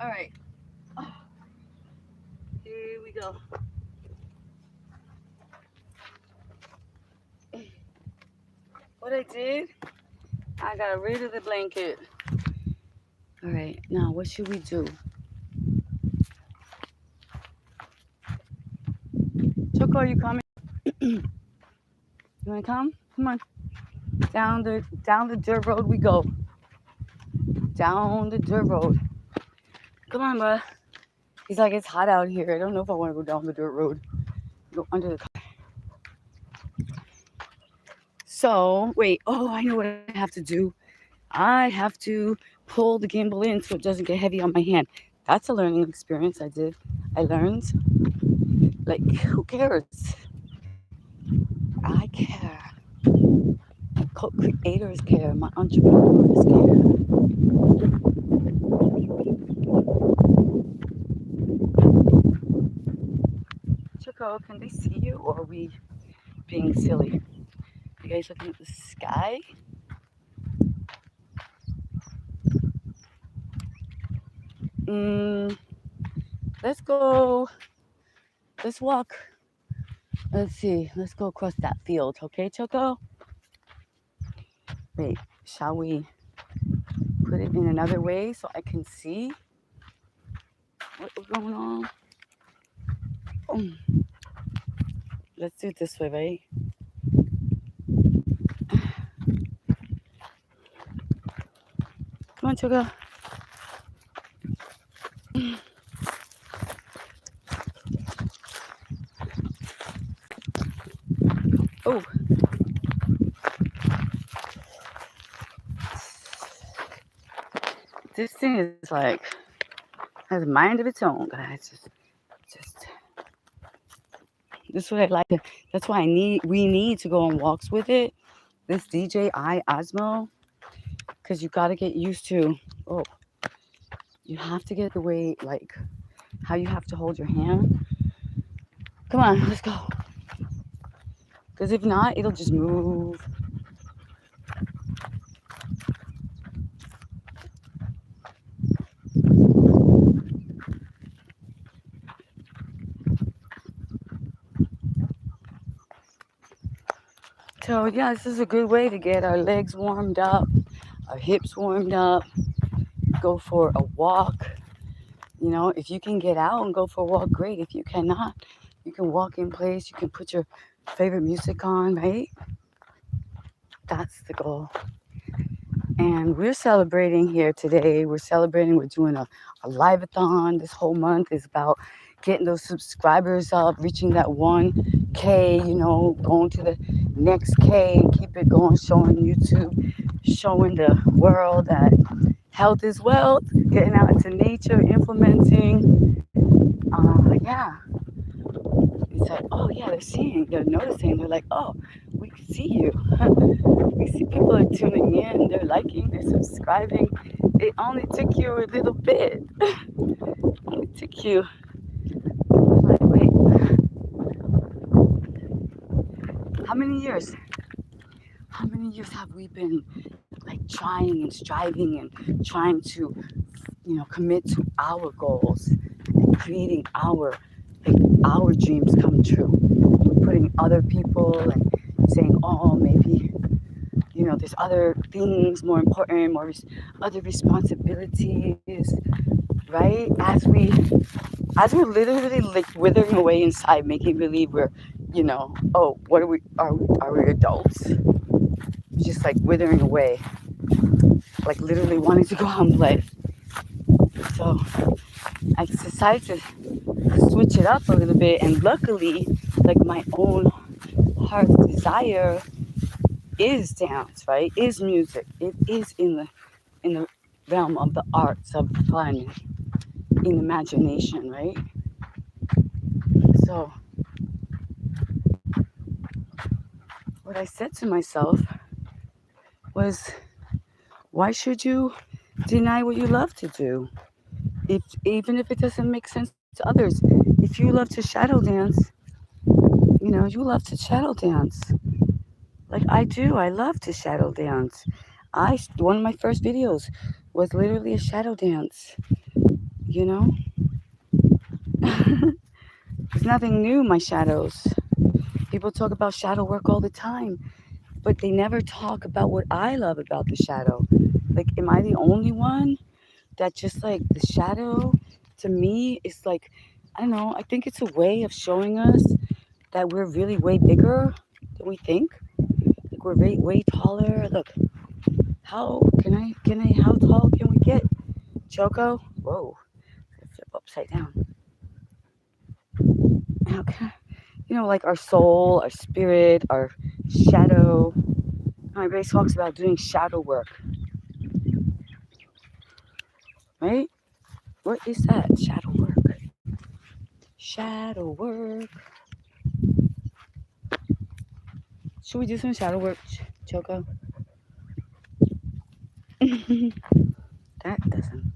A: All right, here we go. What I did, I got rid of the blanket. All right, now what should we do? Choco, are you coming? You wanna come? Come on. Down the dirt road we go. Down the dirt road. Come on, bro. He's like, it's hot out here. I don't know if I want to go down the dirt road. Go under the car. So, wait. Oh, I know what I have to do. I have to pull the gimbal in so it doesn't get heavy on my hand. That's a learning experience I did. I learned. Like, who cares? I care. My co-creators care. My entrepreneurs care. Choco, can they see you or are we being silly? You guys looking at the sky? Mm, let's go. Let's walk. Let's see. Let's go across that field. Okay, Choco? Wait, shall we put it in another way so I can see what's going on? Um, let's do it this way, right? Come on, Choco. Oh, this thing is like has a mind of its own, guys. Just this is what I like. That's why we need to go on walks with it. This DJI Osmo, because you got to get used to. Oh, you have to get the way like how you have to hold your hand. Come on, let's go. Because if not, it'll just move. So yeah, this is a good way to get our legs warmed up, our hips warmed up, go for a walk. You know, if you can get out and go for a walk, great. If you cannot, you can walk in place. You can put your favorite music on, right? That's the goal. And we're celebrating here today. We're celebrating. We're doing a live-a-thon. This whole month is about getting those subscribers up, reaching that 1K, you know, going to the next K and keep it going, showing YouTube, showing the world that health is wealth, getting out into nature, implementing. Yeah, it's like, oh yeah, they're noticing, they're like, oh, we see you. We see people are tuning in, they're liking, they're subscribing. It only took you a little bit. It only took you, like, wait, how many years? How many years have we been like trying and striving and trying to, you know, commit to our goals creating our dreams come true. We're putting other people and saying, oh, maybe there's other things more important, other responsibilities, right? As we're literally like withering away inside, making believe we're, oh, what are we? Are we adults? Just like withering away, like literally wanting to go out and play. So I decided to switch it up a little bit, and luckily, like my own heart's desire is dance, right? Is music. It is in the realm of the arts of fun, in imagination, right? So what I said to myself was, why should you deny what you love to do? If even if it doesn't make sense to others, if you love to shadow dance, you love to shadow dance. Like I do. I love to shadow dance. One of my first videos was literally a shadow dance. You know, it's nothing new. My shadows. People talk about shadow work all the time, but they never talk about what I love about the shadow. Like, am I the only one that just like the shadow? To me, is like, I don't know. I think it's a way of showing us that we're really way bigger than we think. Like we're way taller. Look, how tall can we get? Choco? Whoa, flip upside down. Okay. Like our soul, our spirit, our shadow. Everybody talks about doing shadow work, right? What is that? Shadow work. Shadow work. Should we do some shadow work, Choco? That doesn't.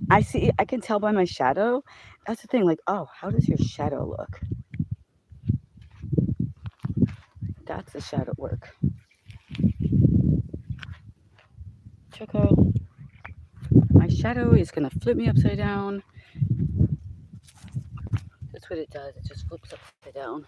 A: I see. I can tell by my shadow. That's the thing. Like, oh, how does your shadow look? That's the shadow work. Choco, my shadow is gonna flip me upside down. That's what it does. It just flips upside down.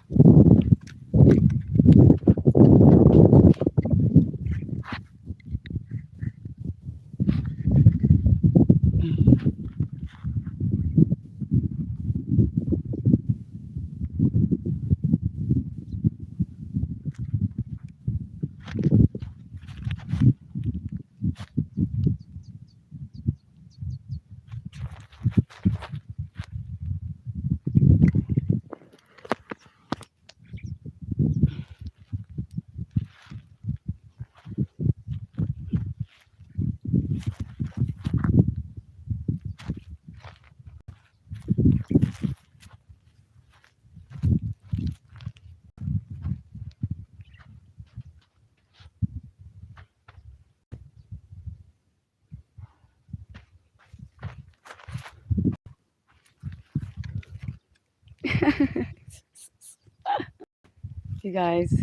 A: You guys,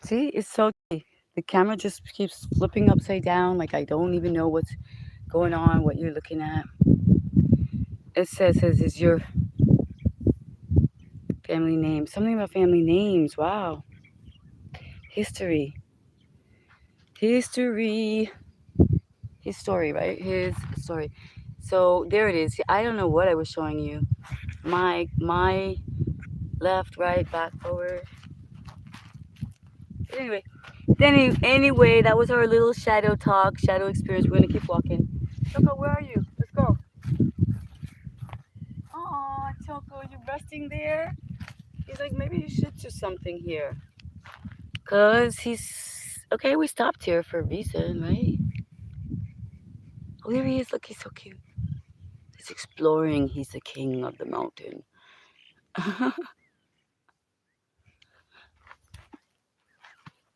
A: see, it's so. The camera just keeps flipping upside down. Like I don't even know what's going on, what you're looking at. It says, is your family name? Something about family names. Wow. History. History. His story, right? His story. So there it is. I don't know what I was showing you. My left, right, back, forward. But anyway, that was our little shadow talk, shadow experience. We're gonna keep walking. Choco, where are you? Let's go. Aw, Choco, you resting there? He's like, maybe you should do something here. Cause he's okay. We stopped here for a reason, right? Oh, here he is. Look, he's so cute. He's exploring. He's the king of the mountain.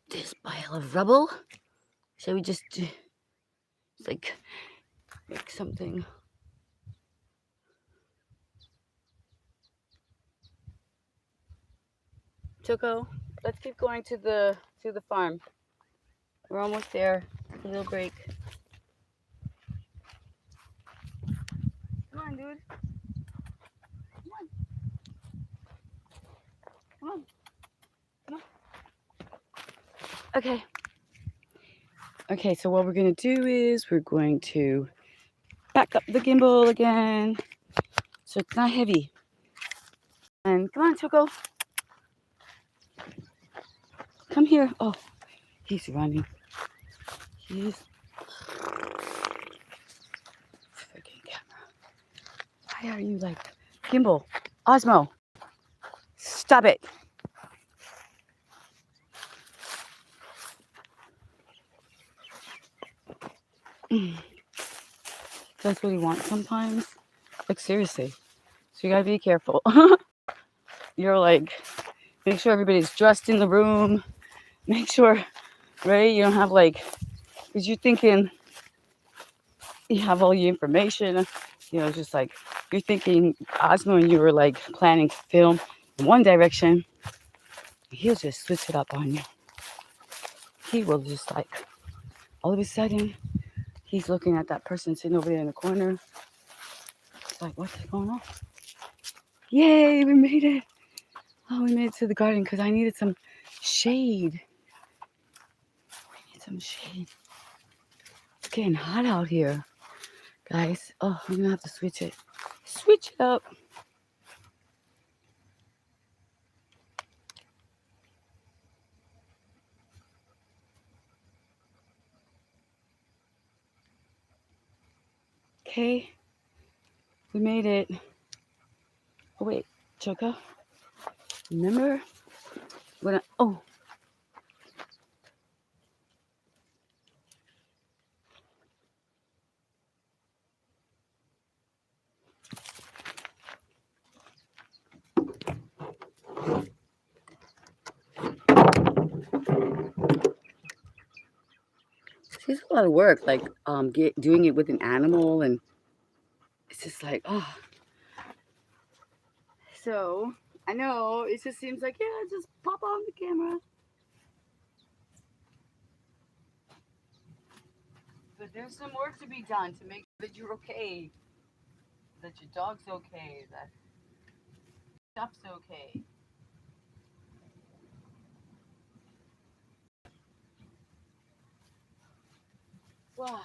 A: This pile of rubble. Shall we just like make something? Choco, let's keep going to the farm. We're almost there. Take a little break. Come on, dude. Come on. Come on. Come on. Okay. Okay, so what we're going to do is we're going to back up the gimbal again so it's not heavy. And come on, Choco. Come here. Oh, he's running. He's freaking camera. Why are you like gimbal? Osmo, stop it. That's what he wants sometimes. Like seriously. So you gotta be careful. You're like, make sure everybody's dressed in the room. Make sure, right? You don't have like, because you're thinking you have all your information. You know, just like you're thinking Osmo and you were like planning to film in one direction. He'll just switch it up on you. He will just like, all of a sudden, he's looking at that person sitting over there in the corner. It's like, what's going on? Yay, we made it. Oh, we made it to the garden because I needed some shade. We need some shade. It's getting hot out here, guys. Oh, I'm going to have to switch it. Switch it up. Okay. We made it. Oh, wait. Choco. Remember? When I, oh. It's a lot of work, like doing it with an animal, and it's just like, oh. So, I know, it just seems like, yeah, just pop on the camera. But there's some work to be done to make sure that you're okay, that your dog's okay, that stuff's okay. Wow.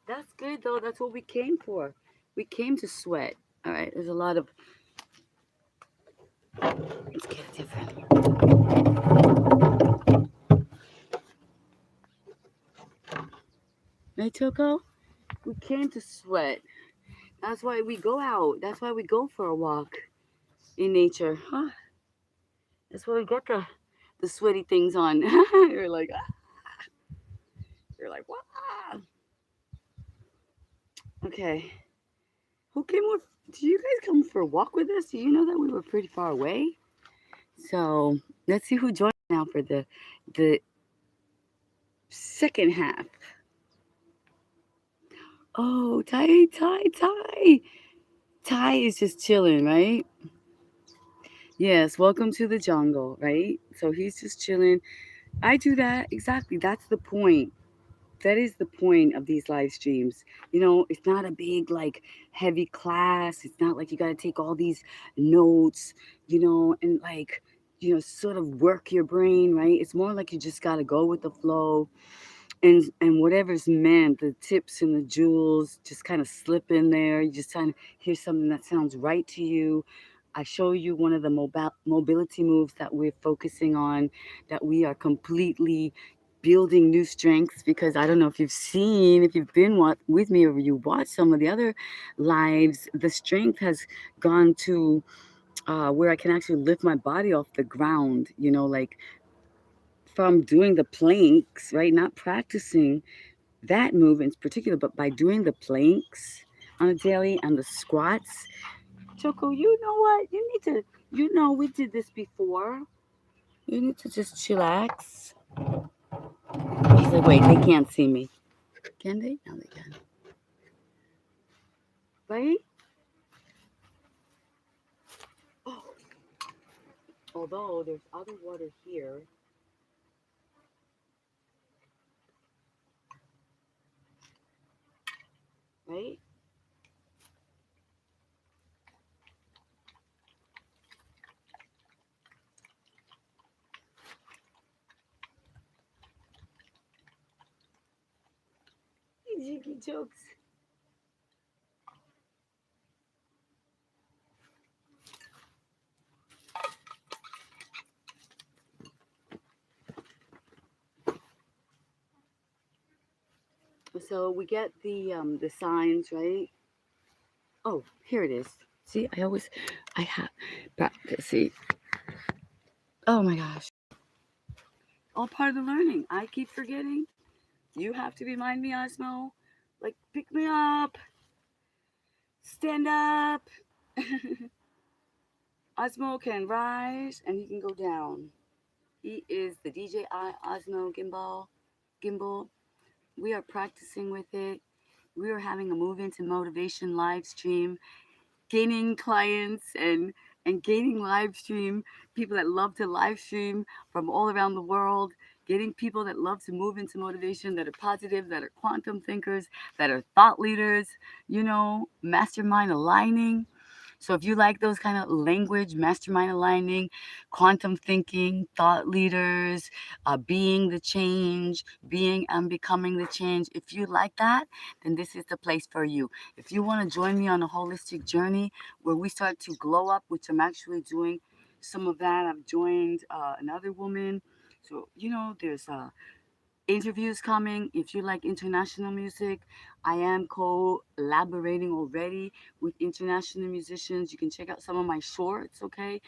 A: That's good though. That's what we came for. We came to sweat. All right. There's a lot of. Let's get it different. Right, Choco? We came to sweat. That's why we go out. That's why we go for a walk in nature. Huh? That's why we get the sweaty things on. You're like, ah. You're like, wow. Okay. Who came with? Do you guys come for a walk with us? Do you know that we were pretty far away? So let's see who joined now for the second half. Oh, Ty is just chilling, right? Yes, welcome to the jungle, right? So he's just chilling. I do that exactly. That's the point. That is the point of these live streams. You know, it's not a big like heavy class. It's not like you got to take all these notes, you know, and like, you know, sort of work your brain, right? It's more like you just got to go with the flow, and whatever's meant, the tips and the jewels just kind of slip in there. You just kind of hear something that sounds right to you. I show you one of the mobility moves that we're focusing on, that we are completely building new strengths, because I don't know if you've seen, if you've been with me or you watched some of the other lives, the strength has gone to where I can actually lift my body off the ground, you know, like from doing the planks, right? Not practicing that move in particular, but by doing the planks on a daily and the squats. Choco, you know what? You need to, you know, we did this before. You need to just chillax. He's like, wait, they can't see me. Can they? No, they can. right? Oh, although there's other water here, right? Jiggy jokes. So we get the signs, right? Oh, here it is. See, I have practice. See, oh my gosh, all part of the learning. I keep forgetting. You have to remind me, Osmo. Like, pick me up, stand up. Osmo can rise and he can go down. He is the DJI Osmo gimbal. We are practicing with it. We are having a move into motivation live stream, gaining clients and gaining live stream people that love to live stream from all around the world, getting people that love to move into motivation, that are positive, that are quantum thinkers, that are thought leaders, mastermind aligning. So if you like those kind of language, mastermind aligning, quantum thinking, thought leaders, being the change, being and becoming the change, if you like that, then this is the place for you. If you want to join me on a holistic journey where we start to glow up, which I'm actually doing some of that. I've joined another woman. So, there's interviews coming. If you like international music, I am collaborating already with international musicians. You can check out some of my shorts, okay?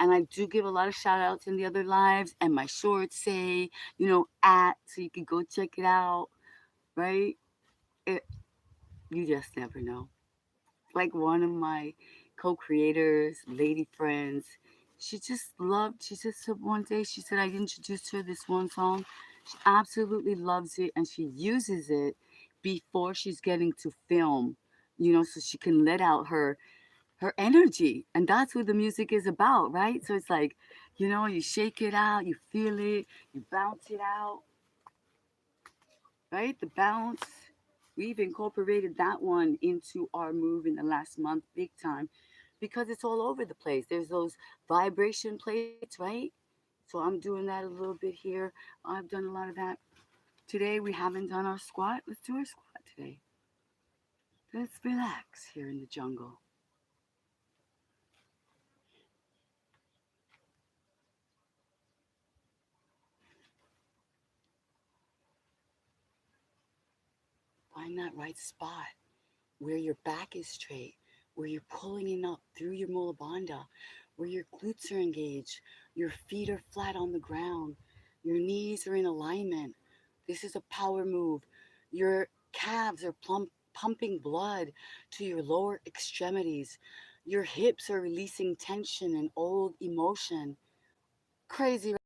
A: And I do give a lot of shout outs in the other lives, and my shorts say, so you can go check it out, right? It, you just never know. Like one of my co-creators, lady friends, she just said one day, she said I introduced her this one song. She absolutely loves it and she uses it before she's getting to film, so she can let out her energy. And that's what the music is about, right? So it's like, you shake it out, you feel it, you bounce it out, right? The bounce. We've incorporated that one into our move in the last month big time because it's all over the place. There's those vibration plates, right? So I'm doing that a little bit here. I've done a lot of that. Today we haven't done our squat. Let's do our squat today. Let's relax here in the jungle. Find that right spot where your back is straight, where you're pulling it up through your mula bandha, where your glutes are engaged, your feet are flat on the ground, your knees are in alignment. This is a power move. Your calves are pumping blood to your lower extremities. Your hips are releasing tension and old emotion. Crazy.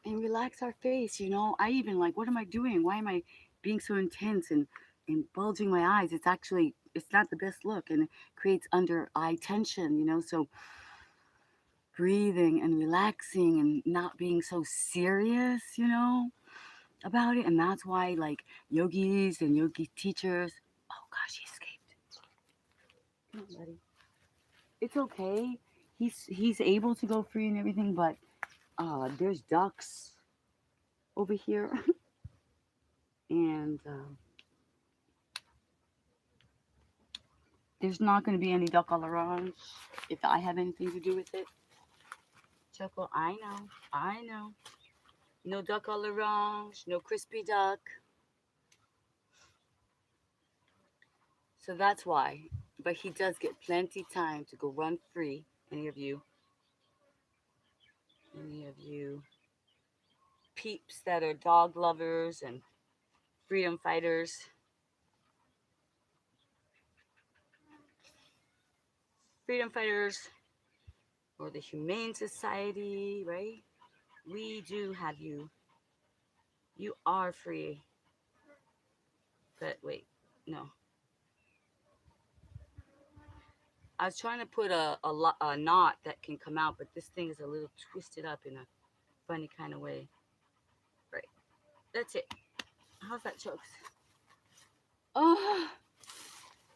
A: And relax our face. I even like, what am I doing? Why am I being so intense and bulging my eyes? It's not the best look and it creates under eye tension, so breathing and relaxing and not being so serious, about it. And that's why, like, yogis and yogi teachers, oh gosh, he escaped. Come on, buddy. It's okay. He's able to go free and everything, but there's ducks over here. And there's not going to be any duck all around if I have anything to do with it. Choco, I know. I know. No duck all around. No crispy duck. So that's why. But he does get plenty time to go run free. Any of you peeps that are dog lovers and freedom fighters, freedom fighters, or the Humane Society, right? We do have you. You are free. But wait, no. I was trying to put a knot that can come out, but this thing is a little twisted up in a funny kind of way. Right. That's it. How's that, chokes? Oh,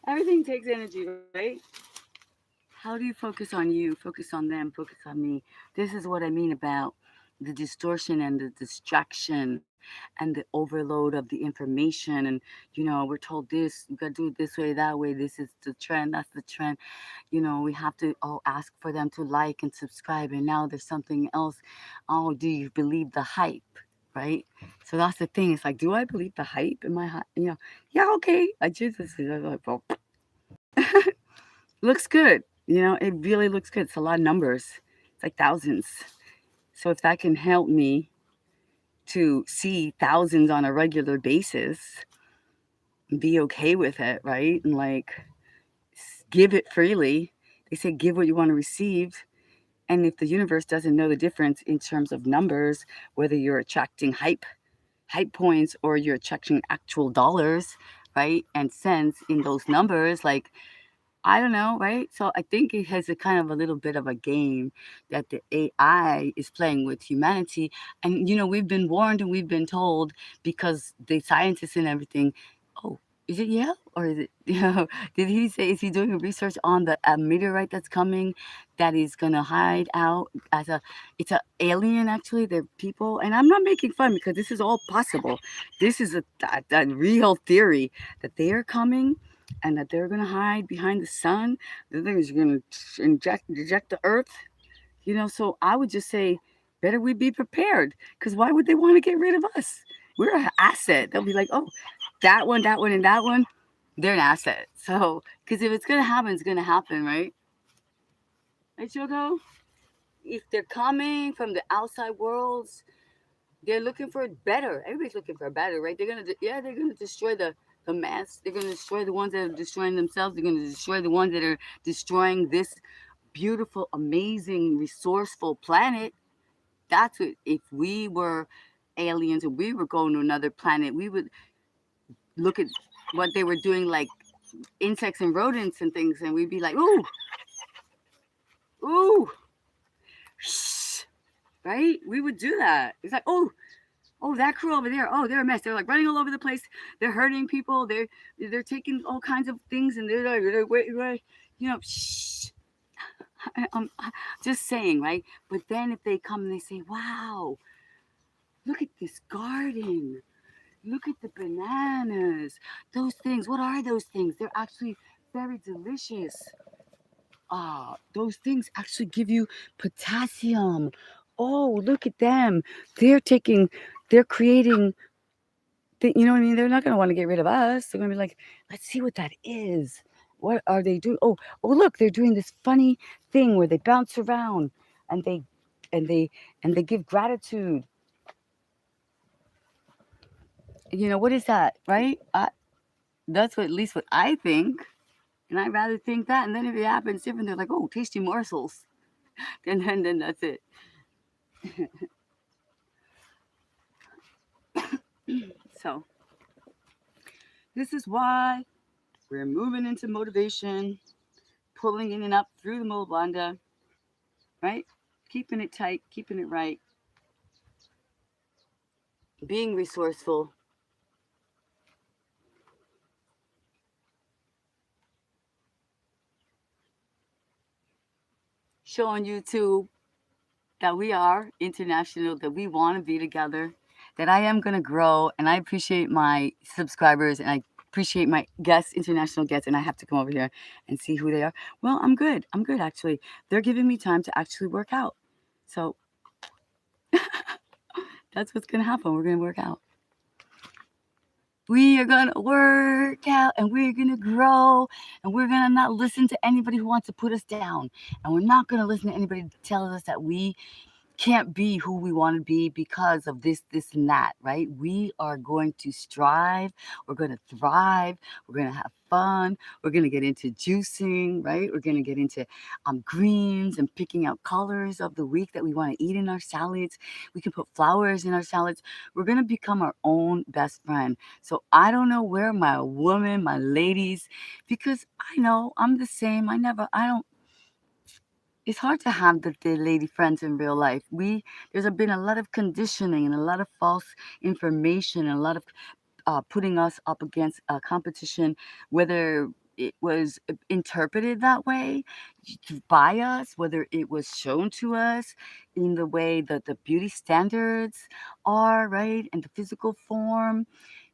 A: everything takes energy, right? How do you focus on you, focus on them, focus on me? This is what I mean about the distortion and the distraction and the overload of the information. And, we're told this, you got to do it this way, that way. This is the trend, that's the trend. We have to ask for them to like and subscribe. And now there's something else. Oh, do you believe the hype? Right? So that's the thing. It's like, do I believe the hype in my, yeah, okay. I choose this. I'm like, well, looks good. It really looks good. It's a lot of numbers. It's like thousands. So if that can help me to see thousands on a regular basis, be okay with it, right? And like give it freely. They say give what you want to receive. And if the universe doesn't know the difference in terms of numbers, whether you're attracting hype points or you're attracting actual dollars, right? And cents in those numbers, like I don't know, right? So I think it has a kind of a little bit of a game that the AI is playing with humanity. And, we've been warned and we've been told because the scientists and everything, oh, is it Yale or is it, did he say, is he doing a research on the meteorite that's coming that is going to hide out it's a alien actually, they're people. And I'm not making fun because this is all possible. This is a real theory that they are coming and that they're going to hide behind the sun. The thing is going to eject the earth. So I would just say, better we be prepared because why would they want to get rid of us? We're an asset. They'll be like, oh, that one, and that one, they're an asset. So, because if it's going to happen, it's going to happen, right? Right, Choco? If they're coming from the outside worlds, they're looking for it better. Everybody's looking for better, right? They're gonna destroy the mass. They're gonna destroy the ones that are destroying themselves. They're gonna destroy the ones that are destroying this beautiful, amazing, resourceful planet. That's what. If we were aliens and we were going to another planet, we would look at what they were doing, like insects and rodents and things, and we'd be like, ooh, ooh, shh, right? We would do that. It's like, oh, that crew over there. Oh, they're a mess. They're like running all over the place. They're hurting people. They're taking all kinds of things, and wait, shh. I'm just saying, right? But then if they come and they say, "Wow, look at this garden. Look at the bananas. Those things. What are those things? They're actually very delicious. Those things actually give you potassium. Oh, look at them. They're taking. They're creating you know what I mean? They're not going to want to get rid of us. They're going to be like, let's see what that is. What are they doing? Oh, look, they're doing this funny thing where they bounce around and and they they give gratitude. What is that, right? That's what at least what I think, and I'd rather think that. And then if it happens different, they're like, oh, tasty morsels. Then that's it. So this is why we're moving into motivation, pulling in and up through the Mulabanda, right? Keeping it tight, keeping it right, being resourceful, showing you too that we are international, that we want to be together, that I am going to grow. And I appreciate my subscribers and I appreciate my guests, international guests. And I have to come over here and see who they are. Well, I'm good. I'm good, actually. They're giving me time to actually work out. So that's what's going to happen. We're going to work out. We are going to work out and we're going to grow and we're going to not listen to anybody who wants to put us down. And we're not going to listen to anybody tell us that we can't be who we want to be because of this, and that, right? We are going to strive. We're going to thrive. We're going to have fun. We're going to get into juicing, right? We're going to get into greens and picking out colors of the week that we want to eat in our salads. We can put flowers in our salads. We're going to become our own best friend. So I don't know where my women, my ladies, because I know I'm the same. I don't, it's hard to have the lady friends in real life. There's been a lot of conditioning and a lot of false information and a lot of putting us up against competition, whether it was interpreted that way by us, whether it was shown to us in the way that the beauty standards are, right, and the physical form,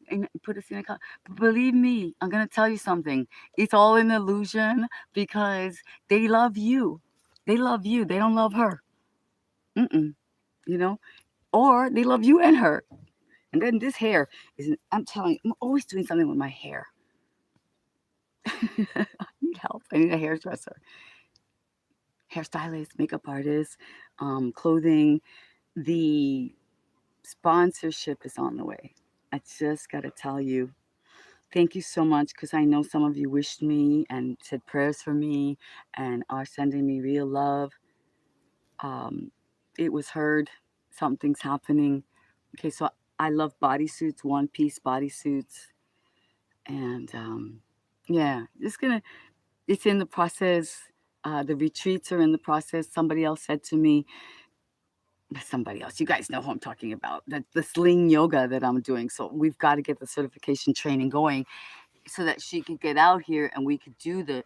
A: and put us in a. But believe me, I'm gonna tell you something. It's all an illusion because they love you. They love you. They don't love her. Mm-mm. You know, or they love you and her. And then this hair is. I'm telling you, I'm always doing something with my hair. I need help. I need a hairdresser, hairstylist, makeup artist, clothing. The sponsorship is on the way. I just got to tell you, thank you so much because I know some of you wished me and said prayers for me and are sending me real love. Um, it was heard. Something's happening. Okay, so I love bodysuits, one piece bodysuits. And yeah, just gonna, it's in the process. The retreats are in the process. Somebody else said to me, somebody else, you guys know who I'm talking about, that the sling yoga that I'm doing. So we've got to get the certification training going so that she could get out here and we could do the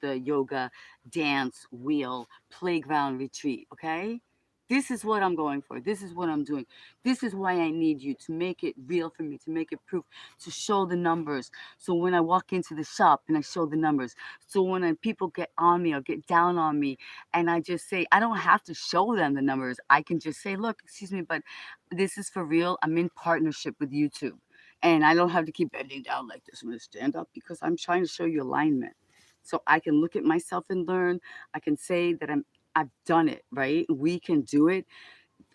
A: yoga, dance, wheel, playground retreat, okay? This is what I'm going for. This is what I'm doing. This is why I need you to make it real for me, to make it proof, to show the numbers. So when I walk into the shop and I show the numbers, so when people get on me or get down on me and I just say, I don't have to show them the numbers. I can just say, look, excuse me, but this is for real. I'm in partnership with YouTube. And I don't have to keep bending down like this. I'm going to stand up because I'm trying to show you alignment. So I can look at myself and learn. I can say that I've done it, right? We can do it.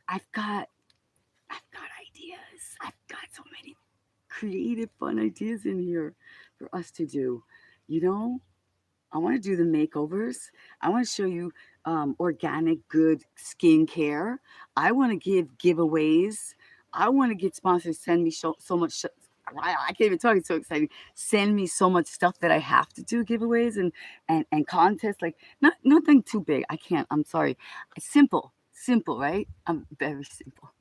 A: I've got I've got ideas. I've got so many creative fun ideas in here for us to do. You know, I want to do the makeovers. I want to show you organic, good skincare. I want to give giveaways. I want to get sponsors send me so much. I can't even talk. It's so exciting. Send me so much stuff that I have to do giveaways and contests. Like nothing too big. I can't. I'm sorry. Simple, simple, right? I'm very simple.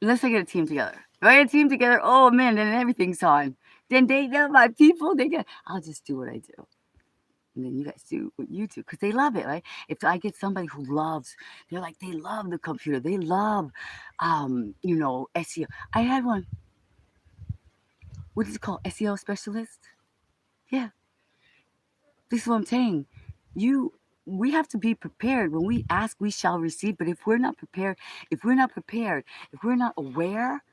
A: Unless I get a team together. If I get a team together, oh man, then everything's on. Then they're my people. I'll just do what I do. And then you guys do what you do because they love it, right? If I get somebody who loves, they're like they love the computer, they love, SEO. I had one. What is it called? SEO specialist. Yeah, this is what I'm saying. You, we have to be prepared. When we ask, we shall receive. But if we're not prepared, if we're not aware,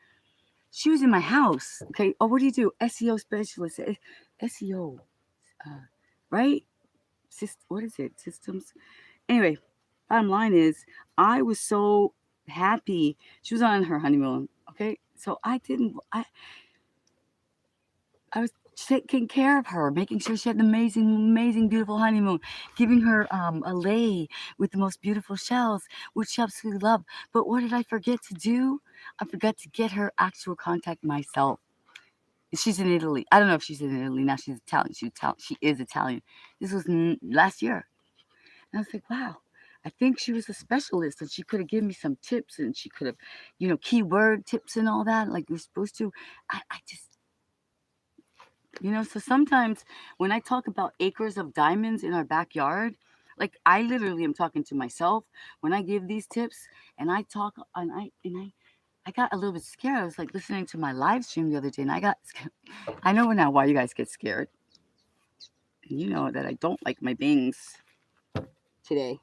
A: she was in my house. Okay. Oh, what do you do? SEO specialist. SEO. Right? What is it? Systems. Anyway, bottom line is, I was so happy. She was on her honeymoon. Okay, so I didn't. I was taking care of her, making sure she had an amazing, amazing, beautiful honeymoon, giving her a lei with the most beautiful shells, which she absolutely loved. But what did I forget to do? I forgot to get her actual contact myself. She's in Italy. I don't know if she's in Italy now. She's Italian. She's Italian. She is Italian. This was last year. And I was like, wow, I think she was a specialist and she could have given me some tips and she could have, keyword tips and all that, like you're supposed to. I just, so sometimes when I talk about acres of diamonds in our backyard, like I literally am talking to myself when I give these tips and I talk I got a little bit scared. I was like listening to my live stream the other day and I got scared. I know now why you guys get scared. And you know that I don't like my bangs today.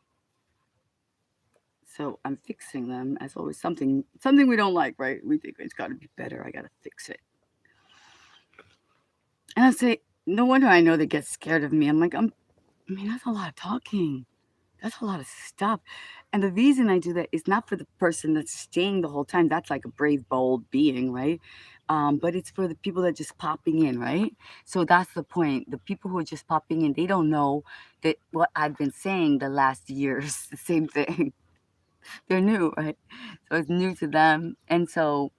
A: So I'm fixing them as always. Something we don't like, right? We think it's got to be better. I got to fix it. And I say, no wonder I know they get scared of me. I'm like, I mean, that's a lot of talking. That's a lot of stuff. And the reason I do that is not for the person that's staying the whole time. That's like a brave, bold being, right? But it's for the people that are just popping in, right? So that's the point. The people who are just popping in, they don't know that what I've been saying the last years, the same thing. They're new, right? So it's new to them. And so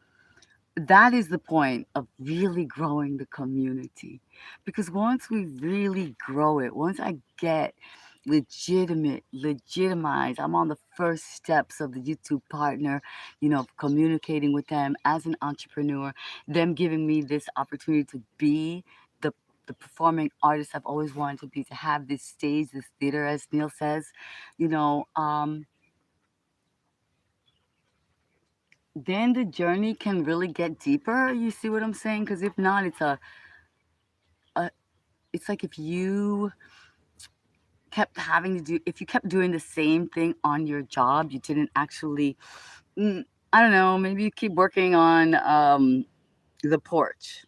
A: that is the point of really growing the community, because once we really grow it, once I get legitimized, I'm on the first steps of the YouTube partner, communicating with them as an entrepreneur, them giving me this opportunity to be the the performing artist I've always wanted to be, to have this stage, this theater, as Neil says, you know um then the journey can really get deeper. You see what I'm saying? Because if not, a it's like if you kept doing the same thing on your job, you didn't actually, mm, I don't know, maybe you keep working on the porch,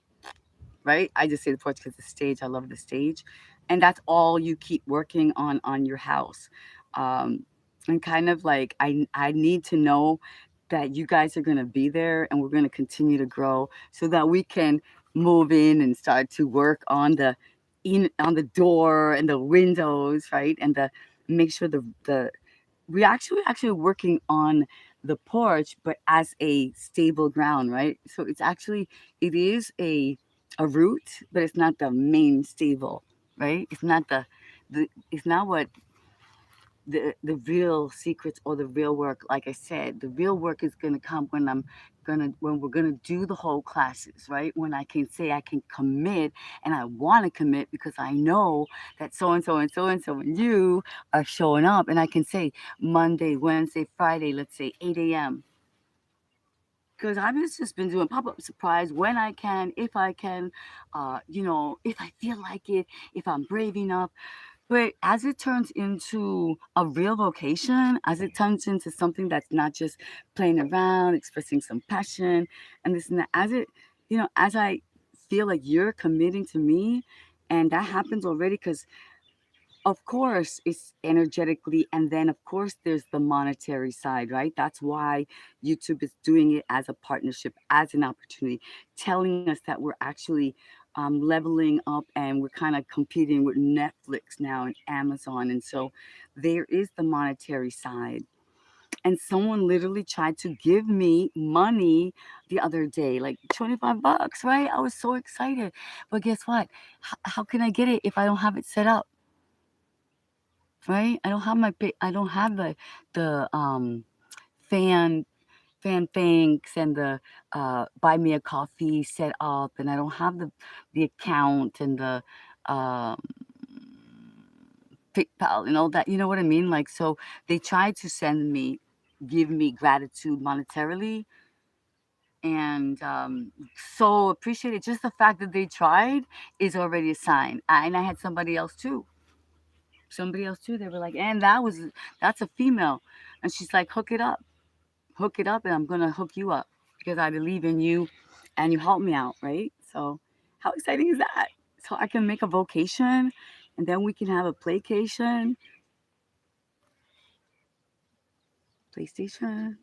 A: right? I just say the porch because the stage, I love the stage. And that's all you keep working on your house. Um, and kind of like, I need to know that you guys are going to be there and we're going to continue to grow so that we can move in and start to work on the door and the windows, right? And the make sure the we actually working on the porch, but as a stable ground, right? So it is a root, but it's not the main stable, right? It's not what the real secrets or the real work. Like I said, the real work is gonna come when we're gonna do the whole classes, right? When I can say I can commit, and I want to commit because I know that so and so and so and so and you are showing up, and I can say Monday, Wednesday, Friday, let's say 8 a.m. Because I've just been doing pop up surprise when I can, if I can, if I feel like it, if I'm brave enough. But as it turns into a real vocation, as it turns into something that's not just playing around, expressing some passion, and this and that, as I feel like you're committing to me, and that happens already, because of course it's energetically, and then of course there's the monetary side, right? That's why YouTube is doing it as a partnership, as an opportunity, telling us that we're actually leveling up, and we're kind of competing with Netflix now and Amazon. And so there is the monetary side. And someone literally tried to give me money the other day, like 25 bucks, right? I was so excited. But guess what? How can I get it if I don't have it set up? Right? I don't have the fan thanks and the buy me a coffee set up, and I don't have the account and the um PayPal and all that. You know what I mean? Like, so they tried to give me gratitude monetarily, and so appreciate it. Just the fact that they tried is already a sign. And I had somebody else too. They were like, and that's a female, and she's like, hook it up, and I'm gonna hook you up because I believe in you, and you help me out, right? So, how exciting is that? So I can make a vocation, and then we can have a playcation, PlayStation.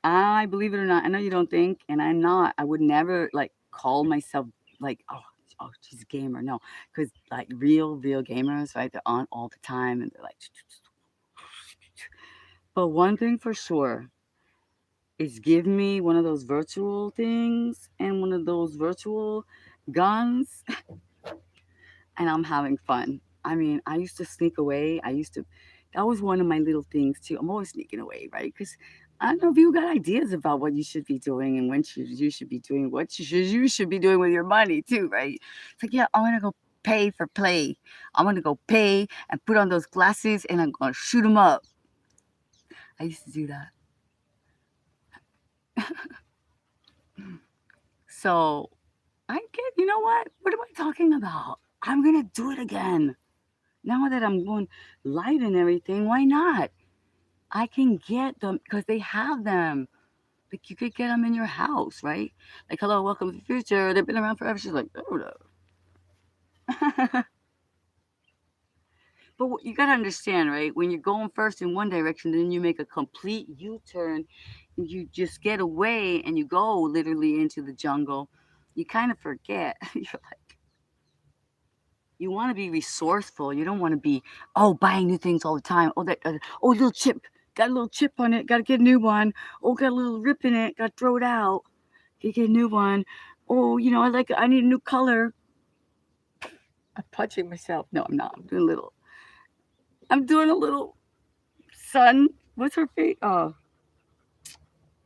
A: I believe it or not, I know you don't think, and I'm not. I would never like call myself like, oh, she's a gamer. No, because like real gamers, right? They're on all the time, and they're like. But one thing for sure is give me one of those virtual things and one of those virtual guns, and I'm having fun. I mean, I used to sneak away. That was one of my little things too. I'm always sneaking away, right? Because I don't know if you got ideas about what you should be doing and you should be doing, what you should be doing with your money too, right? It's like, yeah, I'm going to go pay for play. I'm going to go pay and put on those glasses, and I'm going to shoot them up. I used to do that. So you know what? What am I talking about? I'm going to do it again. Now that I'm going light and everything, why not? I can get them because they have them. Like, you could get them in your house, right? Like, hello, welcome to the future. They've been around forever. She's like, oh no. But you gotta understand, right? When you're going first in one direction, then you make a complete U-turn, and you just get away and you go literally into the jungle. You kind of forget. You're like, you want to be resourceful. You don't want to be buying new things all the time. Oh that little chip got a little chip on it. Got to get a new one. Oh, got a little rip in it. Got to throw it out. Get a new one. Oh, I need a new color. I'm punching myself. No, I'm not. I'm doing a little sun. What's her face? Oh,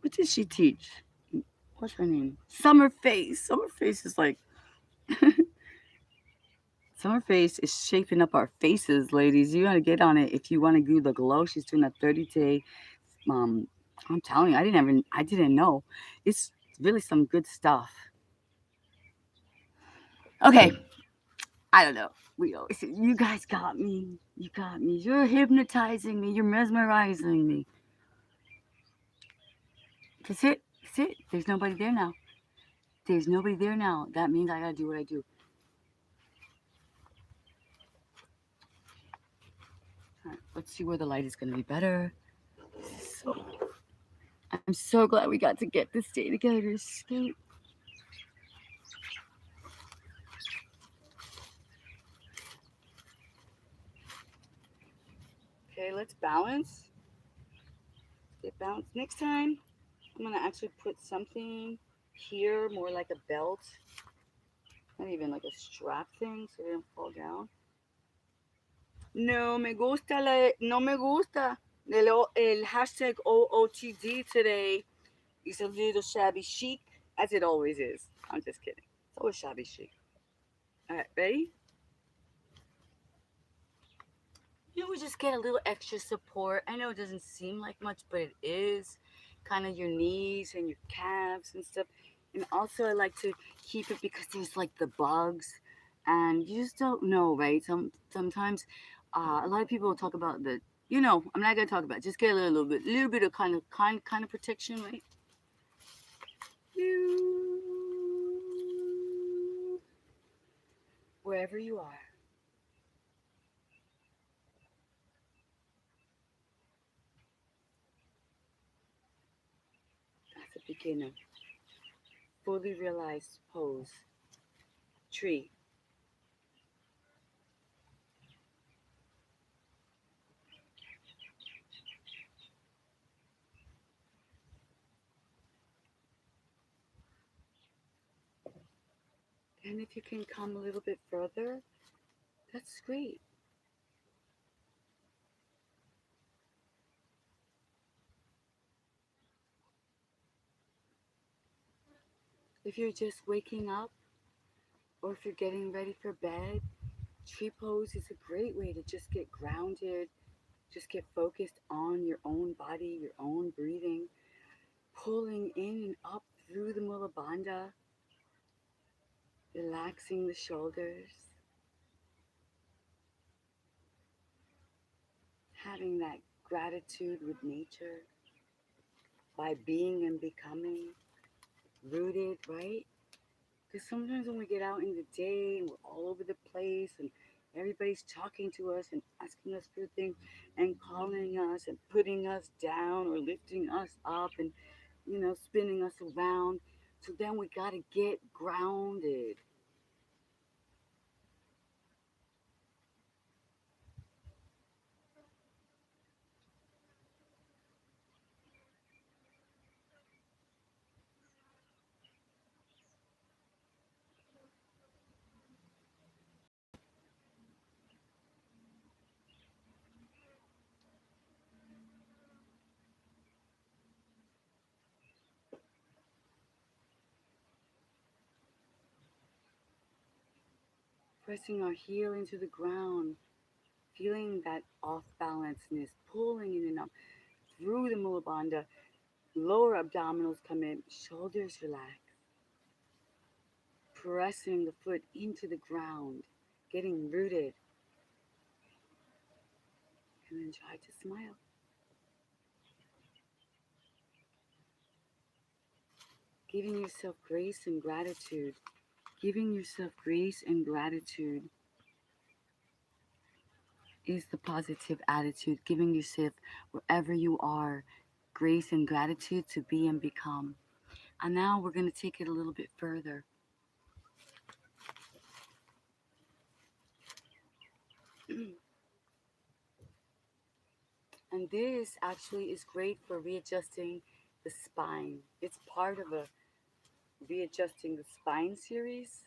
A: what did she teach? What's her name? Summer Face. Summer Face is like Summer Face is shaping up our faces, ladies. You gotta get on it if you want to do the glow. She's doing a 30-day. Um, I'm telling you, I didn't know. It's really some good stuff. Okay, I don't know. We always say, you guys got me. You got me. You're hypnotizing me. You're mesmerizing me. That's it. That's it. There's nobody there now. There's nobody there now. That means I gotta do what I do. All right, let's see where the light is gonna be better. So, I'm so glad we got to get this day together. Skate. Okay, let's balance. Get balanced. Next time, I'm gonna actually put something here, more like a belt, not even like a strap thing, so they don't fall down. No me gusta. El hashtag OOTD today is a little shabby chic, as it always is. I'm just kidding. It's always shabby chic. All right, ready? We just get a little extra support. I know it doesn't seem like much, but it is. Kind of your knees and your calves and stuff. And also, I like to keep it because there's like the bugs, and you just don't know, right? Sometimes, a lot of people will talk about the. I'm not gonna talk about it. Just get a little bit of kind of protection, right? Wherever you are, as a beginner, fully realized pose, tree. And if you can come a little bit further, that's great. If you're just waking up or if you're getting ready for bed, tree pose is a great way to just get grounded, just get focused on your own body, your own breathing, pulling in and up through the mula bandha, relaxing the shoulders, having that gratitude with nature by being and becoming rooted, right? Because sometimes when we get out in the day and we're all over the place and everybody's talking to us and asking us for things and calling us and putting us down or lifting us up and, spinning us around. So then we got to get grounded. Pressing our heel into the ground, feeling that off balanceness, pulling in and up through the mula bandha. Lower abdominals come in, shoulders relax, pressing the foot into the ground, getting rooted, and then try to smile. Giving yourself grace and gratitude. Giving yourself grace and gratitude is the positive attitude, giving yourself wherever you are grace and gratitude to be and become. And now we're going to take it a little bit further. And this actually is great for readjusting the spine. It's part of a readjusting the spine series.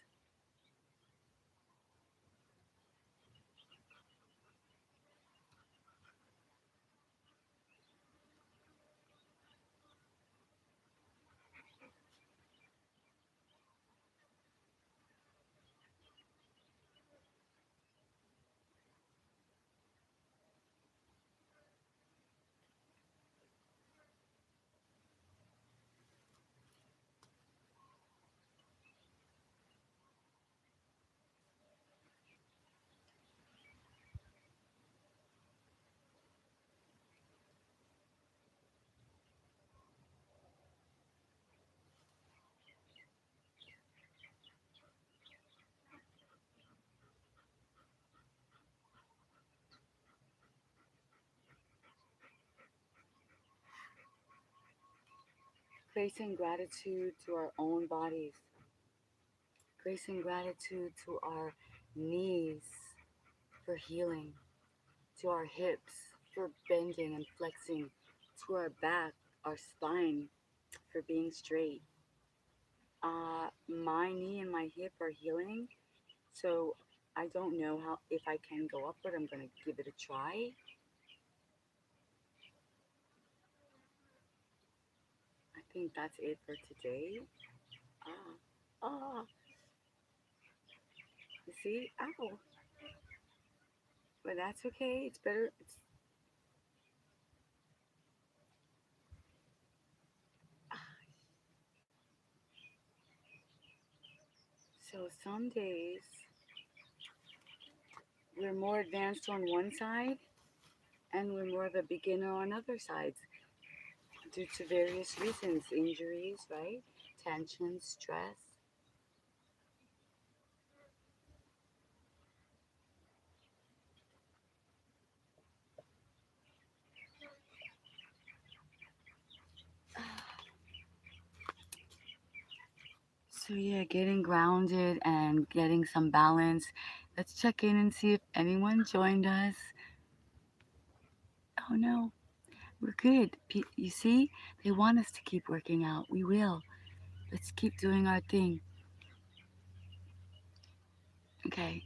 A: Grace and gratitude to our own bodies. Grace and gratitude to our knees for healing, to our hips for bending and flexing, to our back, our spine for being straight. My knee and my hip are healing, so I don't know how if I can go up, but I'm gonna give it a try. I think that's it for today. Ah, ah, you see, ow, but that's okay. It's better. Ah. So some days we're more advanced on one side, and we're more of a beginner on other sides due to various reasons, injuries, right? Tension, stress. So yeah, getting grounded and getting some balance. Let's check in and see if anyone joined us. Oh no, we're good. You see, they want us to keep working out. We will. Let's keep doing our thing. Okay.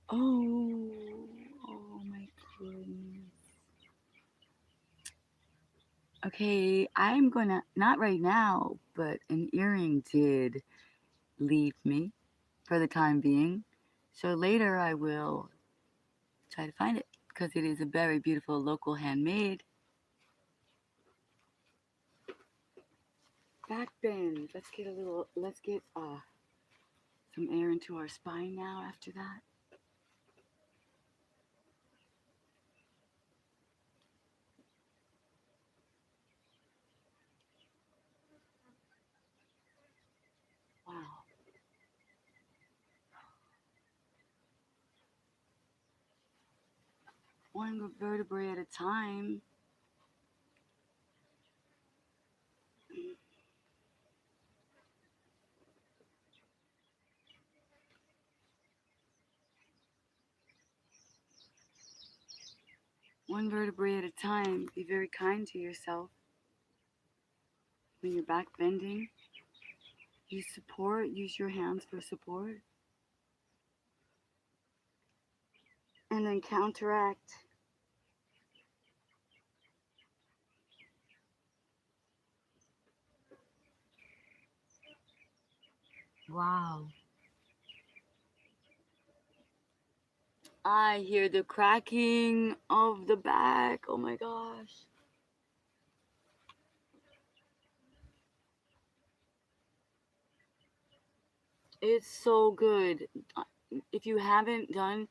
A: Oh, oh my goodness. Okay, I'm gonna, not right now, but an earring did leave me for the time being. So later I will try to find it because it is a very beautiful local handmade back bend. Let's get some air into our spine now after that. Wow. One vertebrae at a time. One vertebrae at a time. Be very kind to yourself when you're back bending. Use support. Use your hands for support. And then counteract. Wow. I hear the cracking of the back. Oh my gosh. It's so good. If you haven't done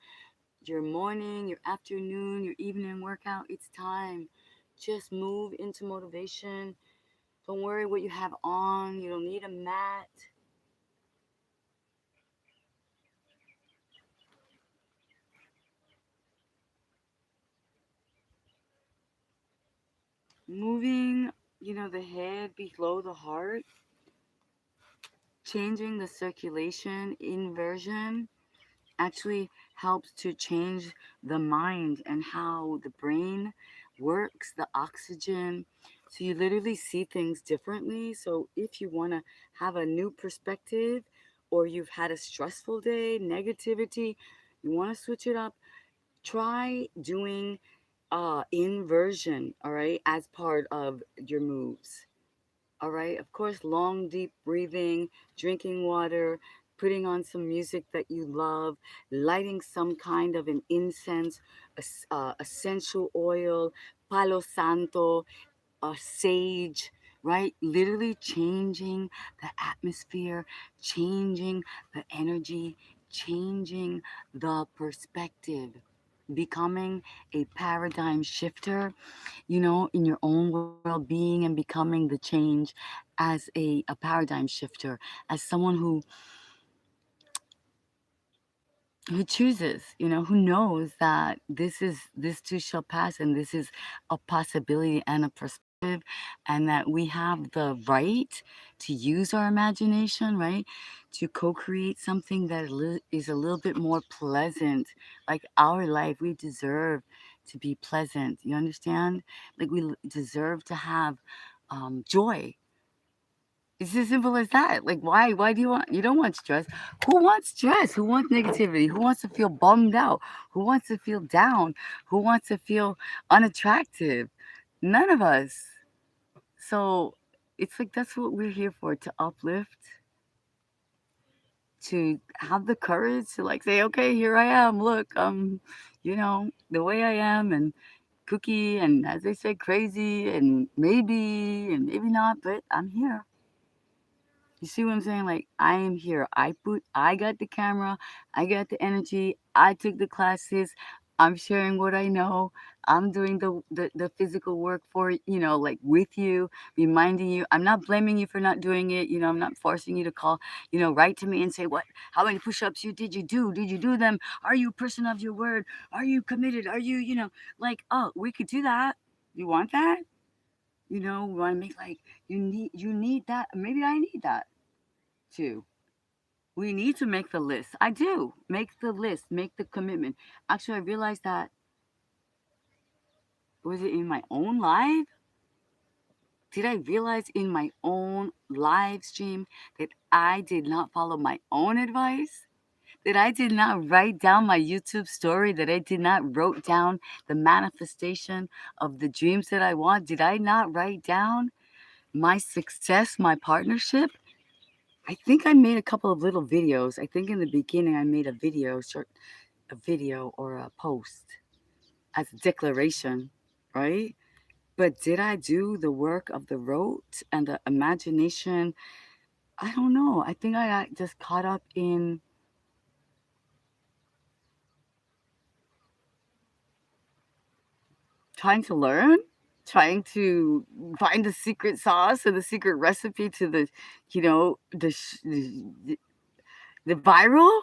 A: your morning, your afternoon, your evening workout, it's time. Just move into motivation. Don't worry what you have on. You don't need a mat. moving, the head below the heart, changing the circulation, inversion, actually helps to change the mind and how the brain works, the oxygen. So you literally see things differently. So if you want to have a new perspective, or you've had a stressful day, negativity, you want to switch it up, try doing inversion, all right, as part of your moves. All right. Of course, long, deep breathing, drinking water, putting on some music that you love, lighting some kind of an incense, essential oil, palo santo, sage, right? Literally changing the atmosphere, changing the energy, changing the perspective, becoming a paradigm shifter, in your own well being, and becoming the change as a paradigm shifter, as someone who chooses, who knows that this too shall pass, and this is a possibility and a perspective, and that we have the right to use our imagination, right? To co create something that is a little bit more pleasant. Like our life, we deserve to be pleasant. You understand? Like we deserve to have joy. It's as simple as that. Like, why do you don't want stress? Who wants stress? Who wants negativity? Who wants to feel bummed out? Who wants to feel down? Who wants to feel unattractive? None of us. So it's like that's what we're here for, to uplift, to have the courage to like say, okay, here I am. Look, the way I am, and kooky, and as they say, crazy, and maybe not, but I'm here. You see what I'm saying? Like, I am here. I got the camera, I got the energy, I took the classes, I'm sharing what I know. I'm doing the physical work for, like with you, reminding you. I'm not blaming you for not doing it. I'm not forcing you to call, write to me and say, how many push ups did you do? Did you do them? Are you a person of your word? Are you committed? Are you, like, oh, we could do that. You want that? We want to make like, you need that. Maybe I need that too. We need to make the list. I do. Make the list, make the commitment. Actually, I realized that, was it in my own live? Did I realize in my own live stream that I did not follow my own advice? That I did not write down my YouTube story? That I did not wrote down the manifestation of the dreams that I want? Did I not write down my success, my partnership? I think I made a couple of little videos. I think in the beginning I made a video or a post as a declaration, right? But did I do the work of the rote and the imagination? I don't know. I think I got just caught up in trying to learn, trying to find the secret sauce or the secret recipe to the viral.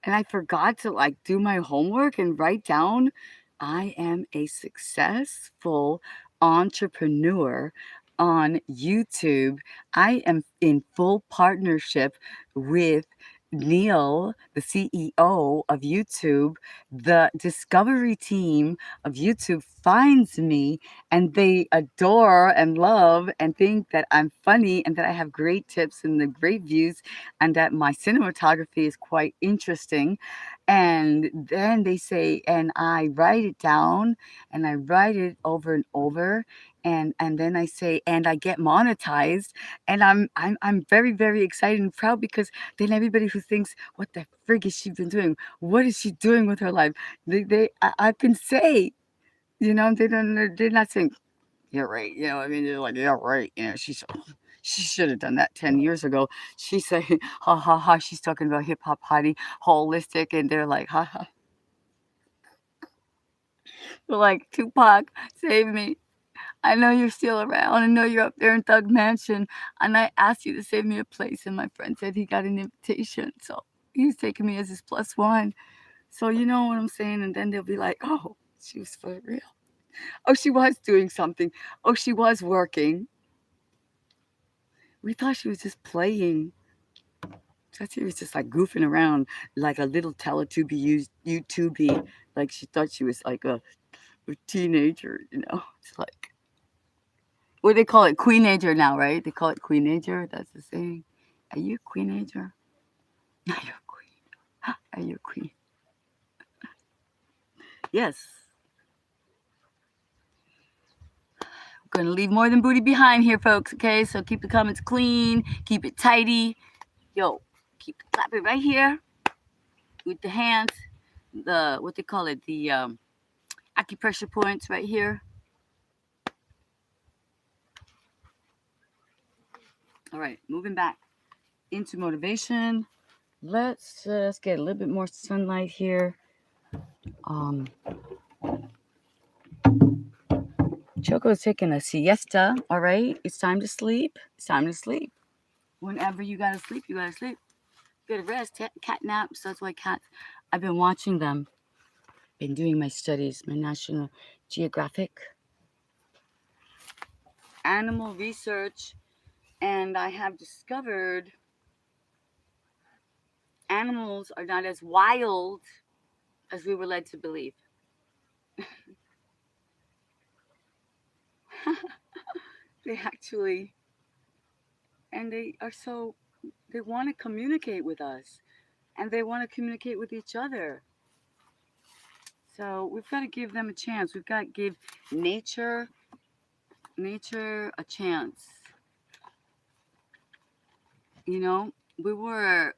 A: And I forgot to like do my homework and write down, I am a successful entrepreneur on YouTube. I am in full partnership with Neil, the CEO of YouTube. The discovery team of YouTube finds me, and they adore and love and think that I'm funny and that I have great tips and the great views, and that my cinematography is quite interesting. And then they say, and I write it down, and I write it over and over, and then I say, and I get monetized, and I'm very, very excited and proud, because then everybody who thinks, what the frig has she been doing? What is she doing with her life? I can say, they're not saying, you're right. I mean, they're like, yeah, right. She should have done that 10 years ago. She said, ha ha ha. She's talking about hip hop hottie, holistic. And they're like, ha ha. They're like, Tupac, save me. I know you're still around. I know you're up there in Thug Mansion. And I asked you to save me a place. And my friend said he got an invitation. So he's taking me as his plus one. So you know what I'm saying? And then they'll be like, oh, she was for real. Oh, she was doing something. Oh, she was working. We thought she was just playing. Thought she was just like goofing around like a little Teletubby YouTubey. Like she thought she was like a teenager, you know. It's like what they call it, queenager now, right? They call it queenager. That's the saying. Are you a queenager? Are you a queen? Are you a queen? Yes. We're gonna leave more than booty behind here, folks. Okay, so keep the comments clean, keep it tidy. Yo, keep clapping right here with the hands. The what they call it, the acupressure points right here. All right, moving back into motivation. Let's just get a little bit more sunlight here. Um, Choco's taking a siesta. All right, it's time to sleep. It's time to sleep. Whenever you gotta sleep, you gotta sleep. You gotta rest. Cat naps. That's why cats. I've been watching them. Been doing my studies, my National Geographic animal research, and I have discovered animals are not as wild as we were led to believe. They actually, and they are so, they want to communicate with us and they want to communicate with each other. So we've got to give them a chance. We've got to give nature, nature a chance. You know, we were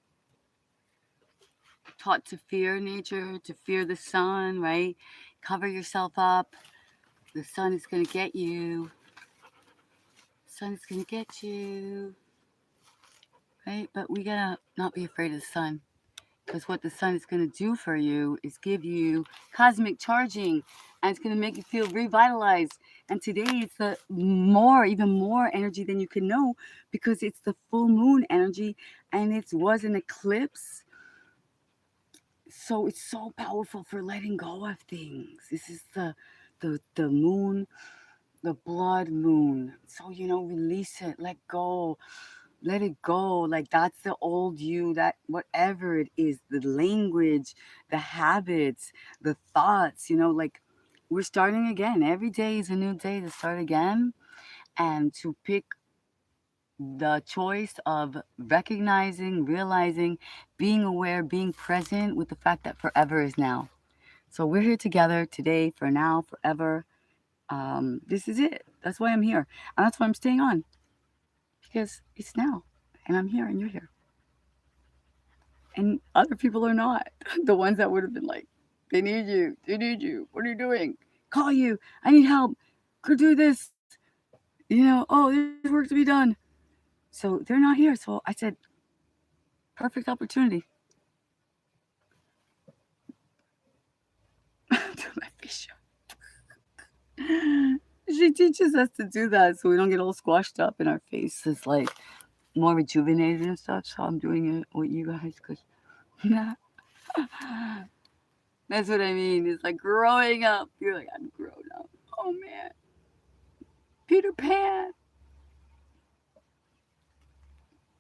A: taught to fear nature, to fear the sun, right? Cover yourself up. The sun is going to get you. The sun is going to get you, right? But we got to not be afraid of the sun. Because what the sun is going to do for you is give you cosmic charging and it's going to make you feel revitalized. And today it's the more, even more energy than you can know because it's the full moon energy and it was an eclipse. So it's so powerful for letting go of things. This is the moon, the blood moon. So release it, let go, let it go. Like that's the old you, that whatever it is, the language, the habits, the thoughts, like we're starting again. Every day is a new day to start again and to pick the choice of recognizing, realizing, being aware, being present with the fact that forever is now. So we're here together today, for now, forever. This is it. That's why I'm here. And that's why I'm staying on because it's now. And I'm here and you're here. And other people are not. The ones that would have been like, they need you. They need you. What are you doing? Call you. I need help. Go do this. Oh, there's work to be done. So they're not here. So I said, perfect opportunity. To my fish. She teaches us to do that so we don't get all squashed up in our faces, like more rejuvenated and stuff. So I'm doing it with you guys because that's what I mean. It's like growing up. You're like, I'm grown up. Oh man. Peter Pan.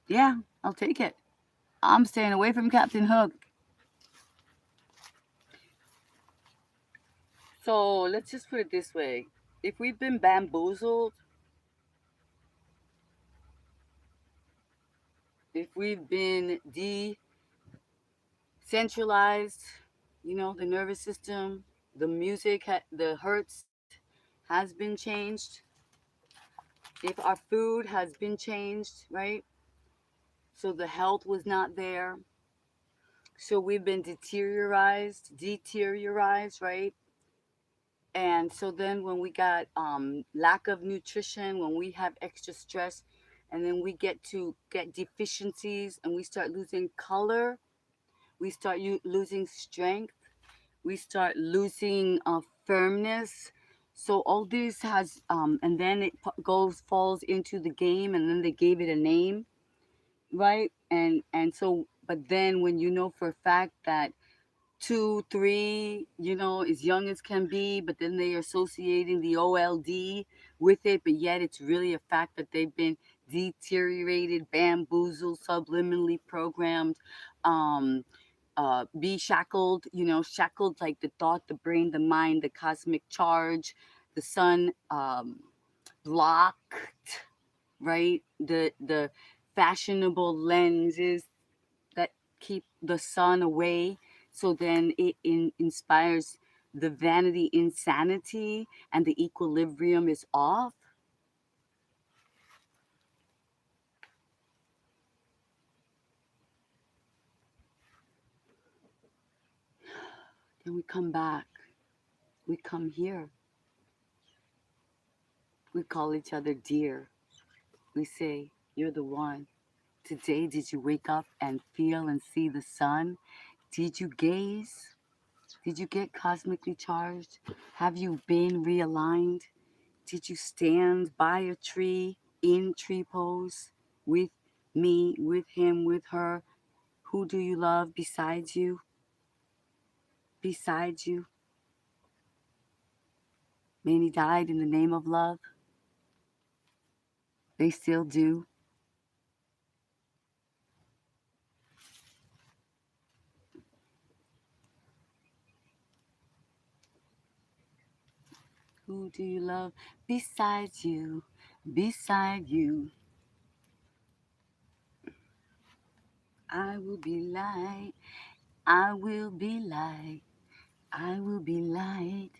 A: Yeah, I'll take it. I'm staying away from Captain Hook. So let's just put it this way. If we've been bamboozled, if we've been decentralized, the nervous system, the music, the hertz has been changed. If our food has been changed, right? So the health was not there. So we've been deteriorized, right? And so then when we got lack of nutrition, when we have extra stress, and then we get deficiencies and we start losing color, we start losing strength, we start losing firmness. So all this has, and then it falls into the game, and then they gave it a name, right? And so, but then when you know for a fact that two, three, as young as can be, but then they're associating the OLD with it, but yet it's really a fact that they've been deteriorated, bamboozled, subliminally programmed, um, be shackled, shackled like the thought, the brain, the mind, the cosmic charge, the sun, blocked, right? The fashionable lenses that keep the sun away. So then it inspires the vanity insanity and the equilibrium is off. Then we come back. We come here. We call each other dear. We say, "You're the one." Today, did you wake up and feel and see the sun? Did you gaze? Did you get cosmically charged? Have you been realigned? Did you stand by a tree in tree pose with me, with him, with her? Who do you love besides you? Besides you? Many died in the name of love. They still do. Who do you love besides you? Beside you. I will be light. I will be light. I will be light.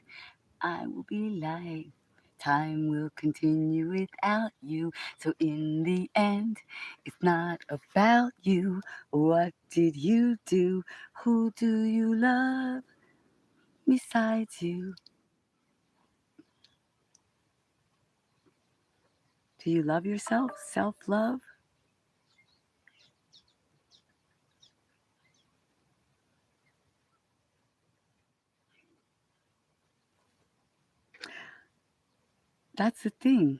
A: I will be light. Time will continue without you. So in the end, it's not about you. What did you do? Who do you love besides you? Do you love yourself? Self love? That's the thing.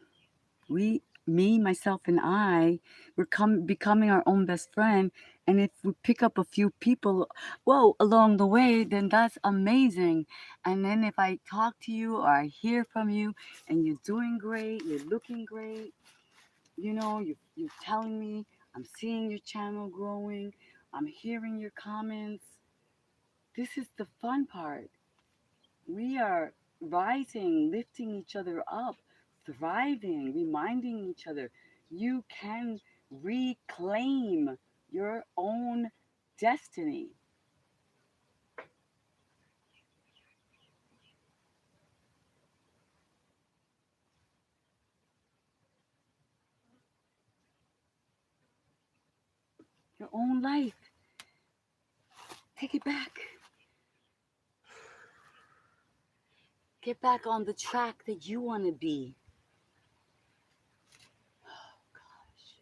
A: Me, myself, and I, we're becoming our own best friend. And if we pick up a few people, whoa, along the way, then that's amazing. And then if I talk to you or I hear from you and you're doing great, you're looking great, you're telling me, I'm seeing your channel growing, I'm hearing your comments. This is the fun part. We are rising, lifting each other up, thriving, reminding each other you can reclaim your own destiny, your own life. Take it back. Get back on the track that you want to be. Gosh.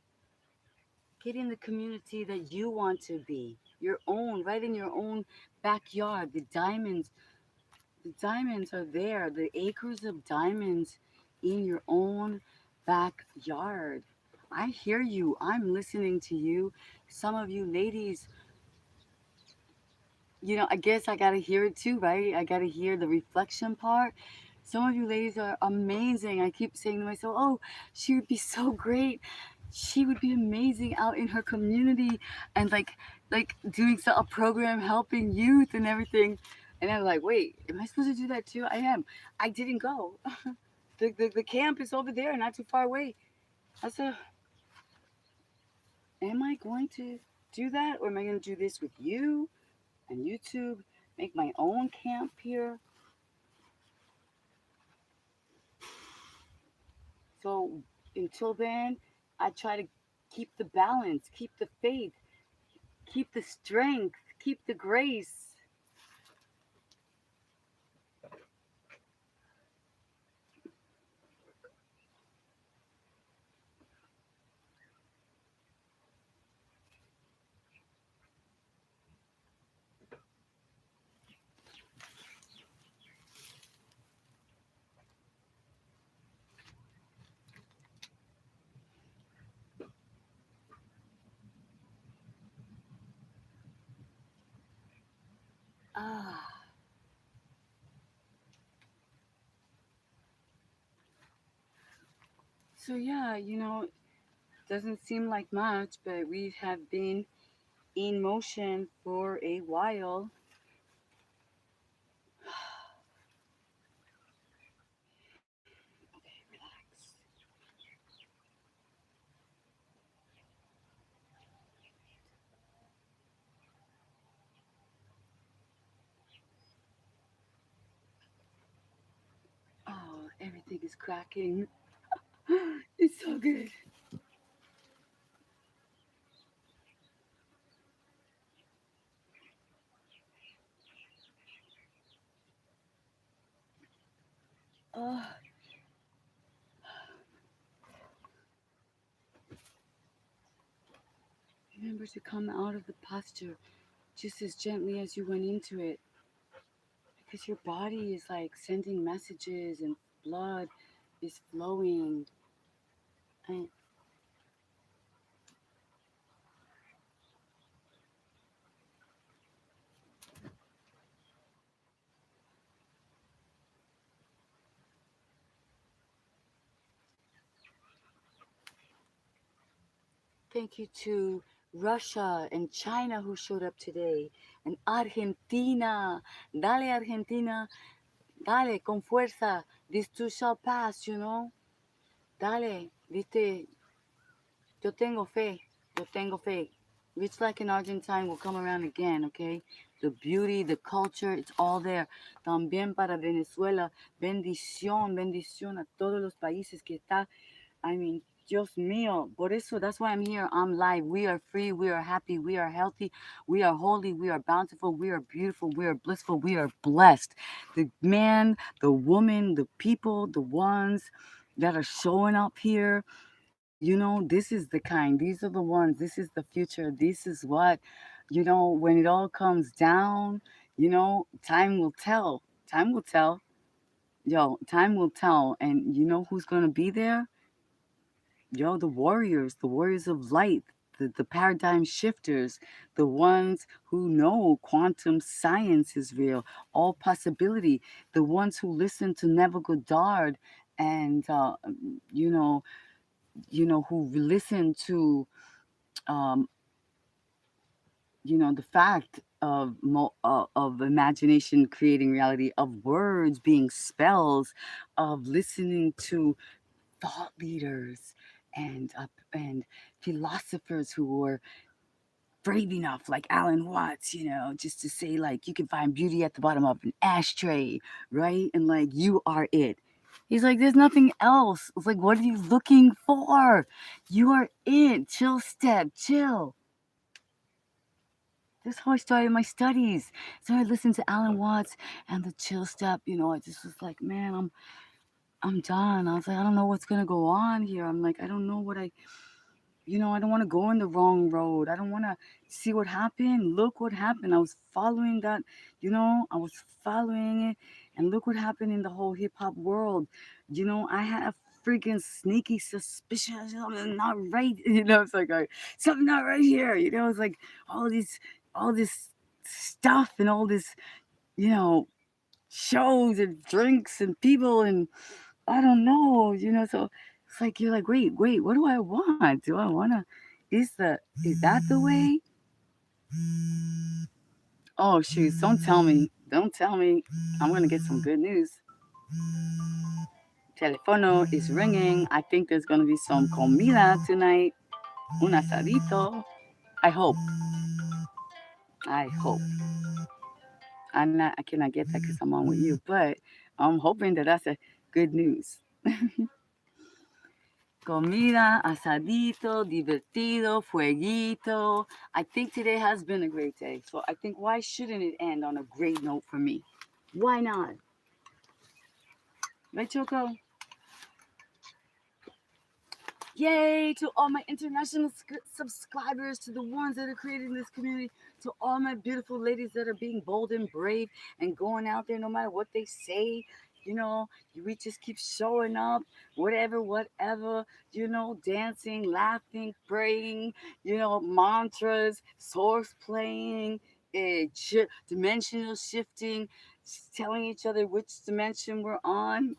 A: Get in the community that you want to be. Your own, right in your own backyard. The diamonds are there, the acres of diamonds in your own backyard. I hear you. I'm listening to you. Some of you ladies, I guess I got to hear it too, right? I got to hear the reflection part. Some of you ladies are amazing. I keep saying to myself, oh, she would be so great. She would be amazing out in her community and like doing a program helping youth and everything. And I'm like, wait, am I supposed to do that too? I am. I didn't go. The camp is over there, not too far away. I said, am I going to do that? Or am I going to do this with you and YouTube? Make my own camp here? So until then, I try to keep the balance, keep the faith, keep the strength, keep the grace. So yeah, doesn't seem like much, but we have been in motion for a while. Okay, relax. Oh, everything is cracking. It's so good. Oh, remember to come out of the posture just as gently as you went into it, because your body is like sending messages and blood is flowing. And thank you to Russia and China who showed up today, and Argentina. Dale, Argentina. Dale, con fuerza. This too shall pass. Dale, viste, yo tengo fe. Yo tengo fe. Rich like an Argentine will come around again, okay? The beauty, the culture, it's all there. También para Venezuela, bendición, bendición a todos los países que está. I mean, Dios mío. Por eso, that's why I'm here. I'm live. We are free. We are happy. We are healthy. We are holy. We are bountiful. We are beautiful. We are blissful. We are blessed. The man, the woman, the people, the ones that are showing up here, this is the kind, these are the ones, this is the future, this is what, when it all comes down, time will tell. Time will tell. Yo, time will tell. And you know who's going to be there? Yo, the warriors of light, the paradigm shifters, the ones who know quantum science is real, all possibility, the ones who listen to Neville Goddard and, you know, who listen to, um, the fact of imagination creating reality, of words being spells, of listening to thought leaders and philosophers who were brave enough, like Alan Watts, just to say like you can find beauty at the bottom of an ashtray, right? And like you are it. He's like, there's nothing else. It's like, what are you looking for? You are it. Chill step, chill. That's how I started my studies. So I listened to Alan Watts and the chill step. I just was like, man, I'm done. I was like, I don't know what's gonna go on here. I'm like, I don't know what I don't want to go in the wrong road. I don't want to see what happened. Look what happened. I was following that, I was following it. And look what happened in the whole hip hop world. I had a freaking sneaky suspicion something not right. It's like, something not right here. It's like all this stuff and all this, you know, shows and drinks and people and I don't know. So it's like you're like, wait, what do I want? Do I wanna is that the way? Oh shoot, don't tell me. Don't tell me. I'm gonna get some good news. Telefono is ringing. I think there's gonna be some comida tonight. Un asadito. I hope. I hope. I cannot get that because I'm on with you, but I'm hoping that that's a good news. Comida, asadito, divertido, fueguito. I think today has been a great day. So I think why shouldn't it end on a great note for me? Why not? Right, Choco? Yay to all my international subscribers, to the ones that are creating this community, to all my beautiful ladies that are being bold and brave and going out there no matter what they say. We just keep showing up, whatever, dancing, laughing, praying, mantras, source playing, dimensional shifting, telling each other which dimension we're on,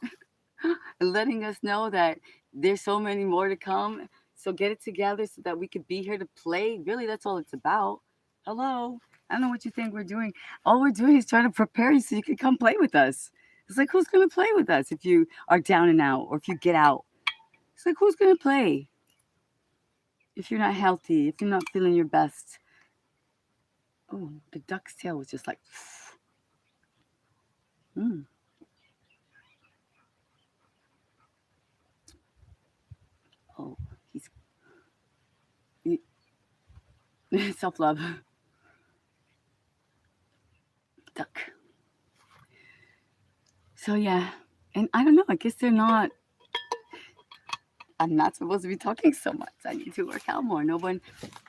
A: and letting us know that There's so many more to come. So get it together so that we could be here to play. Really, that's all it's about. Hello. I don't know what you think we're doing. All we're doing is trying to prepare you so you can come play with us. It's like, who's going to play with us if you are down and out or if you get out? It's like, who's going to play if you're not healthy, if you're not feeling your best? Oh, the duck's tail was just like, mm. Oh, he's self love. Duck. So, yeah. And I don't know. I guess they're not. I'm not supposed to be talking so much. I need to work out more. No one.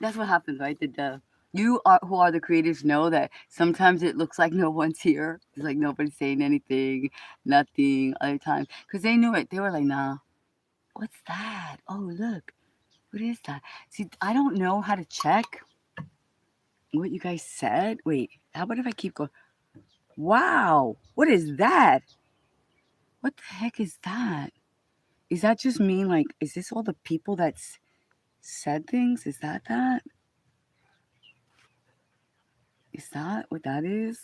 A: That's what happens, right? The you are who are the creators know that sometimes it looks like no one's here. It's like nobody's saying anything, nothing. Other times, because they knew it. They were like, "Nah, what's that? Oh, look, what is that?" See, I don't know how to check what you guys said. Wait, how about if I keep going? Wow, what is that? What the heck is that? Is that just mean like? Is this all the people that's said things? Is that that? Is that what that is?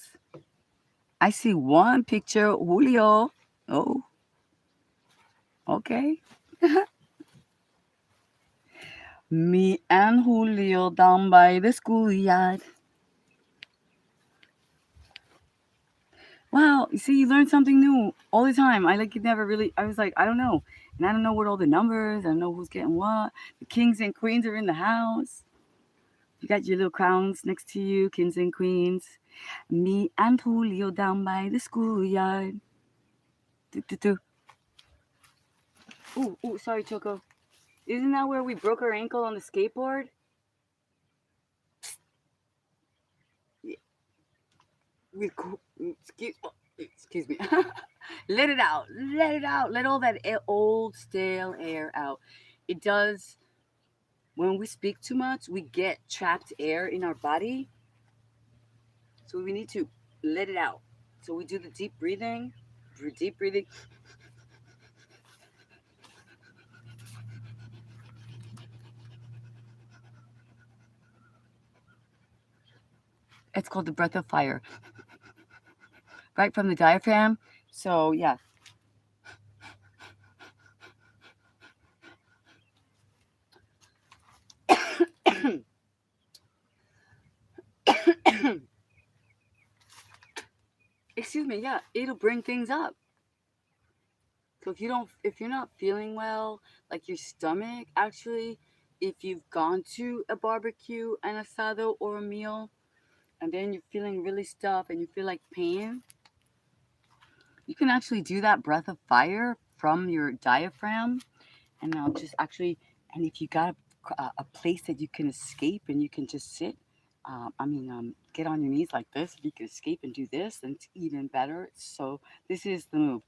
A: I see one picture, Julio. Oh, okay. Me and Julio down by the schoolyard. Wow, you see, you learn something new all the time. I like it never really. I was like, I don't know, and I don't know what all the numbers. I don't know who's getting what. The kings and queens are in the house. You got your little crowns next to you, kings and queens. Me and Julio down by the schoolyard. Do, do, do. Ooh, ooh, sorry, Choco. Isn't that where we broke our ankle on the skateboard? We excuse me. Let it out. Let it out. Let all that old stale air out. It does. When we speak too much, we get trapped air in our body. So we need to let it out. So we do the deep breathing. Deep breathing. It's called the breath of fire. Right from the diaphragm. So yeah. Excuse me, yeah, it'll bring things up. So if you're not feeling well, like your stomach, actually, if you've gone to a barbecue, an asado, or a meal, and then you're feeling really stuffed and you feel like pain, you can actually do that breath of fire from your diaphragm, and I'll just actually, and if you got a place that you can escape and you can just sit, get on your knees like this. If you can escape and do this, then it's even better. So this is the move.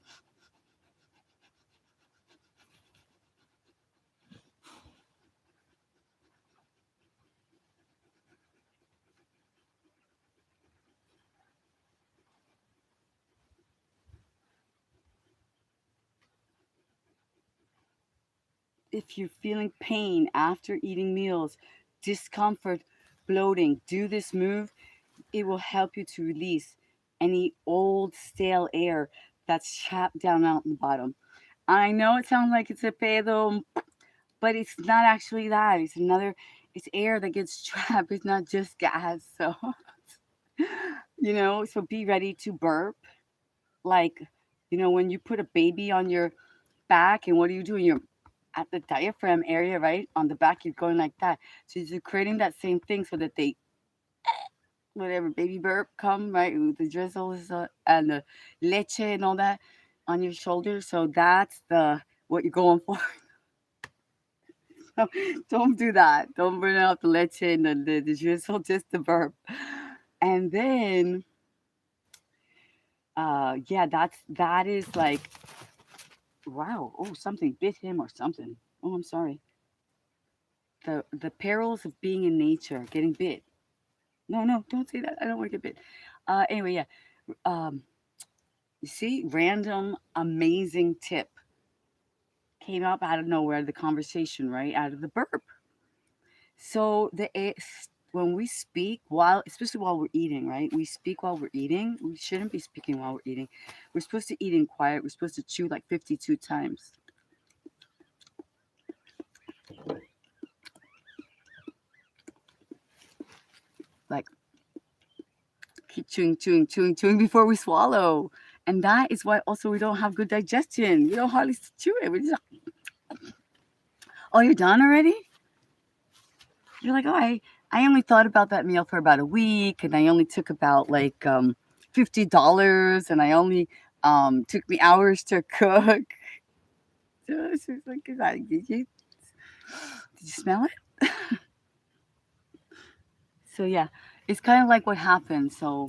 A: If you're feeling pain after eating meals, discomfort, bloating, do this move. It will help you to release any old stale air that's trapped down out in the bottom. I know it sounds like it's a pedo, but it's not actually that. It's air that gets trapped. It's not just gas. So, so be ready to burp. Like, when you put a baby on your back and what are you doing? You're at the diaphragm area, right? On the back, you're going like that. So you're creating that same thing so that they, whatever, baby burp come, right? With the drizzle and the leche and all that on your shoulders. So that's what you're going for. So don't do that. Don't burn out the leche and the drizzle, just the burp. And then, yeah, that is like, wow. Oh, something bit him or something. Oh, I'm sorry. The perils of being in nature, getting bit. No, no, don't say that. I don't want to get bit. Anyway, yeah. You see, random, amazing tip. came up out of nowhere, the conversation, right? Out of the burp. So when we speak while, especially while we're eating, right? We speak while we're eating. We shouldn't be speaking while we're eating. We're supposed to eat in quiet. We're supposed to chew like 52 times. Like keep chewing, chewing, chewing, chewing before we swallow. And that is why also we don't have good digestion. We don't hardly chew it. We just, oh, you're done already? You're like, oh, I only thought about that meal for about a week, and I only took about like $50, and I only took me hours to cook. So it's just like, did you smell it? So yeah, it's kind of like what happened. So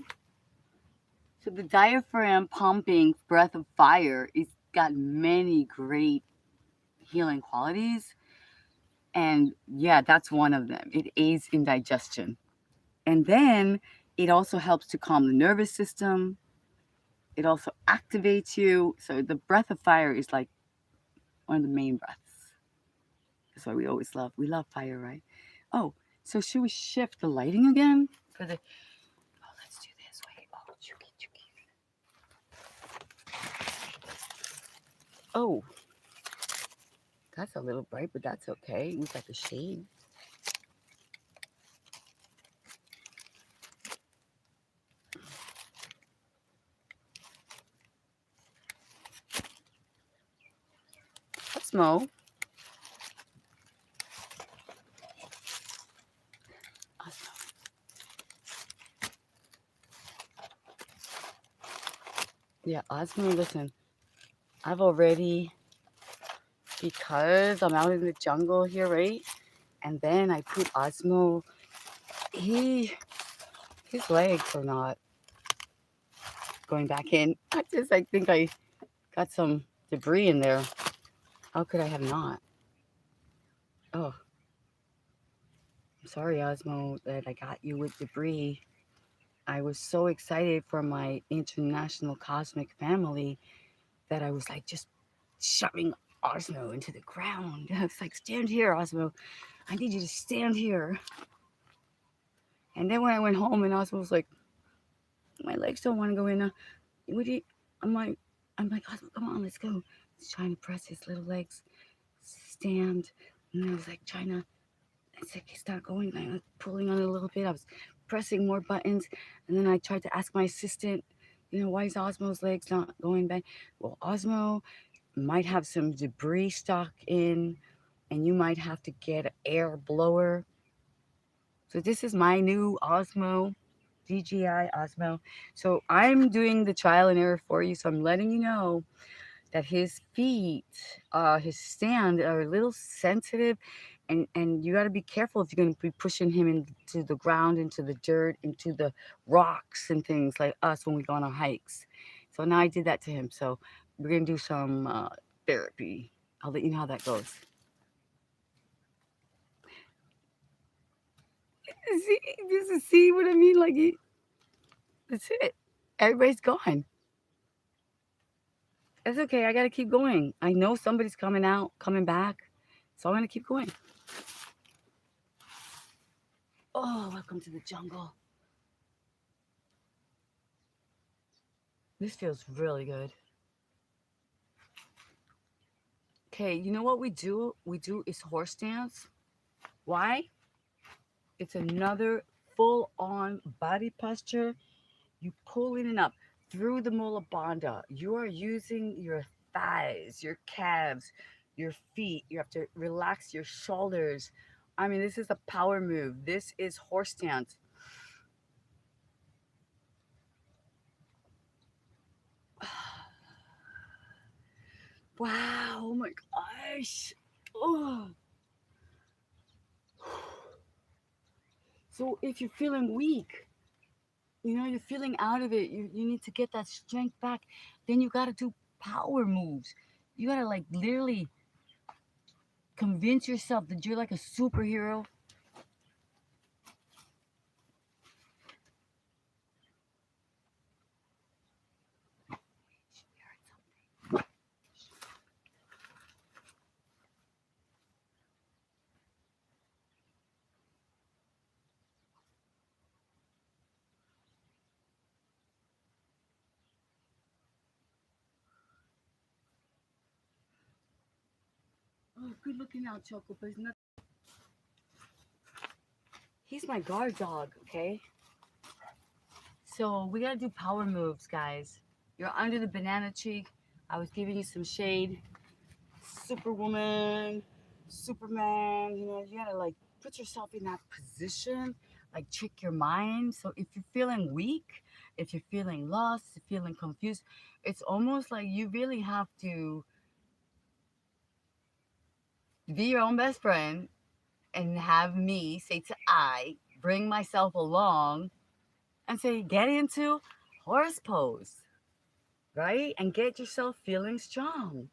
A: the diaphragm pumping breath of fire, it's got many great healing qualities. And yeah, that's one of them. It aids in digestion. And then it also helps to calm the nervous system. It also activates you. So the breath of fire is like one of the main breaths. That's why we love fire, right? Oh, so should we shift the lighting again? For the, oh, let's do this. Wait, oh, chooky, chooky. Oh, that's a little bright, but that's okay. We got the shade. Osmo. Osmo. Yeah, Osmo, listen. I've already, because I'm out in the jungle here, right? And then I put Osmo. His legs are not going back in. I think I got some debris in there. How could I have not? Oh, I'm sorry, Osmo, that I got you with debris. I was so excited for my international cosmic family that I was like just shoving Osmo into the ground. I was like, stand here, Osmo. I need you to stand here. And then when I went home and Osmo was like, my legs don't want to go in. What do you, I'm like, Osmo, come on, let's go. He's trying to press his little legs, stand. And I was like trying to, it's like it's not going. I was pulling on it a little bit. I was pressing more buttons. And then I tried to ask my assistant, why is Osmo's legs not going back? Well, Osmo might have some debris stuck in, and you might have to get an air blower. So this is my new Osmo, DJI Osmo. So I'm doing the trial and error for you. So I'm letting you know that his feet, his stand are a little sensitive, and you got to be careful if you're going to be pushing him into the ground, into the dirt, into the rocks and things like us when we go on our hikes. So now I did that to him. So we're going to do some therapy. I'll let you know how that goes. See what I mean? Like, that's it. Everybody's gone. That's okay. I got to keep going. I know somebody's coming back. So I'm going to keep going. Oh, welcome to the jungle. This feels really good. Okay, you know what we do? We do is horse dance. Why? It's another full-on body posture. You pull in and up through the mula bandha. You are using your thighs, your calves, your feet. You have to relax your shoulders. I mean, this is a power move. This is horse dance. Wow, oh my gosh. Oh. So if you're feeling weak, you're feeling out of it, you need to get that strength back, then you got to do power moves. You got to like literally convince yourself that you're like a superhero. Oh, good looking out, Choco, but he's not. He's my guard dog, okay? So we gotta do power moves, guys. You're under the banana tree. I was giving you some shade. Superwoman, Superman, you gotta like put yourself in that position, like trick your mind. So if you're feeling weak, if you're feeling lost, if you're feeling confused, it's almost like you really have to be your own best friend and have me say to I, bring myself along and say, get into horse pose, right? And get yourself feeling strong.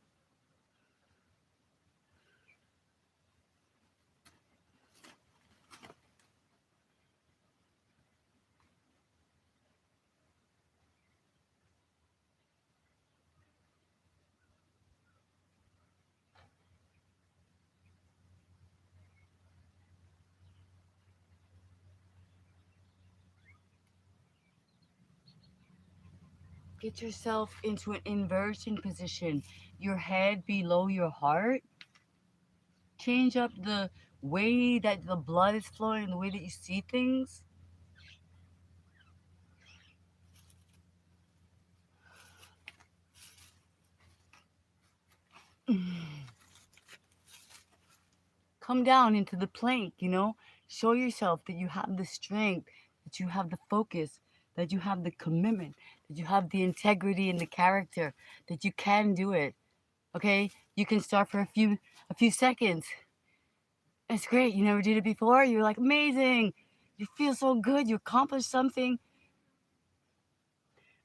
A: Get yourself into an inversion position, your head below your heart. Change up the way that the blood is flowing, the way that you see things. Come down into the plank. Show yourself that you have the strength, that you have the focus, that you have the commitment, that you have the integrity and the character, that you can do it. Okay? You can start for a few seconds. It's great. You never did it before. You're like, amazing. You feel so good. You accomplished something.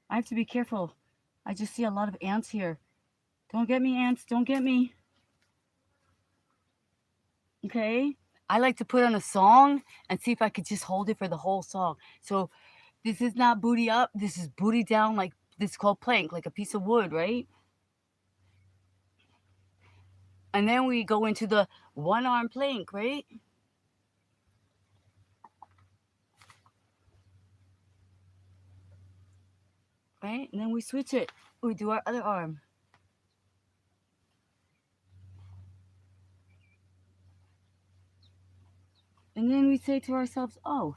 A: I have to be careful. I just see a lot of ants here. Don't get me, ants. Don't get me. Okay? I like to put on a song and see if I could just hold it for the whole song. So this is not booty up. This is booty down, like this is called plank, like a piece of wood, right? And then we go into the one arm plank, right? Right? And then we switch it. We do our other arm. And then we say to ourselves, oh,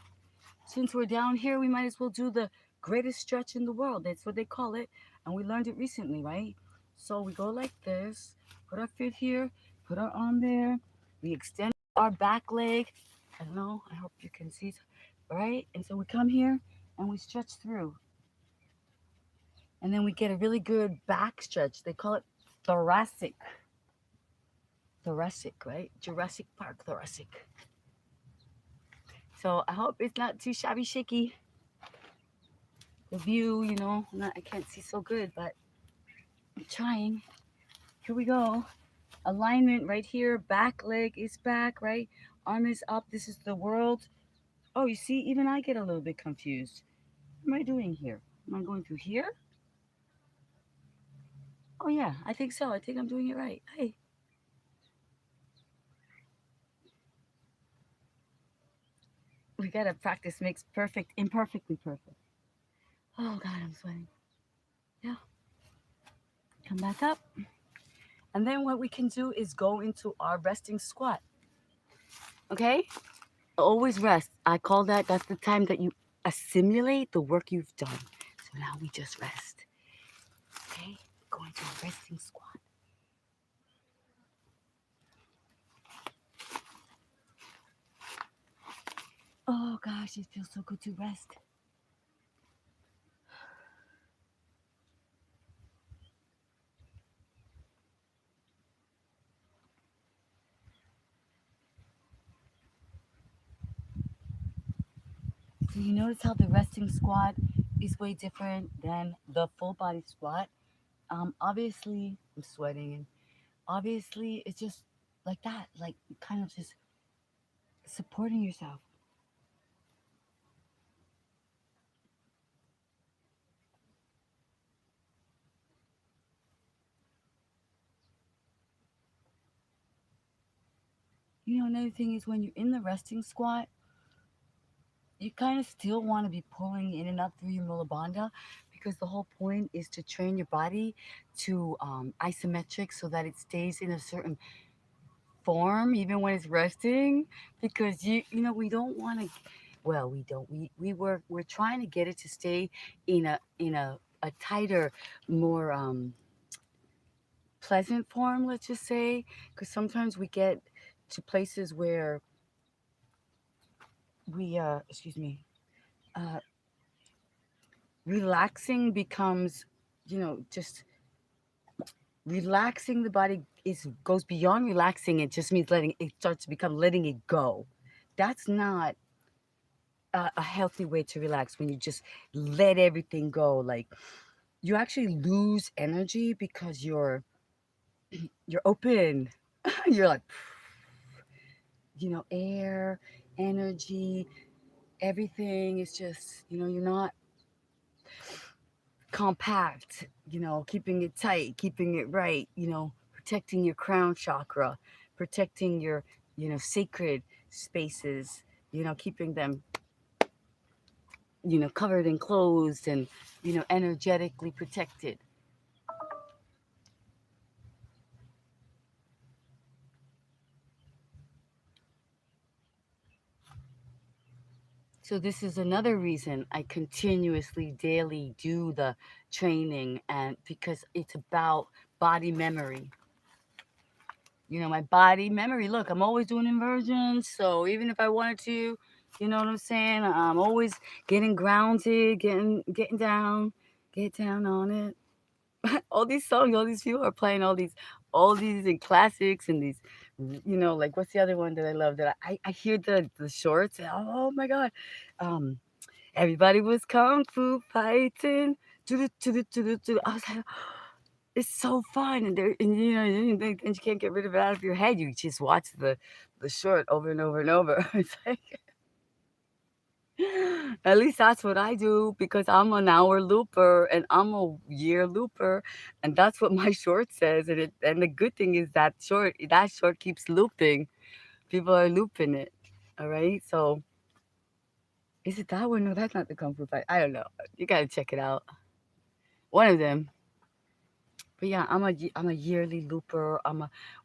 A: since we're down here, we might as well do the greatest stretch in the world. That's what they call it. And we learned it recently, right? So we go like this, put our foot here, put our arm there. We extend our back leg. I don't know. I hope you can see. Right? And so we come here and we stretch through. And then we get a really good back stretch. They call it thoracic. Thoracic, right? Jurassic Park thoracic. So I hope it's not too shabby shaky. The view, I can't see so good, but I'm trying. Here we go. Alignment right here. Back leg is back, right? Arm is up. This is the world. Oh, you see, even I get a little bit confused. What am I doing here? Am I going through here? Oh, yeah, I think so. I think I'm doing it right. Hey. We gotta practice makes perfect, imperfectly perfect. Oh, God, I'm sweating. Yeah. Come back up. And then what we can do is go into our resting squat. Okay? Always rest. I call that's the time that you assimilate the work you've done. So now we just rest. Okay? Go into a resting squat. Oh gosh, it feels so good to rest. So you notice how the resting squat is way different than the full body squat. Obviously, I'm sweating, and obviously, it's just like that, like kind of just supporting yourself. Another thing is when you're in the resting squat, you kind of still want to be pulling in and up through your mulabandha because the whole point is to train your body to isometric so that it stays in a certain form even when it's resting because we don't want to. Well, we don't. We're trying to get it to stay in a tighter, more pleasant form. Let's just say, because sometimes we get to places where we excuse me, uh, relaxing becomes, just relaxing the body is goes beyond relaxing. It just means letting it starts to become letting it go. That's not a healthy way to relax when you just let everything go. Like you actually lose energy because you're open. You're like, air, energy, everything is just, you're not compact, keeping it tight, keeping it right, protecting your crown chakra, protecting your, sacred spaces, keeping them, covered and closed and, energetically protected. So this is another reason I continuously daily do the training, and because it's about body memory. My body memory. Look, I'm always doing inversions, so even if I wanted to, you know what I'm saying? I'm always getting grounded, get down on it. All these songs, all these people are playing all these and classics and these, like what's the other one that I love that I hear the shorts. And, oh my god, um, everybody was kung fu fighting. I was like, it's so fun, and and you can't get rid of it out of your head. You just watch the short over and over and over. It's like at least that's what I do because I'm an hour looper and I'm a year looper, and that's what my short says. And the good thing is that short keeps looping. People are looping it. All right, so is it that one? No, that's not the Kung Fu Fight. I don't know. You gotta check it out. One of them. But yeah, I'm a yearly looper.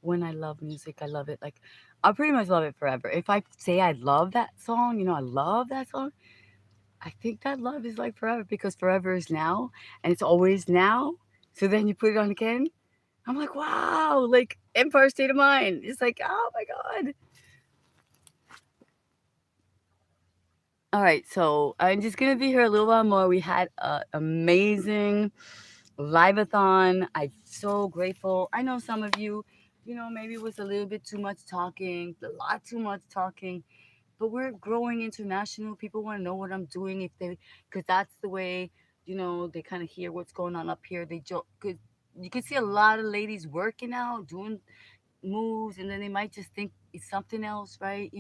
A: When I love music, I love it. Like I pretty much love it forever. If I say I love that song, I love that song. I think that love is like forever because forever is now and it's always now. So then you put it on again. I'm like, wow, like Empire State of Mind. It's like, oh my god. All right, so I'm just gonna be here a little while more. We had an amazing live-a-thon. I'm so grateful. I know some of you, maybe it was a little bit too much talking, a lot too much talking, but we're growing international. People want to know what I'm doing because that's the way, they kind of hear what's going on up here. They joke, cause you can see a lot of ladies working out, doing moves, and then they might just think it's something else, right?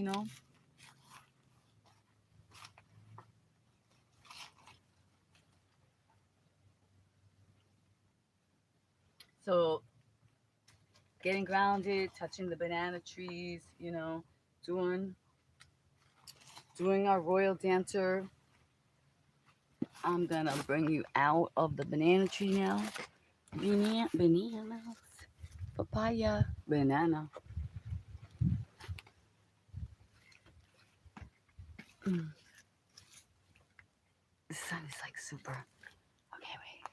A: So getting grounded, touching the banana trees, doing doing our royal dancer. I'm gonna bring you out of the banana tree now. Bananas, papaya, banana. Mm, the sun is like super. Okay, wait.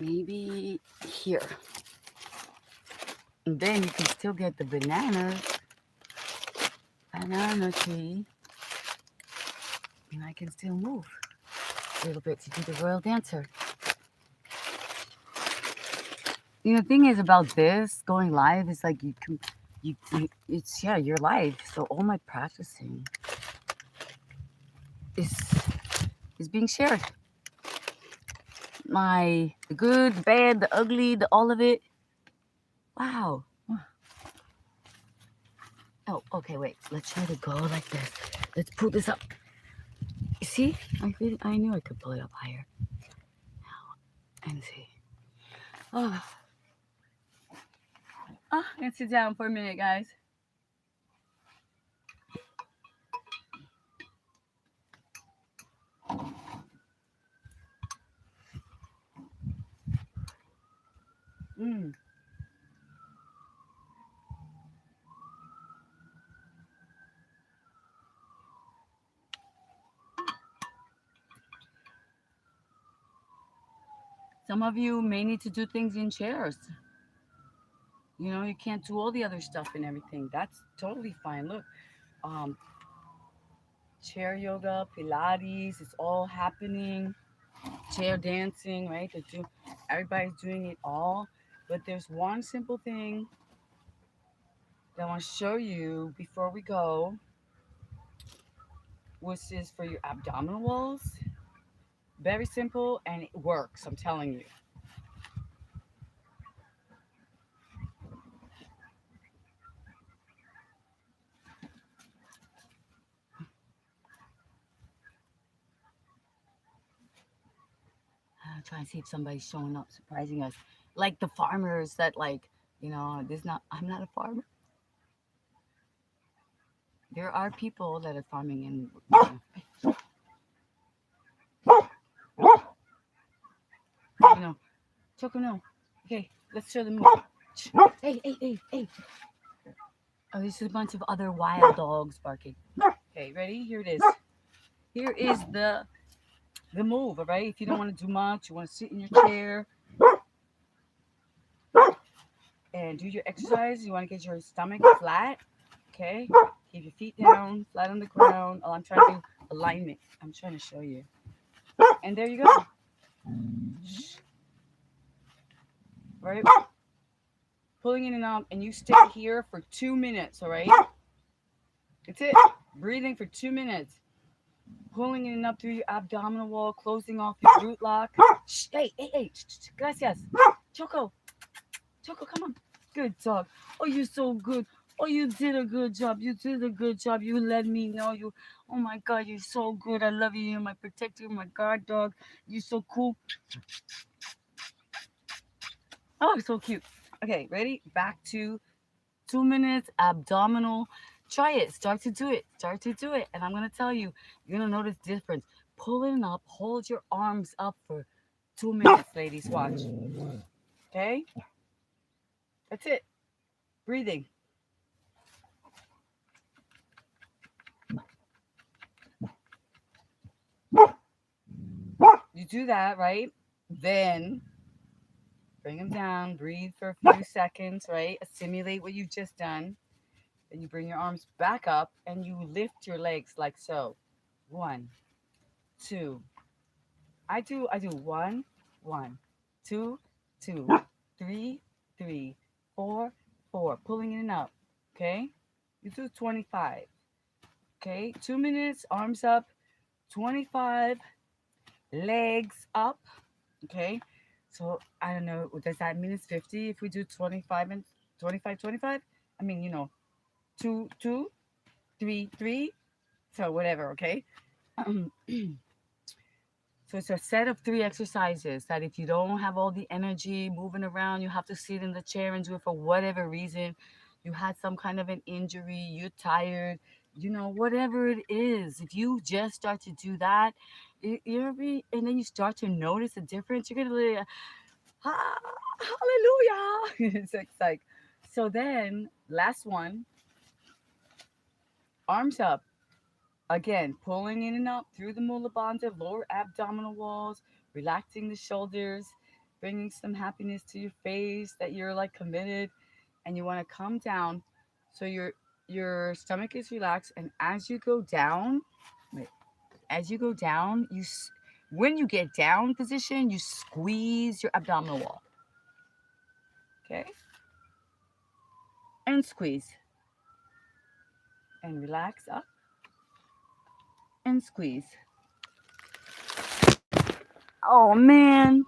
A: Maybe here. And then you can still get the banana tree, and I can still move a little bit to do the royal dancer. The thing is about this going live is like it's your life. So all my practicing is is being shared. The good, the bad, the ugly, the all of it. Wow. Oh, okay, wait. Let's try to go like this. Let's pull this up. See? I knew I could pull it up higher. And see. Oh, I'm gonna sit down for a minute, guys. Mm. Some of you may need to do things in chairs. You can't do all the other stuff and everything. That's totally fine. Look, um, chair yoga, Pilates, it's all happening. Chair dancing, right? Everybody's doing it all. But there's one simple thing that I want to show you before we go, which is for your abdominal walls. Very simple and it works, I'm telling you. I'm trying to see if somebody's showing up, surprising us. Like the farmers that I'm not a farmer. There are people that are farming and Choco, no. Okay, let's show them more. Hey, hey, hey, hey. Oh, this is a bunch of other wild dogs barking. Okay, ready? Here it is. Here is the move, all right? If you don't want to do much, you want to sit in your chair and do your exercise. You want to get your stomach flat, okay? Keep your feet down, flat on the ground. Oh, I'm trying to do alignment. I'm trying to show you. And there you go. Right? Pulling in and out, and you stay here for 2 minutes, all right? That's it. Breathing for 2 minutes. Pulling in and up through your abdominal wall, closing off your root lock. Shh, hey, hey, hey. Gracias. Choco, come on. Good dog. Oh, you're so good. Oh, you did a good job. You did a good job. You let me know you. Oh my God, you're so good. I love you. You're my protector, my guard dog. You're so cool. Oh, so cute. Okay, ready? Back to 2 minutes abdominal. Try it. Start to do it. Start to do it. And I'm gonna tell you, you're gonna notice difference. Pull it up. Hold your arms up for 2 minutes, ladies. Watch. Okay. That's it. Breathing. You do that, right? Then bring them down. Breathe for a few seconds, right? Assimilate what you've just done. Then you bring your arms back up and you lift your legs like so. 1, 2. I do 1, 1, 2, 2, 3, 3, 4, 4. Pulling in and up. Okay? You do 25. Okay? 2 minutes, arms up, 25, legs up. Okay? So I don't know, does that mean it's 50 if we do 25 and 25, 25? I mean, 2, 2, 3, 3. So whatever, okay? So it's a set of 3 exercises that if you don't have all the energy moving around, you have to sit in the chair and do it for whatever reason. You had some kind of an injury, you're tired, whatever it is. If you just start to do that, and then you start to notice a difference, you're gonna be hallelujah. It's like, so then last one, arms up. Again, pulling in and up through the mula bandha, lower abdominal walls, relaxing the shoulders, bringing some happiness to your face that you're like committed, and you want to come down, so your stomach is relaxed, and as you go down, wait, as you go down, when you get down position, you squeeze your abdominal wall, okay, and squeeze, and relax up, and squeeze. Oh man.